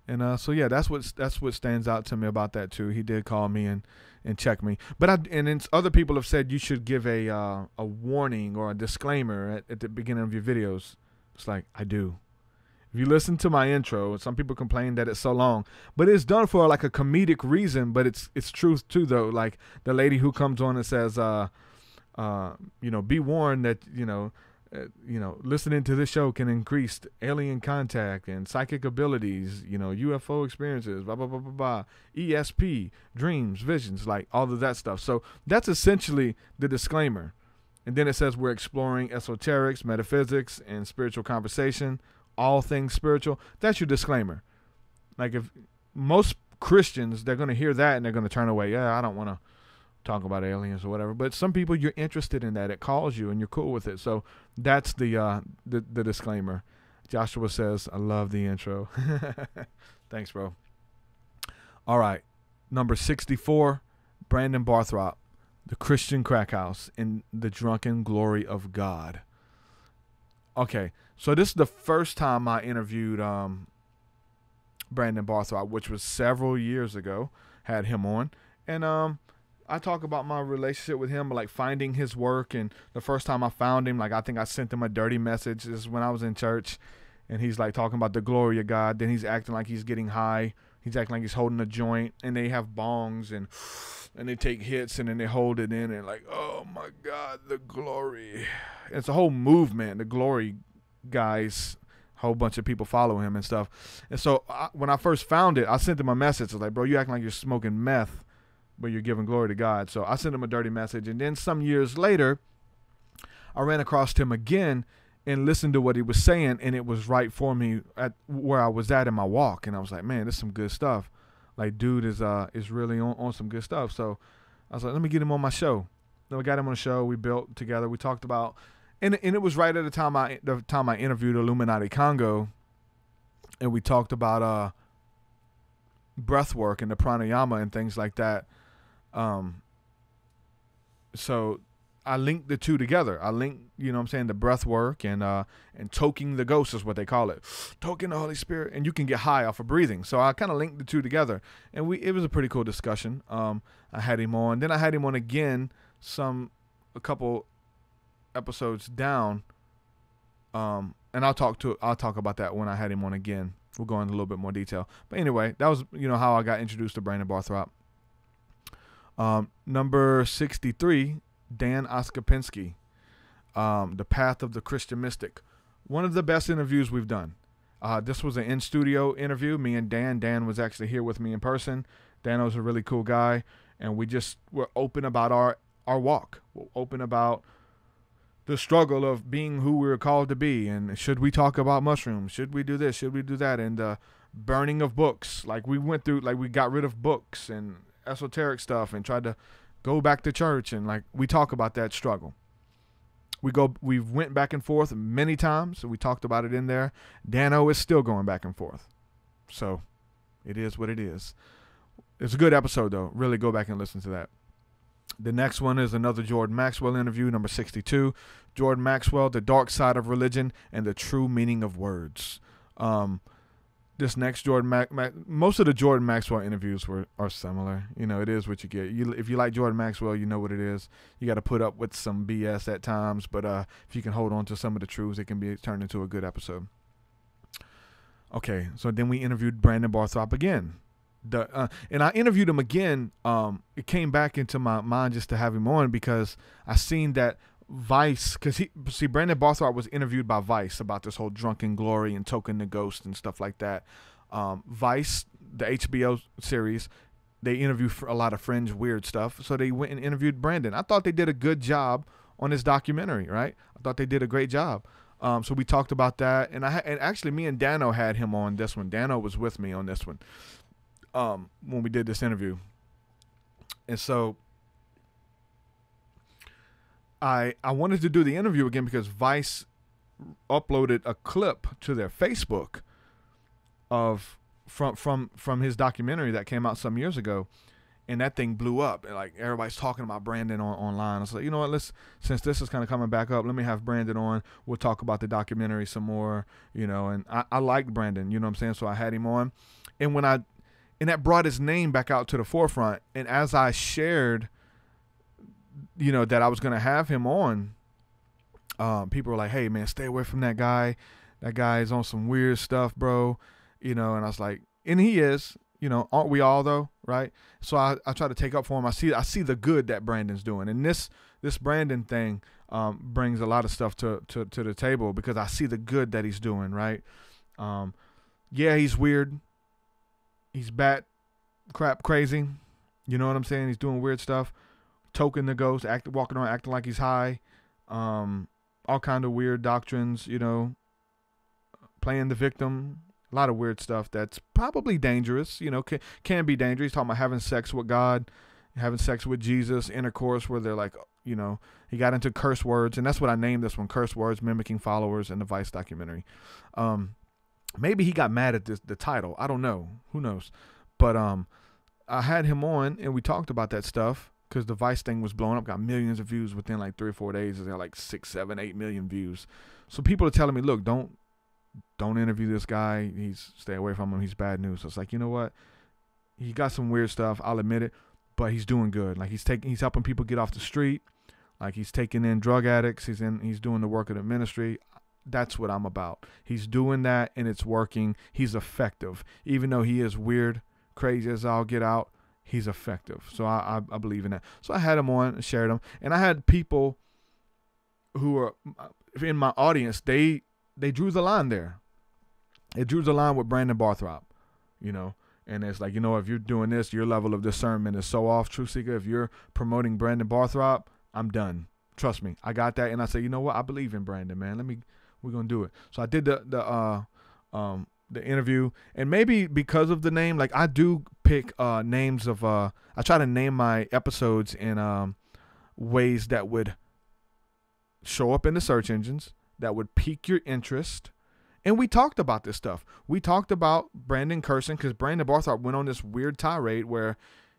And so yeah, that's what stands out to me about that too. He did call me and check me, but then other people have said you should give a warning or a disclaimer at the beginning of your videos. It's like, I do. If you listen to my intro, some people complain that it's so long, but it's done for like a comedic reason, but it's truth too though. Like the lady who comes on and says, be warned that, listening to this show can increase alien contact and psychic abilities, UFO experiences, blah, blah, blah, blah, blah, ESP, dreams, visions, like all of that stuff. So that's essentially the disclaimer. And then it says we're exploring esoterics, metaphysics, and spiritual conversation, all things spiritual. That's your disclaimer. Like if most Christians, they're going to hear that and they're going to turn away. Yeah, I don't want to talk about aliens or whatever. But some people, you're interested in that. It calls you and you're cool with it. So that's the disclaimer. Joshua says, I love the intro. Thanks, bro. All right. Number 64, Brandon Barthrop, The Christian Crack House in the Drunken Glory of God. Okay. So this is the first time I interviewed Brandon Barthrop, which was several years ago. Had him on. And I talk about my relationship with him, like finding his work. And the first time I found him, like I think I sent him a dirty message. This is when I was in church. And he's like talking about the glory of God. Then he's acting like he's getting high. He's acting like he's holding a joint. And they have bongs and they take hits and then they hold it in. And like, oh my God, the glory. It's a whole movement, the glory guys. A whole bunch of people follow him and stuff. And so when I first found it, I sent him a message. I was like, bro, you acting like you're smoking meth, but you're giving glory to God. So I sent him a dirty message. And then some years later, I ran across him again and listened to what he was saying. And it was right for me at where I was at in my walk. And I was like, man, this is some good stuff. Like, dude is really on some good stuff. So I was like, let me get him on my show. Then we got him on the show. We built together. We talked about, and it was right at the time I interviewed Illuminati Congo. And we talked about breath work and the pranayama and things like that. So I linked the two together. I linked, the breath work and toking the ghost is what they call it. Toking the Holy Spirit. And you can get high off of breathing. So I kind of linked the two together. And it was a pretty cool discussion. I had him on. Then I had him on again a couple episodes down. And I'll talk about that when I had him on again. We'll go into a little bit more detail. But anyway, that was, how I got introduced to Brandon Barthrop. Number 63, Dan Oskopinski, The Path of the Christian Mystic. One of the best interviews we've done. This was an in-studio interview. Me and Dan. Dan was actually here with me in person. Dan was a really cool guy. And we just were open about our walk. We're open about the struggle of being who we were called to be. And should we talk about mushrooms? Should we do this? Should we do that? And the burning of books. Like we went through, like we got rid of books and esoteric stuff and tried to go back to church. And like we talk about that struggle. We went back and forth many times. So we talked about it in there. Dano is still going back and forth. So it is what it is. It's a good episode though. Really go back and listen to that. The next one is another Jordan Maxwell interview, number 62. Jordan Maxwell, The Dark Side of Religion and the True Meaning of Words. This next Jordan most of the Jordan Maxwell interviews are similar. It is what you get. If you like Jordan Maxwell, you know what it is. You got to put up with some BS at times, but if you can hold on to some of the truths, it can be turned into a good episode. Okay, so then we interviewed Brandon Barthrop again. And I interviewed him again. It came back into my mind just to have him on because I seen that Vice, because Brandon Barthrop was interviewed by Vice about this whole drunken glory and token the ghost and stuff like that. Vice, the HBO series, they interview a lot of fringe weird stuff. So they went and interviewed Brandon. I thought they did a good job on this documentary, right? I thought they did a great job. So we talked about that, and actually me and Dano had him on this one. Dano was with me on this one when we did this interview. And so I wanted to do the interview again because Vice uploaded a clip to their Facebook of from his documentary that came out some years ago, and that thing blew up. And like everybody's talking about Brandon online. I was like, you know what, since this is kind of coming back up, let me have Brandon on. We'll talk about the documentary some more, you know. And I liked Brandon, you know what I'm saying? So I had him on, and that brought his name back out to the forefront. And as I shared, you know, that I was gonna have him on, people were like, hey man, stay away from that guy. That guy is on some weird stuff, bro. You know, and I was like, and he is. You know, aren't we all though, right? So I try to take up for him. I see the good that Brandon's doing, and this Brandon thing brings a lot of stuff to the table because I see the good that he's doing, right? Yeah, he's weird. He's bat crap crazy. You know what I'm saying? He's doing weird stuff, toking the ghost, walking around acting like he's high, all kind of weird doctrines. You know, playing the victim. A lot of weird stuff that's probably dangerous, you know, can be dangerous. He's talking about having sex with God, having sex with Jesus, intercourse where they're like, you know, he got into curse words. And that's what I named this one, Curse Words, Mimicking Followers in the Vice documentary. Maybe he got mad at the title. I don't know. Who knows? But I had him on and we talked about that stuff because the Vice thing was blowing up, got millions of views within like 3 or 4 days. It got like 6, 7, 8 million views. So people are telling me, look, don't interview this guy. Stay away from him. He's bad news. So it's like, you know what? He got some weird stuff. I'll admit it, but he's doing good. Like he's helping people get off the street. Like he's taking in drug addicts. He's doing the work of the ministry. That's what I'm about. He's doing that and it's working. He's effective. Even though he is weird, crazy as all get out, he's effective. So I believe in that. So I had him on and shared him. And I had people who are in my audience, they drew the line there. It drew the line with Brandon Barthrop, you know, and it's like, you know, if you're doing this, your level of discernment is so off, TruthSeekah. If you're promoting Brandon Barthrop, I'm done. Trust me, I got that, and I said, you know what, I believe in Brandon, man. We're gonna do it. So I did the interview, and maybe because of the name, like I do pick names of I try to name my episodes in ways that would show up in the search engines, that would pique your interest. And we talked about this stuff. We talked about Brandon cursing because Brandon Barthrop went on this weird tirade where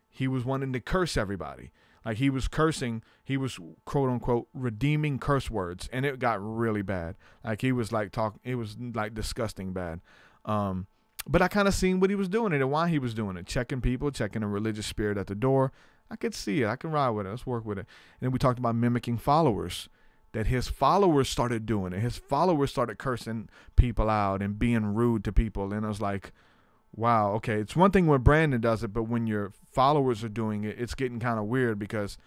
he was wanting to curse everybody. Like he was cursing, he was quote unquote redeeming curse words, and it got really bad. Like he was like it was like disgusting bad. But I kind of seen what he was doing and why he was doing it, checking people, checking a religious spirit at the door. I could see it. I can ride with it. Let's work with it. And then we talked about mimicking followers. That his followers started doing it. His followers started cursing people out and being rude to people. And I was like, wow, okay. It's one thing when Brandon does it, but when your followers are doing it, it's getting kind of weird because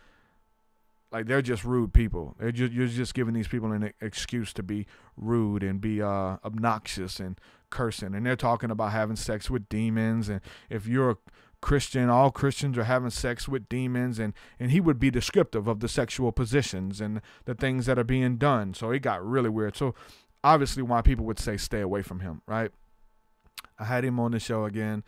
like they're just rude people. You're just giving these people an excuse to be rude and be obnoxious and cursing. And they're talking about having sex with demons. And if you're a Christian, all Christians are having sex with demons, and he would be descriptive of the sexual positions and the things that are being done. So it got really weird. So obviously why people would say stay away from him, right? I had him on the show again.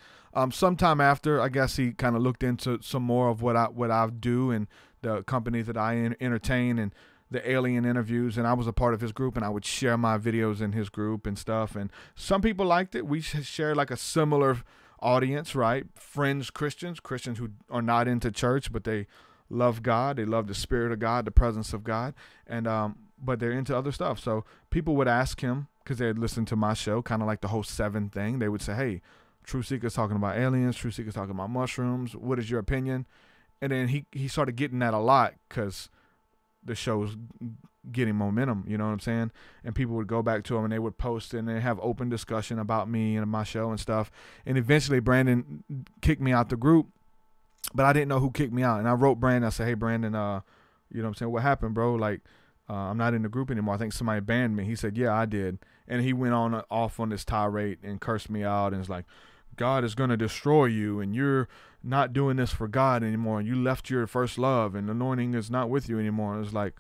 Sometime after, I guess he kind of looked into some more of what I do and the companies that I entertain and the alien interviews, and I was a part of his group, and I would share my videos in his group and stuff. And some people liked it. We shared like a similar audience, right? Friends, Christians who are not into church, but they love God. They love the Spirit of God, the presence of God, and but they're into other stuff. So people would ask him because they had listened to my show, kind of like the whole 7 thing. They would say, "Hey, TruthSeekah's talking about aliens. TruthSeekah's talking about mushrooms. What is your opinion?" And then he started getting that a lot because the show's getting momentum, you know what I'm saying? And people would go back to him and they would post and they have open discussion about me and my show and stuff. And eventually Brandon kicked me out the group, but I didn't know who kicked me out. And I wrote Brandon, I said, "Hey Brandon, you know what I'm saying? What happened, bro? Like, I'm not in the group anymore. I think somebody banned me." He said, "Yeah, I did." And he went off on this tirade and cursed me out and was like, God is going to destroy you, and you're not doing this for God anymore, and you left your first love, and the anointing is not with you anymore. It was like,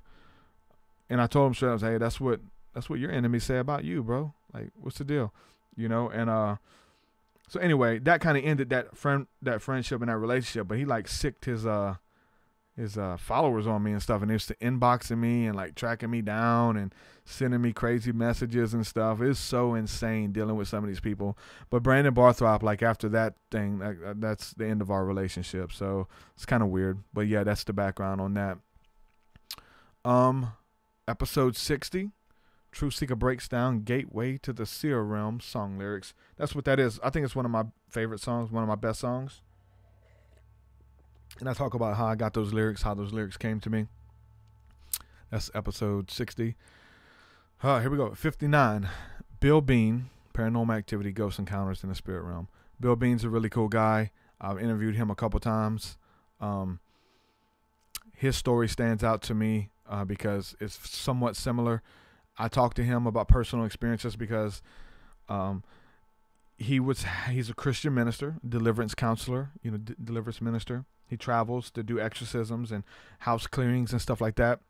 and I told him straight, I was like, hey, that's what your enemies say about you, bro. Like, what's the deal? You know, and so anyway, that kind of ended that friendship and that relationship. But he like sicked his followers on me and stuff, and they used to inboxing me and like tracking me down and sending me crazy messages and stuff. It's so insane dealing with some of these people. But Brandon Barthrop, like after that thing, that's the end of our relationship. So it's kind of weird. But yeah, that's the background on that. Episode 60. TruthSeekah breaks down Gateway to the Seer Realm song lyrics. That's what that is. I think it's one of my favorite songs, one of my best songs. And I talk about how I got those lyrics, how those lyrics came to me. That's episode 60. Here we go. 59. Bill Bean, Paranormal Activity, Ghost Encounters in the Spirit Realm. Bill Bean's a really cool guy. I've interviewed him a couple times. His story stands out to me because it's somewhat similar. I talked to him about personal experiences because he's a Christian minister, deliverance counselor, deliverance minister. He travels to do exorcisms and house clearings and stuff like that.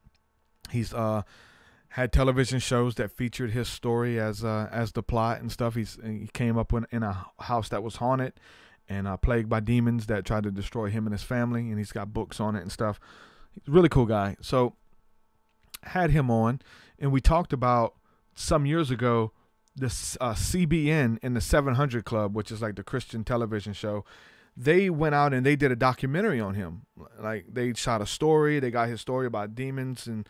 He's had television shows that featured his story as the plot and stuff. He came up in a house that was haunted and plagued by demons that tried to destroy him and his family, and he's got books on it and stuff. He's a really cool guy. So had him on, and we talked about some years ago this CBN in the 700 Club, which is like the Christian television show. They went out and they did a documentary on him. Like they shot a story. They got his story about demons and,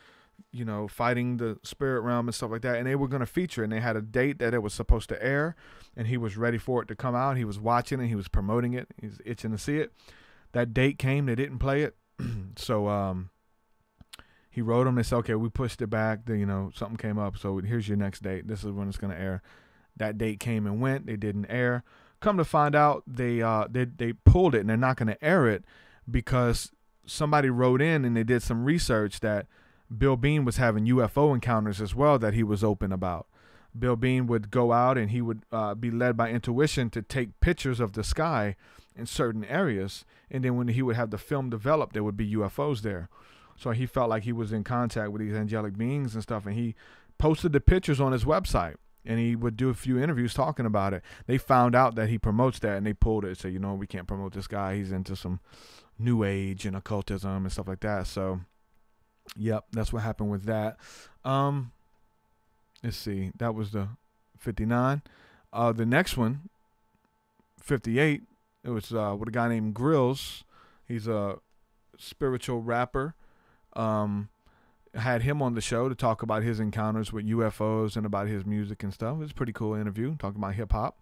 fighting the spirit realm and stuff like that. And they were going to feature it. And they had a date that it was supposed to air. And he was ready for it to come out. He was watching it. He was promoting it. He's itching to see it. That date came. They didn't play it. So he wrote them. They said, okay, we pushed it back. Something came up. So here's your next date. This is when it's going to air. That date came and went. They didn't air. Come to find out, they pulled it and they're not going to air it because somebody wrote in and they did some research that Bill Bean was having UFO encounters as well that he was open about. Bill Bean would go out and he would be led by intuition to take pictures of the sky in certain areas, and then when he would have the film developed, there would be UFOs there. So he felt like he was in contact with these angelic beings and stuff, and he posted the pictures on his website. And he would do a few interviews talking about it. They found out that he promotes that, and they pulled it. So, we can't promote this guy. He's into some new age and occultism and stuff like that. So, yep, that's what happened with that. Let's see. That was the 59. The next one, 58, it was with a guy named Grills. He's a spiritual rapper. Had him on the show to talk about his encounters with UFOs and about his music and stuff. It was a pretty cool interview, talking about hip hop.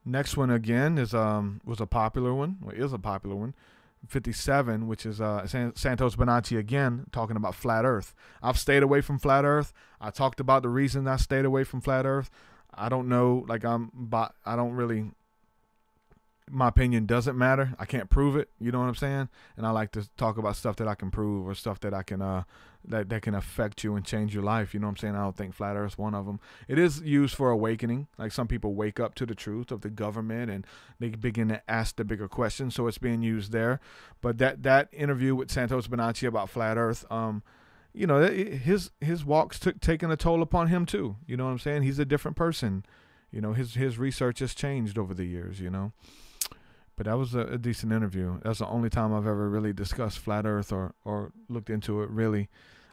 Next one again is was a popular one. Well, is a popular one. 57, which is Santos Bonacci again, talking about flat Earth. I've stayed away from flat Earth. I talked about the reason I stayed away from flat Earth. I don't know, I don't really. My opinion doesn't matter. I can't prove it. You know what I'm saying? And I like to talk about stuff that I can prove or stuff that I can that can affect you and change your life. You know what I'm saying? I don't think flat Earth's one of them. It is used for awakening. Like some people wake up to the truth of the government and they begin to ask the bigger questions. So it's being used there. But that interview with Santos Bonacci about flat Earth, his walks taken a toll upon him too. You know what I'm saying? He's a different person. His research has changed over the years. But that was a decent interview. That's the only time I've ever really discussed flat Earth or looked into it, really.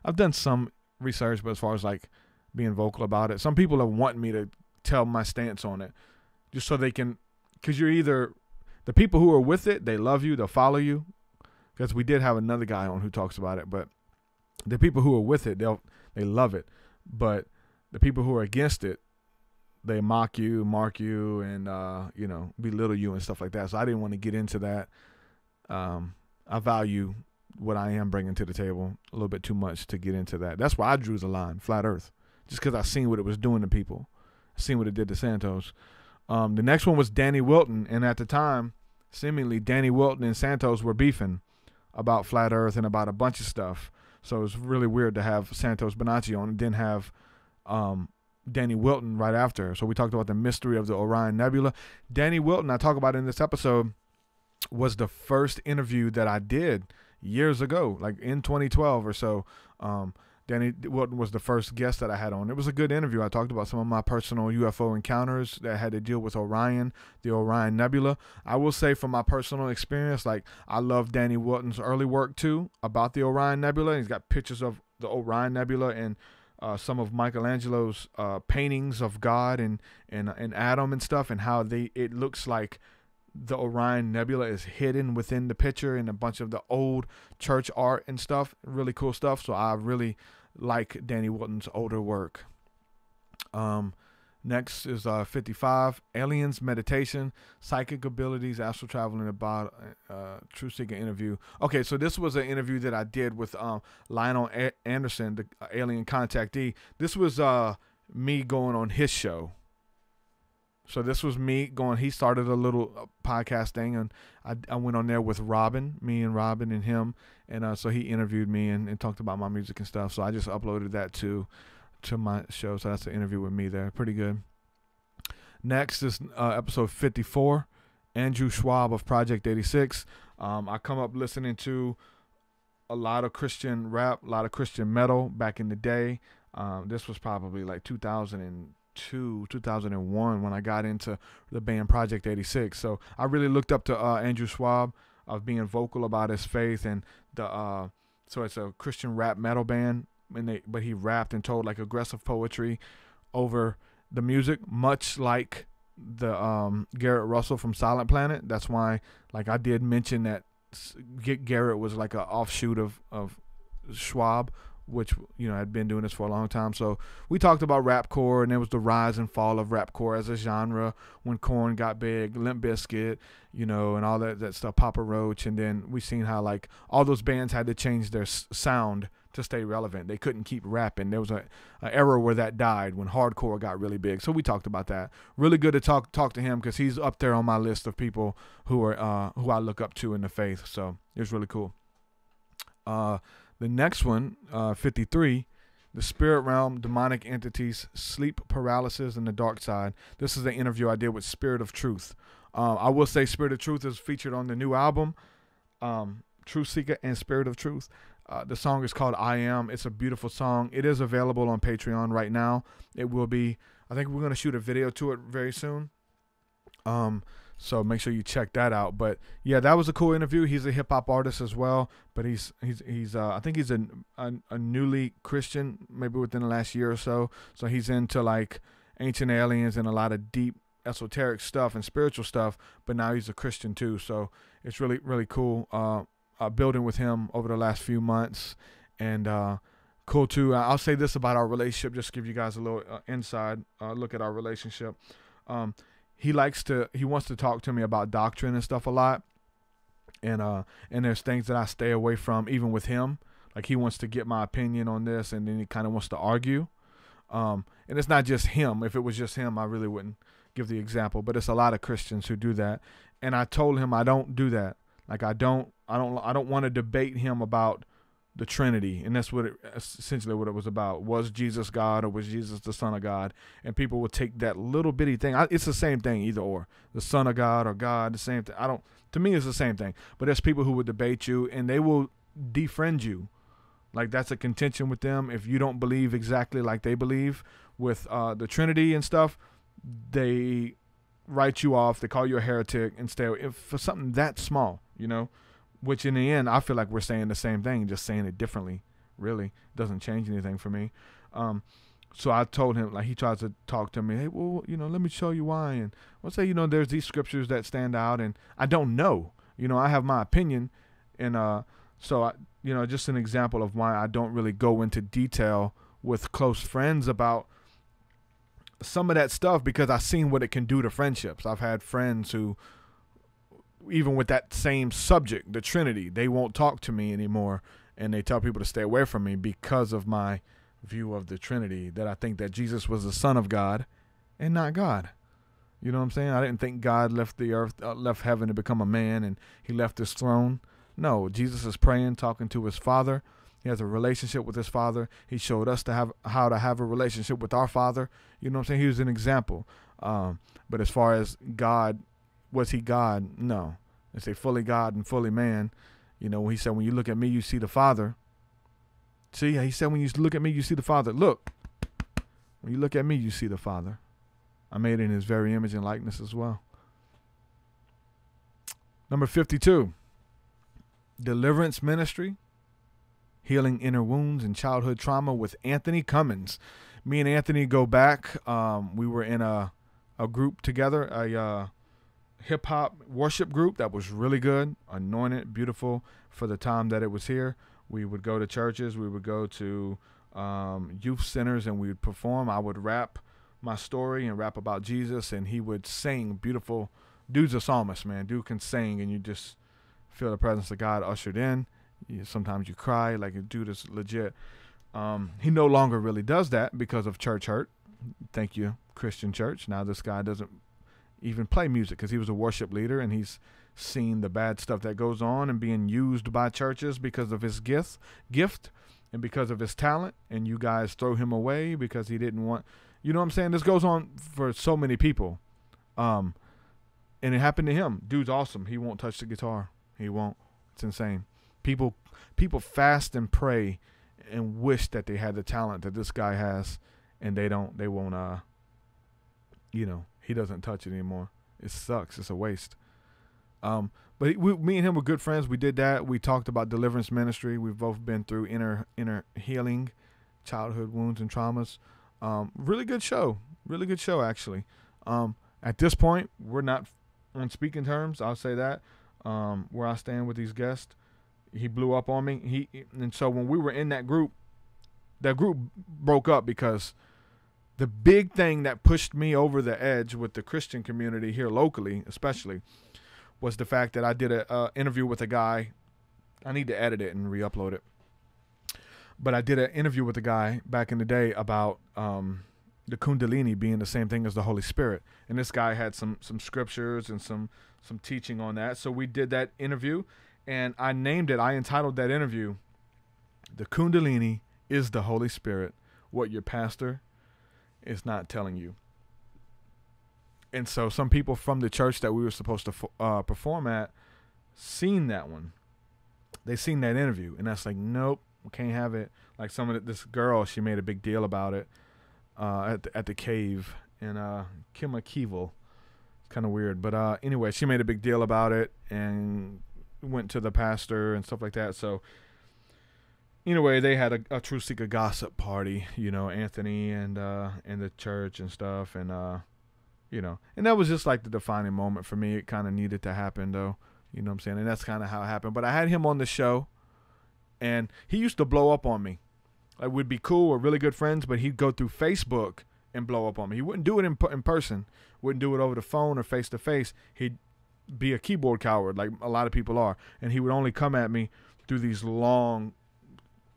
I've done some research, but as far as like being vocal about it, some people have wanted me to tell my stance on it just so they can, because you're either, the people who are with it, they love you, they'll follow you. Because we did have another guy on who talks about it, but the people who are with it, they love it. But the people who are against it, they mock you, mark you, and, belittle you and stuff like that. So I didn't want to get into that. I value what I am bringing to the table a little bit too much to get into that. That's why I drew the line, flat Earth, just because I seen what it was doing to people. I seen what it did to Santos. The next one was Danny Wilton, and at the time, seemingly Danny Wilton and Santos were beefing about flat Earth and about a bunch of stuff. So it was really weird to have Santos Bonacci on and didn't have Danny Wilton right after. So we talked about the mystery of the Orion Nebula. Danny Wilton, I talk about in this episode, was the first interview that I did years ago, like in 2012 or so. Danny Wilton was the first guest that I had on. It was a good interview. I talked about some of my personal UFO encounters that had to deal with Orion, the Orion Nebula. I will say from my personal experience, like I love Danny Wilton's early work too about the Orion Nebula. He's got pictures of the Orion Nebula and some of Michelangelo's paintings of God and Adam and stuff, and how it looks like the Orion Nebula is hidden within the picture and a bunch of the old church art and stuff. Really cool stuff. So I really like Danny Wilton's older work. Next is 55, Aliens, Meditation, Psychic Abilities, Astral Traveling, about TruthSeekah interview. Okay, so this was an interview that I did with Lionel Anderson, the alien contactee. This was me going on his show. So this was me going, he started a little podcast thing, and I went on there with Robin, me and Robin and him, and so he interviewed me and talked about my music and stuff. So I just uploaded that to my show. So that's an interview with me there. Pretty good. Next is episode 54, Andrew Schwab of Project 86. I come up listening to a lot of Christian rap, a lot of Christian metal back in the day. This was probably like 2002, 2001 when I got into the band Project 86. So I really looked up to Andrew Schwab of being vocal about his faith, and so it's a Christian rap metal band, but he rapped and told like aggressive poetry over the music, much like the Garrett Russell from Silent Planet. That's why, like, I did mention that Garrett was like an offshoot of Schwab, which, you know, had been doing this for a long time. So we talked about rapcore, and there was the rise and fall of rapcore as a genre when Korn got big, Limp Bizkit, you know, and all that stuff, Papa Roach. And then we seen how like all those bands had to change their sound to stay relevant. They couldn't keep rapping. There was an era where that died when hardcore got really big. So we talked about that. Really good to talk to him, because he's up there on my list of people who I look up to in the faith. So it was really cool. The next one, 53, the spirit realm, demonic entities, sleep paralysis, and the dark side. This is the interview I did with Spirit of Truth. I will say Spirit of Truth is featured on the new album, TruthSeekah and Spirit of Truth. The song is called I Am. It's a beautiful song. It is available on Patreon right now. It will be, I think we're going to shoot a video to it very soon. So make sure you check that out. But yeah, that was a cool interview. He's a hip hop artist as well, but he's I think he's a newly Christian, maybe within the last year or so. So he's into like ancient aliens and a lot of deep esoteric stuff and spiritual stuff, but now he's a Christian too. So it's really, really cool. Building with him over the last few months, and cool too. I'll say this about our relationship, just to give you guys a little inside look at our relationship. He wants to talk to me about doctrine and stuff a lot, and there's things that I stay away from even with him. Like he wants to get my opinion on this, and then he kind of wants to argue. And it's not just him. If it was just him, I really wouldn't give the example, but it's a lot of Christians who do that. And I told him I don't do that. Like I don't want to debate him about the Trinity, and that's essentially what it was about. Was Jesus God, or was Jesus the Son of God? And people would take that little bitty thing. It's the same thing, either or. The Son of God or God, the same thing. To me, it's the same thing. But there's people who would debate you, and they will defriend you. Like that's a contention with them. If you don't believe exactly like they believe with the Trinity and stuff, they write you off. They call you a heretic and stay away for something that small, you know. Which in the end, I feel like we're saying the same thing, just saying it differently. Really, doesn't change anything for me. So I told him, like he tries to talk to me. Hey, well, you know, let me show you why. And I'll say, you know, there's these scriptures that stand out, and I don't know. You know, I have my opinion, and so I, you know, just an example of why I don't really go into detail with close friends about some of that stuff, because I've seen what it can do to friendships. I've had friends who, even with that same subject, the Trinity, they won't talk to me anymore, and they tell people to stay away from me because of my view of the Trinity, that I think that Jesus was the Son of God and not God. You know what I'm saying? I didn't think God left the earth, left heaven to become a man, and he left his throne. No, Jesus is praying, talking to his Father, He has a relationship with his Father. He showed us how to have a relationship with our Father. You know what I'm saying? He was an example. But as far as God, was he God? No. They say fully God and fully man. You know, he said, when you look at me, you see the Father. See, he said, when you look at me, you see the Father. Look, when you look at me, you see the Father. I made it in his very image and likeness as well. Number 52, Deliverance Ministry, Healing Inner Wounds and Childhood Trauma with Anthony Cummins. Me and Anthony go back. We were in a group together, a hip-hop worship group that was really good, anointed, beautiful for the time that it was here. We would go to churches. We would go to youth centers, and we would perform. I would rap my story and rap about Jesus, and he would sing beautiful. Dude's a psalmist, man. Dude can sing, and you just feel the presence of God ushered in. Sometimes you cry, like, dude is legit. He no longer really does that because of church hurt. Thank you, Christian church. Now this guy doesn't even play music because he was a worship leader, and he's seen the bad stuff that goes on and being used by churches because of his gift and because of his talent, and you guys throw him away because he didn't want, you know what I'm saying? This goes on for so many people. And it happened to him. Dude's awesome. He won't touch the guitar. He won't. It's insane. People fast and pray and wish that they had the talent that this guy has, and they don't. They won't. You know, he doesn't touch it anymore. It sucks. It's a waste. But me and him were good friends. We did that. We talked about deliverance ministry. We've both been through inner healing, childhood wounds and traumas. Really good show. Really good show, actually. At this point, we're not on speaking terms. I'll say that. Where I stand with these guests, he blew up on me. And so when we were in that group broke up because the big thing that pushed me over the edge with the Christian community here locally, especially, was the fact that I did an interview with a guy. I need to edit it and re-upload it. But I did an interview with a guy back in the day about the Kundalini being the same thing as the Holy Spirit. And this guy had some scriptures and some teaching on that. So we did that interview, and I entitled that interview, "The Kundalini is the Holy Spirit, what your pastor is not telling you." And so some people from the church that we were supposed to perform at seen that one. They seen that interview, and that's like, nope, we can't have it. Like this girl, she made a big deal about it at the cave in Kimakival. It's kind of weird, but anyway, she made a big deal about it and went to the pastor and stuff like that. So anyway, they had a TruthSeekah gossip party, you know, Anthony and the church and stuff, and you know, and that was just like the defining moment for me. It kind of needed to happen, though, you know what I'm saying? And that's kind of how it happened. But I had him on the show, and he used to blow up on me. Like, we'd be cool, we're really good friends, but he'd go through Facebook and blow up on me. He wouldn't do it in person, wouldn't do it over the phone or face to face. He'd be a keyboard coward, like a lot of people are, and he would only come at me through these long,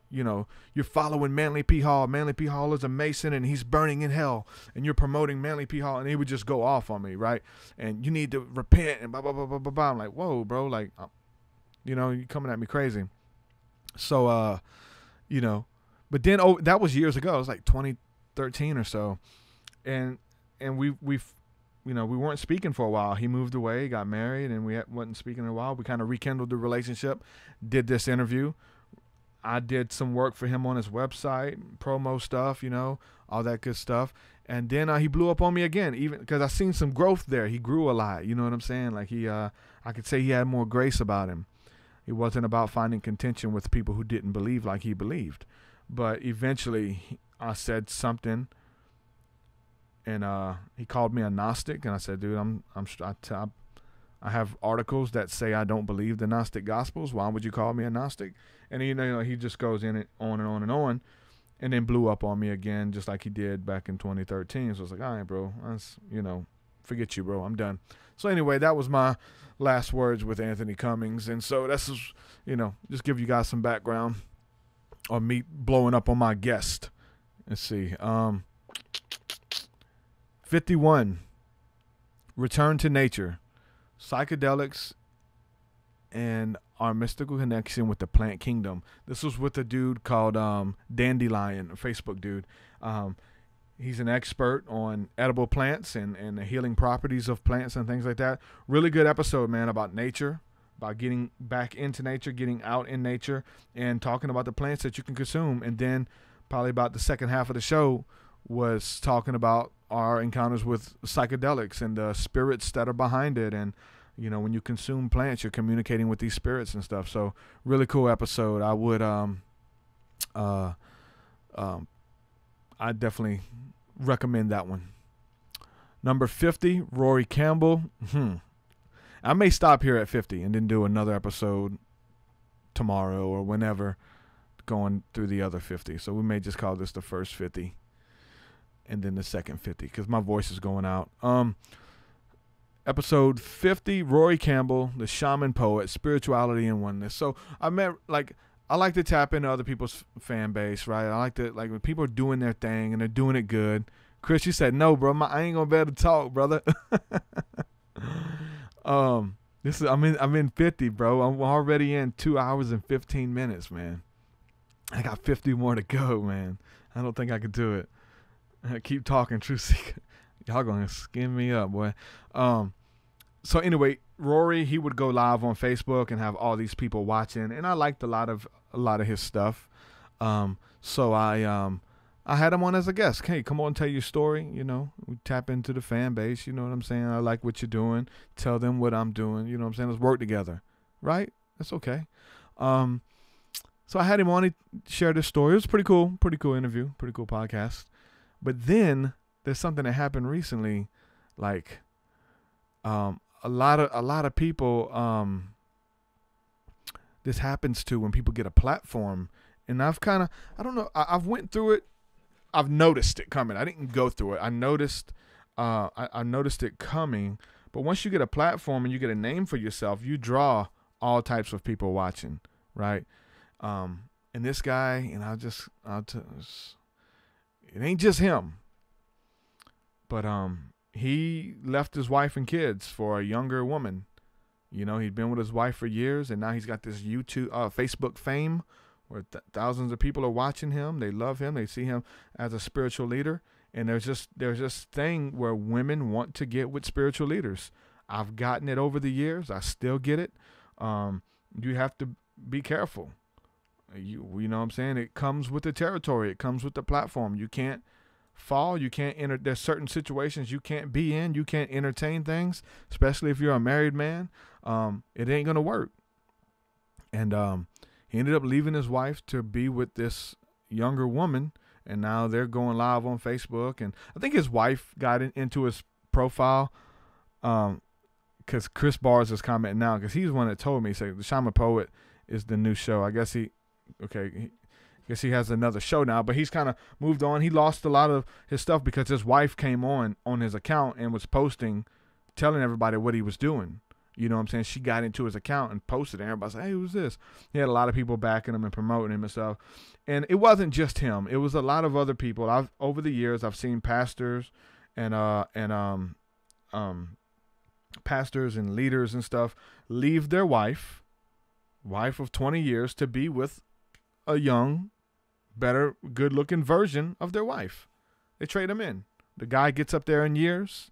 you know, you're following Manly P. Hall. Manly P. Hall is a Mason, and he's burning in hell, and you're promoting Manly P. Hall, and he would just go off on me, right? And you need to repent, and blah, blah, blah, blah, blah, blah. I'm like, whoa, bro, like, you know, you're coming at me crazy. So, you know, but then, that was years ago. It was like 2013 or so, and we you know, we weren't speaking for a while. He moved away, got married, and we wasn't speaking in a while. We kind of rekindled the relationship, did this interview. I did some work for him on his website, promo stuff, you know, all that good stuff. And then he blew up on me again, even because I seen some growth there. He grew a lot, you know what I'm saying? Like I could say he had more grace about him. It wasn't about finding contention with people who didn't believe like he believed. But eventually I said something, and he called me a Gnostic, and I said, dude, I have articles that say I don't believe the Gnostic Gospels. Why would you call me a Gnostic? And you know, he just goes in it on and on and on, and then blew up on me again, just like he did back in 2013. So I was like, all right, bro, you know, forget you, bro. I'm done. So anyway, that was my last words with Anthony Cummins. And so that's, you know, just give you guys some background on me blowing up on my guest. Let's see. 51, Return to Nature, Psychedelics, and our mystical connection with the plant kingdom. This was with a dude called Dandelion, a Facebook dude. He's an expert on edible plants and the healing properties of plants and things like that. Really good episode, man, about nature, about getting back into nature, getting out in nature, and talking about the plants that you can consume. And then probably about the second half of the show was talking about our encounters with psychedelics and the spirits that are behind it. And, you know, when you consume plants, you're communicating with these spirits and stuff. So really cool episode. I would, I definitely recommend that one. Number 50, Rory Campbell. I may stop here at 50 and then do another episode tomorrow or whenever, going through the other 50. So we may just call this the first 50 and then the second 50 because my voice is going out. Episode 50, Rory Campbell, the shaman poet, spirituality and oneness. So I like to tap into other people's fan base, right? I like to, like, when people are doing their thing and they're doing it good. Chris, you said, no, bro, I ain't gonna be able to talk, brother. I'm in 50, bro. I'm already in 2 hours and 15 minutes, man. I got 50 more to go, man. I don't think I could do it. Keep talking, TruthSeekah. Y'all gonna skin me up, boy. So anyway, Rory, he would go live on Facebook and have all these people watching, and I liked a lot of his stuff. So I had him on as a guest. Hey, come on, tell your story. You know, we tap into the fan base. You know what I'm saying? I like what you're doing. Tell them what I'm doing. You know what I'm saying? Let's work together, right? That's okay. So I had him on. He shared his story. It was pretty cool interview, pretty cool podcast. But then there's something that happened recently, like a lot of people. This happens to when people get a platform, and I've went through it. I've noticed it coming. I didn't go through it. I noticed it coming. But once you get a platform and you get a name for yourself, you draw all types of people watching, right? And this guy, and it ain't just him, but he left his wife and kids for a younger woman. You know, he'd been with his wife for years, and now he's got this Facebook fame where thousands of people are watching him. They love him. They see him as a spiritual leader. And there's this thing where women want to get with spiritual leaders. I've gotten it over the years. I still get it. You have to be careful. You know what I'm saying? It comes with the territory. It comes with the platform. You can't fall. You can't enter. There's certain situations you can't be in. You can't entertain things, especially if you're a married man. It ain't going to work. And he ended up leaving his wife to be with this younger woman, and now they're going live on Facebook. And I think his wife got into his profile because Chris Bars is commenting now, because he's the one that told me. He said the Shaman Poet is the new show. I guess he has another show now, but he's kind of moved on. He lost a lot of his stuff because his wife came on his account and was posting, telling everybody what he was doing. You know what I'm saying? She got into his account and posted it. Everybody said, hey, who's this? He had a lot of people backing him and promoting him and stuff. And it wasn't just him. It was a lot of other people. Over the years, I've seen pastors and pastors and leaders and stuff leave their wife of 20 years to be with a young, better, good-looking version of their wife. They trade them in. The guy gets up there in years.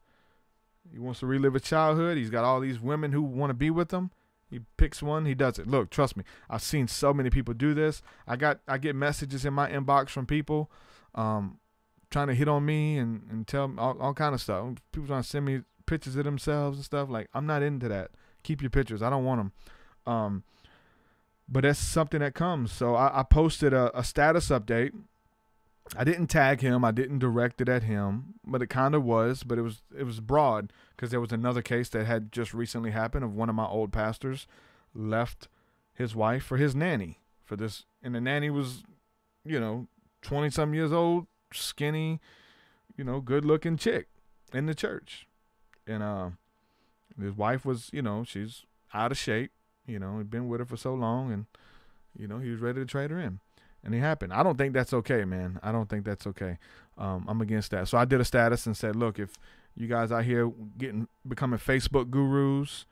He wants to relive his childhood. He's got all these women who want to be with him. He picks one. He does it. Look, trust me. I've seen so many people do this. I get messages in my inbox from people trying to hit on me and tell me all kind of stuff. People trying to send me pictures of themselves and stuff. Like, I'm not into that. Keep your pictures. I don't want them. But that's something that comes. So I posted a status update. I didn't tag him. I didn't direct it at him, but it kind of was. But it was broad because there was another case that had just recently happened of one of my old pastors left his wife for his nanny for this, and the nanny was, 20-some years old, skinny, good-looking chick in the church, and his wife was, she's out of shape. He'd been with her for so long, and he was ready to trade her in. And it happened. I don't think that's okay, man. I don't think that's okay. I'm against that. So I did a status and said, look, if you guys out here becoming Facebook gurus,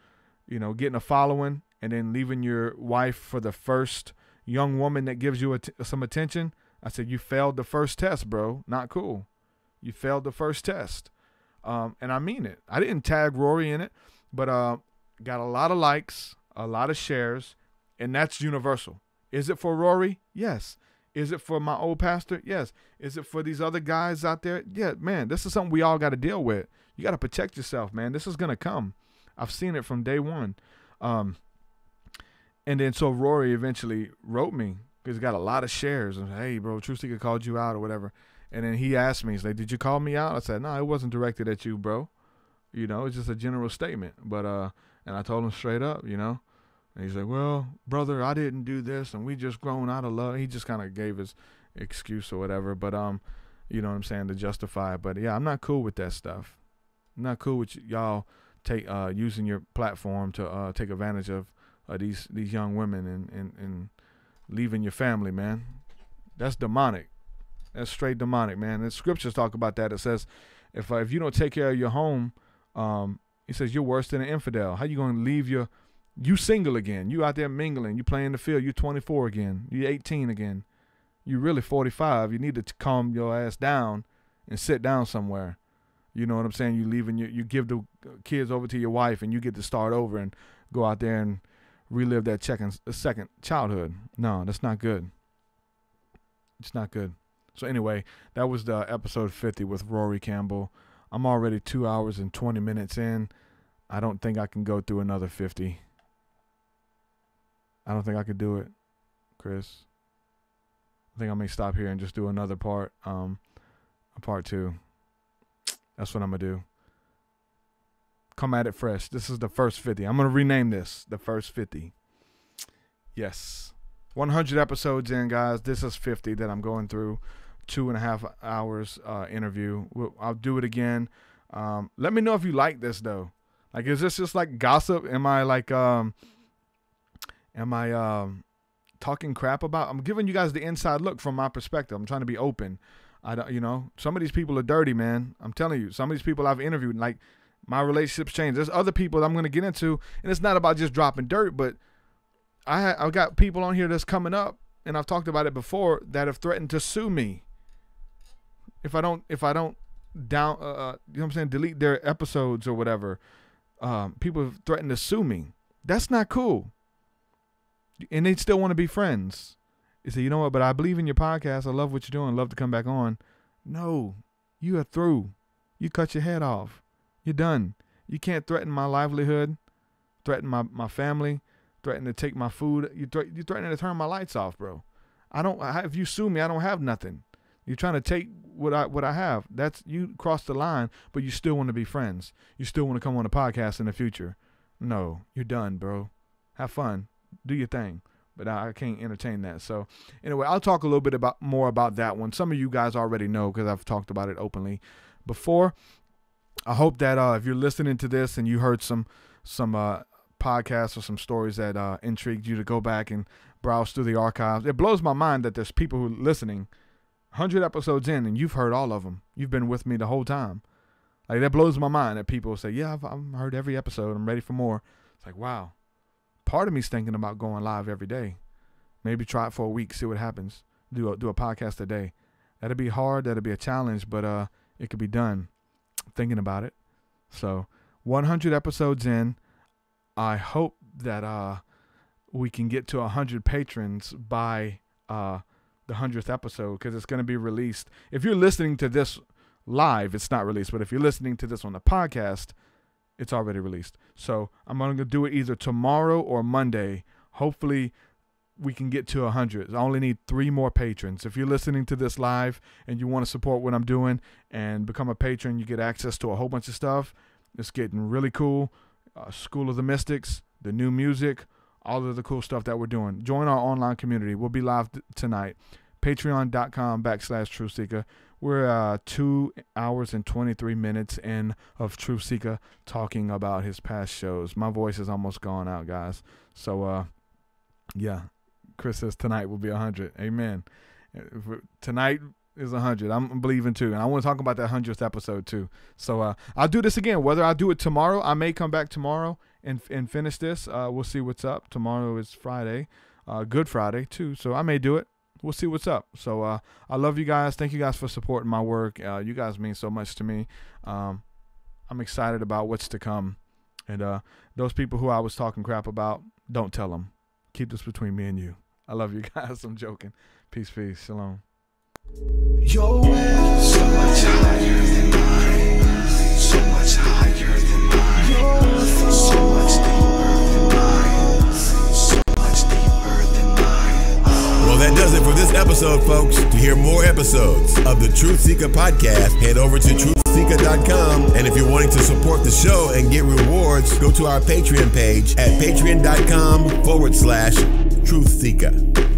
getting a following, and then leaving your wife for the first young woman that gives you some attention. I said, you failed the first test, bro. Not cool. You failed the first test. And I mean it. I didn't tag Rory in it, but got a lot of likes, a lot of shares, and that's universal. Is it for Rory? Yes. Is it for my old pastor? Yes. Is it for these other guys out there? Yeah, man, this is something we all got to deal with. You got to protect yourself, man. This is going to come. I've seen it from day one. And then so Rory eventually wrote me because he got a lot of shares. And hey, bro, TruthSeekah called you out or whatever. And then he asked me, he's like, did you call me out? I said, no, it wasn't directed at you, bro. You know, it's just a general statement. But, and I told him straight up, you know. And he's like, well, brother, I didn't do this, and we just grown out of love. He just kind of gave his excuse or whatever. But, you know what I'm saying, to justify it. But, yeah, I'm not cool with that stuff. I'm not cool with y'all using your platform to take advantage of these young women and leaving your family, man. That's demonic. That's straight demonic, man. The scriptures talk about that. It says, if you don't take care of your home, it says you're worse than an infidel. How you going to leave you single again? You out there mingling. You playing the field. You 24 again. You 18 again. You really 45. You need to calm your ass down and sit down somewhere. You know what I'm saying? You give the kids over to your wife, and you get to start over and go out there and relive that second childhood. No, that's not good. It's not good. So anyway, that was the episode 50 with Rory Campbell. I'm already 2 hours and 20 minutes in. I don't think I can go through another 50. I don't think I could do it, Chris. I think I may stop here and just do another part, a part 2. That's what I'm going to do. Come at it fresh. This is the first 50. I'm going to rename this the first 50. Yes. 100 episodes in, guys. This is 50 that I'm going through. 2.5 hours interview. I'll do it again. Let me know if you like this, though. Like, is this just like gossip? Am I like, talking crap about? I'm giving you guys the inside look from my perspective. I'm trying to be open. I don't, you know, some of these people are dirty, man. I'm telling you, some of these people I've interviewed, like, my relationships change. There's other people I'm going to get into, and it's not about just dropping dirt, but I've got people on here that's coming up, and I've talked about it before, that have threatened to sue me if I don't down, you know what I'm saying, delete their episodes or whatever. People have threatened to sue me. That's not cool. And they still want to be friends. They say, you know what, but I believe in your podcast. I love what you're doing. I'd love to come back on. No, you are through. You cut your head off. You're done. You can't threaten my livelihood, threaten my family, threaten to take my food. You're threatening to turn my lights off, bro. If you sue me, I don't have nothing. You're trying to take what I have. That's, you crossed the line, but you still want to be friends. You still want to come on the podcast in the future. No, you're done, bro. Have fun. Do your thing. But I can't entertain that. So anyway, I'll talk a little bit more about that one. Some of you guys already know because I've talked about it openly before. I hope that if you're listening to this and you heard some podcasts or some stories that intrigued you, to go back and browse through the archives. It blows my mind that there's people who are listening 100 episodes in and you've heard all of them. You've been with me the whole time. Like, that blows my mind that people say, yeah, I've heard every episode. I'm ready for more. It's like, wow. Part of me's thinking about going live every day. Maybe try it for a week, see what happens. Do a podcast a day. That'd be hard. That'd be a challenge, but it could be done. Thinking about it. So 100 episodes in. I hope that we can get to 100 patrons by the 100th episode, because it's going to be released. If you're listening to this live, it's not released. But if you're listening to this on the podcast, it's already released. So I'm going to do it either tomorrow or Monday. Hopefully we can get to 100. I only need 3 more patrons. If you're listening to this live and you want to support what I'm doing and become a patron, you get access to a whole bunch of stuff. It's getting really cool. School of the Mystics, the new music, all of the cool stuff that we're doing. Join our online community. We'll be live tonight. Patreon.com/TruthSeekah. We're 2 hours and 23 minutes in of TruthSeekah talking about his past shows. My voice is almost gone out, guys. So, yeah, Chris says tonight will be 100. Amen. Tonight It's 100. I'm believing too. And I want to talk about that 100th episode too. So I'll do this again. Whether I do it tomorrow, I may come back tomorrow and finish this. We'll see what's up. Tomorrow is Friday, Good Friday too. So I may do it. We'll see what's up. So I love you guys. Thank you guys for supporting my work. You guys mean so much to me. I'm excited about what's to come. And those people who I was talking crap about, don't tell them. Keep this between me and you. I love you guys. I'm joking. Peace, peace. Shalom. Your way is so much higher than mine. So much higher than mine. So much deeper than mine. So much deeper than mine. Well, that does it for this episode, folks. To hear more episodes of the TruthSeekah podcast, head over to TruthSeekah.com. And if you're wanting to support the show and get rewards, go to our Patreon page at patreon.com/TruthSeekah.